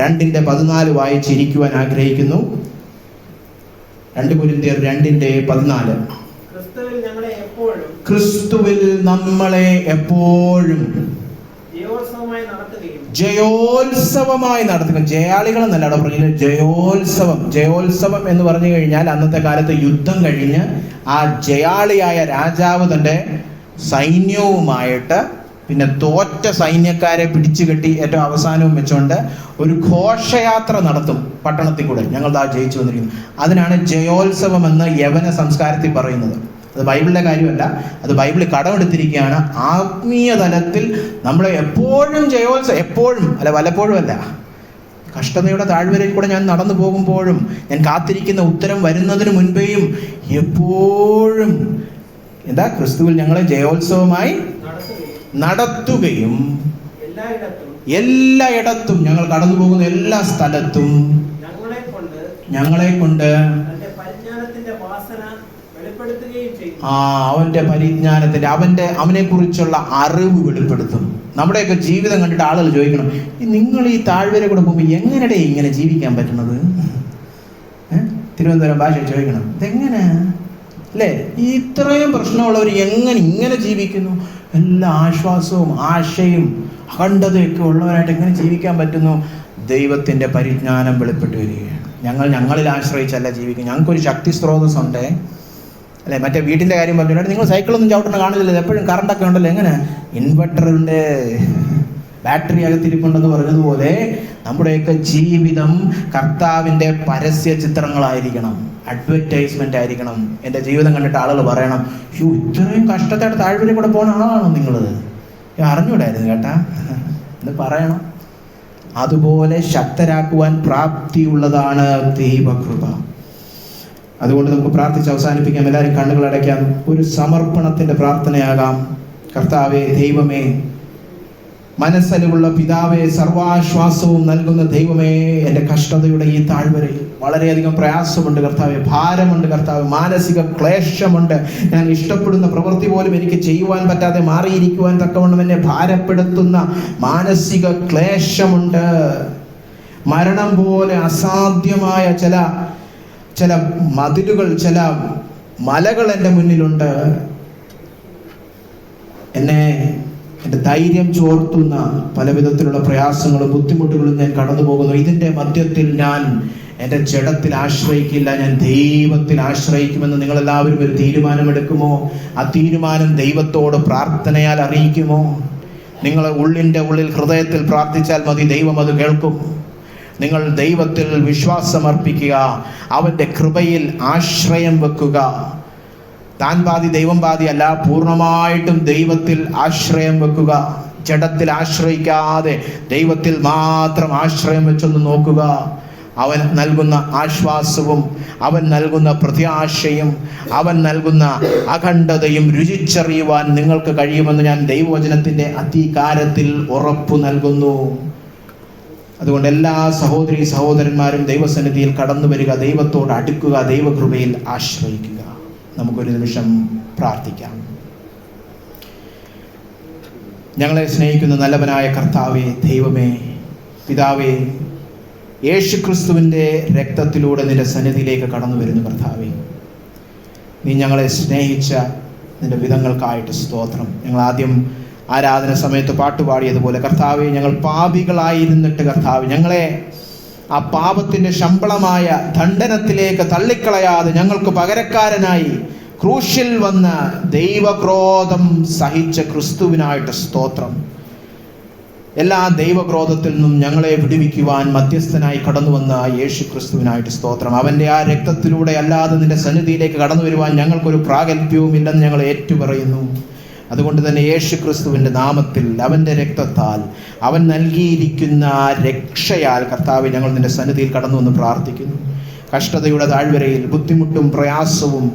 2:14 വായിച്ചിരിക്കുവാൻ ആഗ്രഹിക്കുന്നു. 2 കൊരിന്ത്യർ 2:14. ക്രിസ്തുവിൽ നമ്മളെ എപ്പോഴും ജയോത്സവമായി നടത്തുക. ജയാളികളെന്നല്ല അവിടെ പറഞ്ഞത്, ജയോത്സവം. ജയോത്സവം എന്ന് പറഞ്ഞു കഴിഞ്ഞാൽ അന്നത്തെ കാലത്ത് യുദ്ധം കഴിഞ്ഞ് ആ ജയാളിയായ രാജാവ് തന്റെ സൈന്യവുമായിട്ട് പിന്നെ തോറ്റ സൈന്യക്കാരെ പിടിച്ചു കെട്ടി ഏറ്റവും അവസാനവും വെച്ചുകൊണ്ട് ഒരു ഘോഷയാത്ര നടത്തും പട്ടണത്തിൽ കൂടെ. ഞങ്ങൾ ദാ ജയിച്ചു വന്നിരിക്കുന്നു. അതിനാണ് ജയോത്സവം എന്ന് യവന സംസ്കാരത്തിൽ പറയുന്നത്. അത് ബൈബിളിലെ കാര്യമല്ല, അത് ബൈബിളിൽ കടമെടുത്തിരിക്കുകയാണ്. ആത്മീയ തലത്തിൽ നമ്മളെ എപ്പോഴും എപ്പോഴും അല്ല, വല്ലപ്പോഴും അല്ല, കഷ്ടതയുടെ താഴ്വരയിൽ കൂടെ ഞാൻ നടന്നു പോകുമ്പോഴും, ഞാൻ കാത്തിരിക്കുന്ന ഉത്തരം വരുന്നതിന് മുൻപേയും എപ്പോഴും ക്രിസ്തുവിൽ ഞങ്ങളെ ജയോത്സവമായി നടത്തുകയും എല്ലായിടത്തും ഞങ്ങൾ കടന്നു പോകുന്ന എല്ലാ സ്ഥലത്തും ഞങ്ങളെ കൊണ്ട് അവന്റെ പരിജ്ഞാനത്തിന്റെ അവനെ കുറിച്ചുള്ള അറിവ് വെളിപ്പെടുത്തും. നമ്മുടെയൊക്കെ ജീവിതം കണ്ടിട്ട് ആളുകൾ ചോദിക്കണം, നിങ്ങൾ ഈ താഴ്വര കൂടെ പോകുമ്പോൾ എങ്ങനെയേ ഇങ്ങനെ ജീവിക്കാൻ പറ്റുന്നത്? തിരുവനന്തപുരം ഭാഷ ചോദിക്കണം, ഇതെങ്ങനെ അല്ലേ? ഇത്രയും പ്രശ്നമുള്ളവർ എങ്ങനെ ഇങ്ങനെ ജീവിക്കുന്നു? എല്ലാ ആശ്വാസവും ആശയും അഖണ്ഡതയൊക്കെ ഉള്ളവരായിട്ട് എങ്ങനെ ജീവിക്കാൻ പറ്റുന്നു? ദൈവത്തിന്റെ പരിജ്ഞാനം വെളിപ്പെട്ട് വരികയാണ്. ഞങ്ങളിൽ ആശ്രയിച്ചല്ല ജീവിക്കും. ഞങ്ങൾക്കൊരു ശക്തി സ്രോതസ്സുണ്ട്, അല്ലെ? മറ്റേ വീട്ടിന്റെ കാര്യം പറഞ്ഞിട്ട് നിങ്ങൾ സൈക്കിളൊന്നും ചവിട്ടണ കാണില്ല, എപ്പോഴും കറണ്ടൊക്കെ ഉണ്ടല്ലോ. എങ്ങനെ? ഇൻവെർട്ടർ ഉണ്ട്, ബാറ്ററി അകത്തിരിപ്പുണ്ടെന്ന് പറഞ്ഞതുപോലെ നമ്മുടെയൊക്കെ ജീവിതം കർത്താവിൻ്റെ പരസ്യ ചിത്രങ്ങളായിരിക്കണം, അഡ്വർടൈസ്മെന്റ് ആയിരിക്കണം. എൻ്റെ ജീവിതം കണ്ടിട്ട് ആളുകൾ പറയണം, യോ ഇത്രയും കഷ്ടത്തോടെ താഴ്വരയിൽ കൂടെ പോകുന്ന ആളാണോ നിങ്ങൾ, അറിഞ്ഞൂടായിരുന്നു കേട്ടാ എന്ന് പറയണം. അതുപോലെ ശക്തരാക്കുവാൻ പ്രാപ്തിയുള്ളതാണ് ദൈവകൃപ. അതുകൊണ്ട് നമുക്ക് പ്രാർത്ഥിച്ച് അവസാനിപ്പിക്കാം. എല്ലാവരും കണ്ണുകൾ അടയ്ക്കാം. ഒരു സമർപ്പണത്തിന്റെ പ്രാർത്ഥനയാകാം. കർത്താവേ, ദൈവമേ, മനസ്സലിവുള്ള പിതാവേ, സർവാശ്വാസവും നൽകുന്ന ദൈവമേ, എൻ്റെ കഷ്ടതയുടെ ഈ താഴ്വരയിൽ വളരെയധികം പ്രയാസമുണ്ട് കർത്താവേ, ഭാരമുണ്ട് കർത്താവേ, മാനസിക ക്ലേശമുണ്ട്. ഞാൻ ഇഷ്ടപ്പെടുന്ന പ്രവൃത്തി പോലും എനിക്ക് ചെയ്യുവാൻ പറ്റാതെ മാറിയിരിക്കുവാൻ തക്കവണ്ണം എന്നെ ഭാരപ്പെടുത്തുന്ന മാനസിക ക്ലേശമുണ്ട്. മരണം പോലെ അസാധ്യമായ ചില മതിലുകൾ, ചില മലകൾ എൻ്റെ മുന്നിലുണ്ട്. എൻ്റെ ധൈര്യം ചോർത്തുന്ന പല വിധത്തിലുള്ള പ്രയാസങ്ങളും ബുദ്ധിമുട്ടുകളും ഞാൻ കടന്നു പോകുന്നു. ഇതിൻ്റെ മധ്യത്തിൽ ഞാൻ എൻ്റെ ജഡത്തിൽ ആശ്രയിക്കില്ല, ഞാൻ ദൈവത്തിൽ ആശ്രയിക്കുമെന്ന് നിങ്ങളെല്ലാവരും ഒരു തീരുമാനമെടുക്കുമോ? ആ തീരുമാനം ദൈവത്തോട് പ്രാർത്ഥനയാൽ അറിയിക്കുമോ? നിങ്ങൾ ഉള്ളിൻ്റെ ഉള്ളിൽ ഹൃദയത്തിൽ പ്രാർത്ഥിച്ചാൽ മതി, ദൈവം അത് കേൾക്കും. നിങ്ങൾ ദൈവത്തിൽ വിശ്വാസമർപ്പിക്കുക, അവൻ്റെ കൃപയിൽ ആശ്രയം വെക്കുക. താൻ പാതി ദൈവം പാതി അല്ല, പൂർണ്ണമായിട്ടും ദൈവത്തിൽ ആശ്രയം വെക്കുക. ജഡത്തിൽ ആശ്രയിക്കാതെ ദൈവത്തിൽ മാത്രം ആശ്രയം വെച്ചൊന്ന് നോക്കുക. അവൻ നൽകുന്ന ആശ്വാസവും അവൻ നൽകുന്ന പ്രത്യാശയും അവൻ നൽകുന്ന അഖണ്ഡതയും രുചിച്ചറിയുവാൻ നിങ്ങൾക്ക് കഴിയുമെന്ന് ഞാൻ ദൈവവചനത്തിൻ്റെ അധികാരത്തിൽ ഉറപ്പു നൽകുന്നു. അതുകൊണ്ട് എല്ലാ സഹോദരീ സഹോദരന്മാരും ദൈവസന്നിധിയിൽ കടന്നു വരിക, ദൈവത്തോട് അടുക്കുക, ദൈവകൃപയിൽ ആശ്രയിക്കുക. നമുക്കൊരു നിമിഷം പ്രാർത്ഥിക്കാം. ഞങ്ങളെ സ്നേഹിക്കുന്ന നല്ലവനായ കർത്താവേ, ദൈവമേ, പിതാവേ, യേശുക്രിസ്തുവിൻ്റെ രക്തത്തിലൂടെ നിന്റെ സന്നിധിയിലേക്ക് കടന്നു വരുന്നു കർത്താവേ. നീ ഞങ്ങളെ സ്നേഹിച്ച നിന്റെ വിധങ്ങൾക്കായിട്ട് സ്തോത്രം. ഞങ്ങൾ ആദ്യം ആരാധന സമയത്ത് പാട്ടുപാടിയതുപോലെ കർത്താവേ, ഞങ്ങൾ പാപികളായിരുന്നിട്ട് കർത്താവേ, ഞങ്ങളെ ആ പാപത്തിൻ്റെ ശമ്പളമായ ദണ്ഡനത്തിലേക്ക് തള്ളിക്കളയാതെ ഞങ്ങൾക്ക് പകരക്കാരനായി ക്രൂശിൽ വന്ന ദൈവക്രോധം സഹിച്ച ക്രിസ്തുവിനായിട്ട് സ്തോത്രം. എല്ലാ ദൈവക്രോധത്തിൽ നിന്നും ഞങ്ങളെ വിടുവിക്കുവാൻ മധ്യസ്ഥനായി കടന്നു വന്ന യേശു ക്രിസ്തുവിനായിട്ട് സ്തോത്രം. അവൻ്റെ ആ രക്തത്തിലൂടെ അല്ലാതെ നിന്റെ സന്നിധിയിലേക്ക് കടന്നു വരുവാൻ ഞങ്ങൾക്കൊരു പ്രാഗൽഭ്യവും ഇല്ലെന്ന് ഞങ്ങൾ ഏറ്റുപറയുന്നു. അതുകൊണ്ട് തന്നെ യേശു ക്രിസ്തുവിൻ്റെ നാമത്തിൽ, അവൻ്റെ രക്തത്താൽ, അവൻ നൽകിയിരിക്കുന്ന രക്ഷയാൽ കർത്താവേ, ഞങ്ങൾ നിന്റെ സന്നിധിയിൽ കടന്നു വന്ന് പ്രാർത്ഥിക്കുന്നു. കഷ്ടതയുടെ താഴ്വരയിൽ ബുദ്ധിമുട്ടും പ്രയാസവും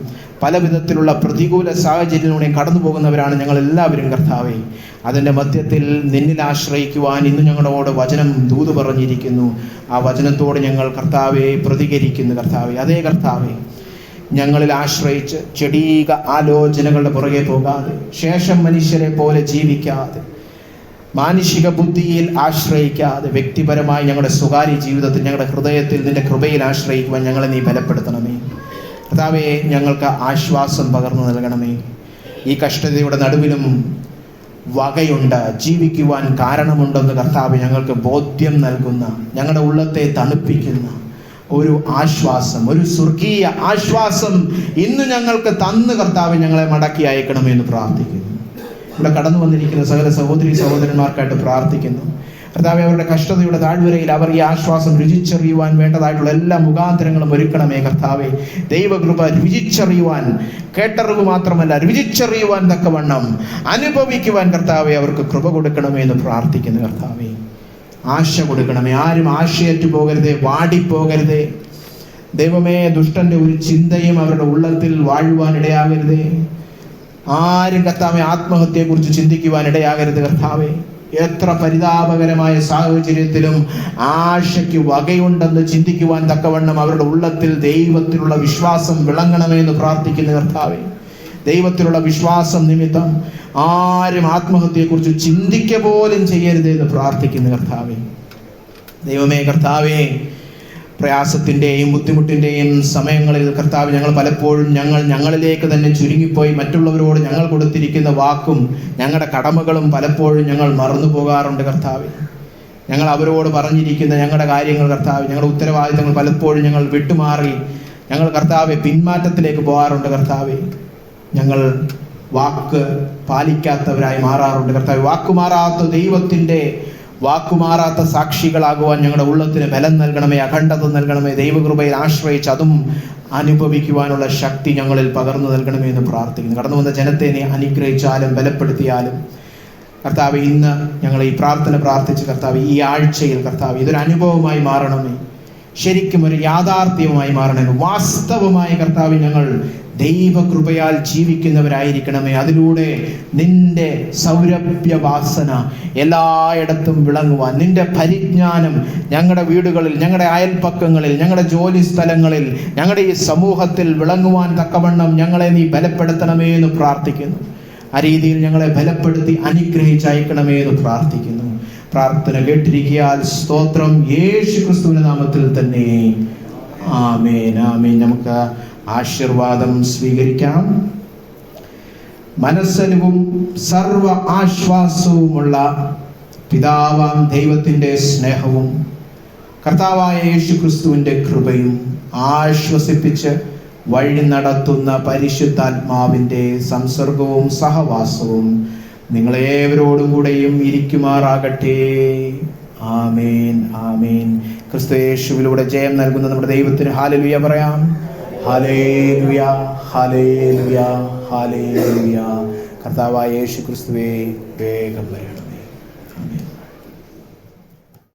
പല വിധത്തിലുള്ള പ്രതികൂല സാഹചര്യങ്ങളിലൂടെ കടന്നു പോകുന്നവരാണ് ഞങ്ങളെല്ലാവരും കർത്താവേ. അതിൻ്റെ മധ്യത്തിൽ നിന്നിൽ ആശ്രയിക്കുവാൻ ഇന്ന് ഞങ്ങളോട് വചനം ദൂത് പറഞ്ഞിരിക്കുന്നു. ആ വചനത്തോട് ഞങ്ങൾ കർത്താവെ പ്രതികരിക്കുന്നു കർത്താവെ. അതേ കർത്താവെ, ഞങ്ങളിൽ ആശ്രയിച്ച് ചെടീക ആലോചനകളുടെ പുറകെ പോകാതെ, ശേഷം മനുഷ്യരെ പോലെ ജീവിക്കാതെ, മാനുഷിക ബുദ്ധിയിൽ ആശ്രയിക്കാതെ, വ്യക്തിപരമായി ഞങ്ങളുടെ സ്വകാര്യ ജീവിതത്തിൽ, ഞങ്ങളുടെ ഹൃദയത്തിൽ നിന്റെ കൃപയിൽ ആശ്രയിക്കുവാൻ ഞങ്ങളെ നീ ബലപ്പെടുത്തണമേ കർത്താവേ. ഞങ്ങൾക്ക് ആശ്വാസം പകർന്നു നൽകണമേ. ഈ കഷ്ടതയുടെ നടുവിലും വകയുണ്ട്, ജീവിക്കുവാൻ കാരണമുണ്ടെന്ന് കർത്താവ് ഞങ്ങൾക്ക് ബോധ്യം നൽകുന്ന, ഞങ്ങളുടെ ഉള്ളത്തെ തണുപ്പിക്കുന്ന ഒരു ആശ്വാസം, ഒരു സ്വർഗീയ ആശ്വാസം ഇന്ന് ഞങ്ങൾക്ക് തന്ന് കർത്താവ് ഞങ്ങളെ മടക്കി അയക്കണമെന്ന് പ്രാർത്ഥിക്കുന്നു. ഇവിടെ കടന്നു വന്നിരിക്കുന്ന സകല സഹോദരി സഹോദരന്മാർക്കായിട്ട് പ്രാർത്ഥിക്കുന്നു കർത്താവെ. അവരുടെ കഷ്ടതയുടെ താഴ്വരയിൽ അവർ ഈ ആശ്വാസം രുചിച്ചറിയുവാൻ വേണ്ടതായിട്ടുള്ള എല്ലാ മുഖാന്തരങ്ങളും ഒരുക്കണമേ കർത്താവെ. ദൈവകൃപ രുചിച്ചറിയുവാൻ, കേട്ടറിവ് മാത്രമല്ല രുചിച്ചറിയുവാൻ തക്കവണ്ണം അനുഭവിക്കുവാൻ കർത്താവെ അവർക്ക് കൃപ കൊടുക്കണമേ എന്ന് പ്രാർത്ഥിക്കുന്നു കർത്താവെ. ആശ കൊടുക്കണമേ. ആരും ആശയറ്റു പോകരുതേ, വാടിപ്പോകരുതേ ദൈവമേ. ദുഷ്ടന്റെ ഒരു ചിന്തയും അവരുടെ ഉള്ളത്തിൽ വാഴുവാൻ ഇടയാകരുതേ. ആരും കർത്താവെ ആത്മഹത്യയെക്കുറിച്ച് ചിന്തിക്കുവാൻ ഇടയാകരുത് കർത്താവെ. എത്ര പരിതാപകരമായ സാഹചര്യത്തിലും ആശയ്ക്ക് വകയുണ്ടെന്ന് ചിന്തിക്കുവാൻ തക്കവണ്ണം അവരുടെ ഉള്ളത്തിൽ ദൈവത്തിലുള്ള വിശ്വാസം വിളങ്ങണമെന്ന് പ്രാർത്ഥിക്കുന്ന കർത്താവെ. ദൈവത്തിലുള്ള വിശ്വാസം നിമിത്തം ആരും ആത്മഹത്യയെക്കുറിച്ച് ചിന്തിക്ക പോലും ചെയ്യരുതെന്ന് പ്രാർത്ഥിക്കുന്ന കർത്താവെ. ദൈവമേ കർത്താവെ, പ്രയാസത്തിൻ്റെയും ബുദ്ധിമുട്ടിൻ്റെയും സമയങ്ങളിൽ കർത്താവ് ഞങ്ങൾ പലപ്പോഴും ഞങ്ങളിലേക്ക് തന്നെ ചുരുങ്ങിപ്പോയി മറ്റുള്ളവരോട് ഞങ്ങൾ കൊടുത്തിരിക്കുന്ന വാക്കും ഞങ്ങളുടെ കടമകളും പലപ്പോഴും ഞങ്ങൾ മറന്നു പോകാറുണ്ട് കർത്താവ്. ഞങ്ങൾ അവരോട് പറഞ്ഞിരിക്കുന്ന ഞങ്ങളുടെ കാര്യങ്ങൾ കർത്താവ്, ഞങ്ങളുടെ ഉത്തരവാദിത്തങ്ങൾ പലപ്പോഴും ഞങ്ങൾ വിട്ടുമാറി ഞങ്ങൾ കർത്താവെ പിന്മാറ്റത്തിലേക്ക് പോകാറുണ്ട് കർത്താവെ. ഞങ്ങൾ വാക്ക് പാലിക്കാത്തവരായി മാറാറുണ്ട് കർത്താവ്. വാക്കുമാറാത്ത ദൈവത്തിൻ്റെ വാക്കുമാറാത്ത സാക്ഷികളാകുവാൻ ഞങ്ങളുടെ ഉള്ളത്തിന് ബലം നൽകണമേ, അഖണ്ഡത നൽകണമേ. ദൈവകൃപയിൽ ആശ്രയിച്ച് അതും അനുഭവിക്കുവാനുള്ള ശക്തി ഞങ്ങളിൽ പകർന്നു നൽകണമേ എന്ന് പ്രാർത്ഥിക്കുന്നു. കടന്നു വന്ന ജനത്തെ നീ അനുഗ്രഹിച്ചാലും ബലപ്പെടുത്തിയാലും കർത്താവ്, ഇന്ന് ഞങ്ങൾ ഈ പ്രാർത്ഥന പ്രാർത്ഥിച്ച് കർത്താവ്, ഈ ആഴ്ചയിൽ കർത്താവ് ഇതൊരു അനുഭവമായി മാറണമേ, ശരിക്കും ഒരു യാഥാർത്ഥ്യവുമായി മാറണമേ. വാസ്തവമായി കർത്താവ് ഞങ്ങൾ ദൈവകൃപയാൽ ജീവിക്കുന്നവരായിരിക്കണമേ. അതിലൂടെ നിന്റെ സൗരഭ്യവാസന എല്ലായിടത്തും വിളങ്ങുവാൻ, നിന്റെ പരിജ്ഞാനം ഞങ്ങളുടെ വീടുകളിൽ, ഞങ്ങളുടെ അയൽപ്പക്കങ്ങളിൽ, ഞങ്ങളുടെ ജോലി സ്ഥലങ്ങളിൽ, ഞങ്ങളുടെ ഈ സമൂഹത്തിൽ വിളങ്ങുവാൻ തക്കവണ്ണം ഞങ്ങളെ നീ ബലപ്പെടുത്തണമേ എന്ന് പ്രാർത്ഥിക്കുന്നു. ആ രീതിയിൽ ഞങ്ങളെ ബലപ്പെടുത്തി അനുഗ്രഹിച്ചയക്കണമേ എന്ന് പ്രാർത്ഥിക്കുന്നു. പ്രാർത്ഥന കേട്ടിരിക്കാൻ സ്തോത്രം. യേശു ക്രിസ്തുവിന്റെ നാമത്തിൽ തന്നെ ആമേൻ, ആമേൻ. നമുക്ക് ആശീർവാദം സ്വീകരിക്കാം. മനസ്സലിവും സർവ ആശ്വാസവുമുള്ള പിതാവാം ദൈവത്തിൻ്റെ സ്നേഹവും കർത്താവായ യേശു ക്രിസ്തുവിൻ്റെ കൃപയും ആശ്വസിപ്പിച്ച് വഴി നടത്തുന്ന പരിശുദ്ധാത്മാവിൻ്റെ സംസർഗവും സഹവാസവും നിങ്ങളേവരോടും കൂടെയും ഇരിക്കുമാറാകട്ടെ. ആമേൻ, ആമേൻ. ക്രിസ്തു യേശുവിലൂടെ ജയം നൽകുന്ന നമ്മുടെ ദൈവത്തിന് ഹല്ലേലൂയ പറയാം. Hallelujah, hallelujah, hallelujah. കർത്താവായ യേശു ക്രിസ്തുവേ, വേഗം വരണം.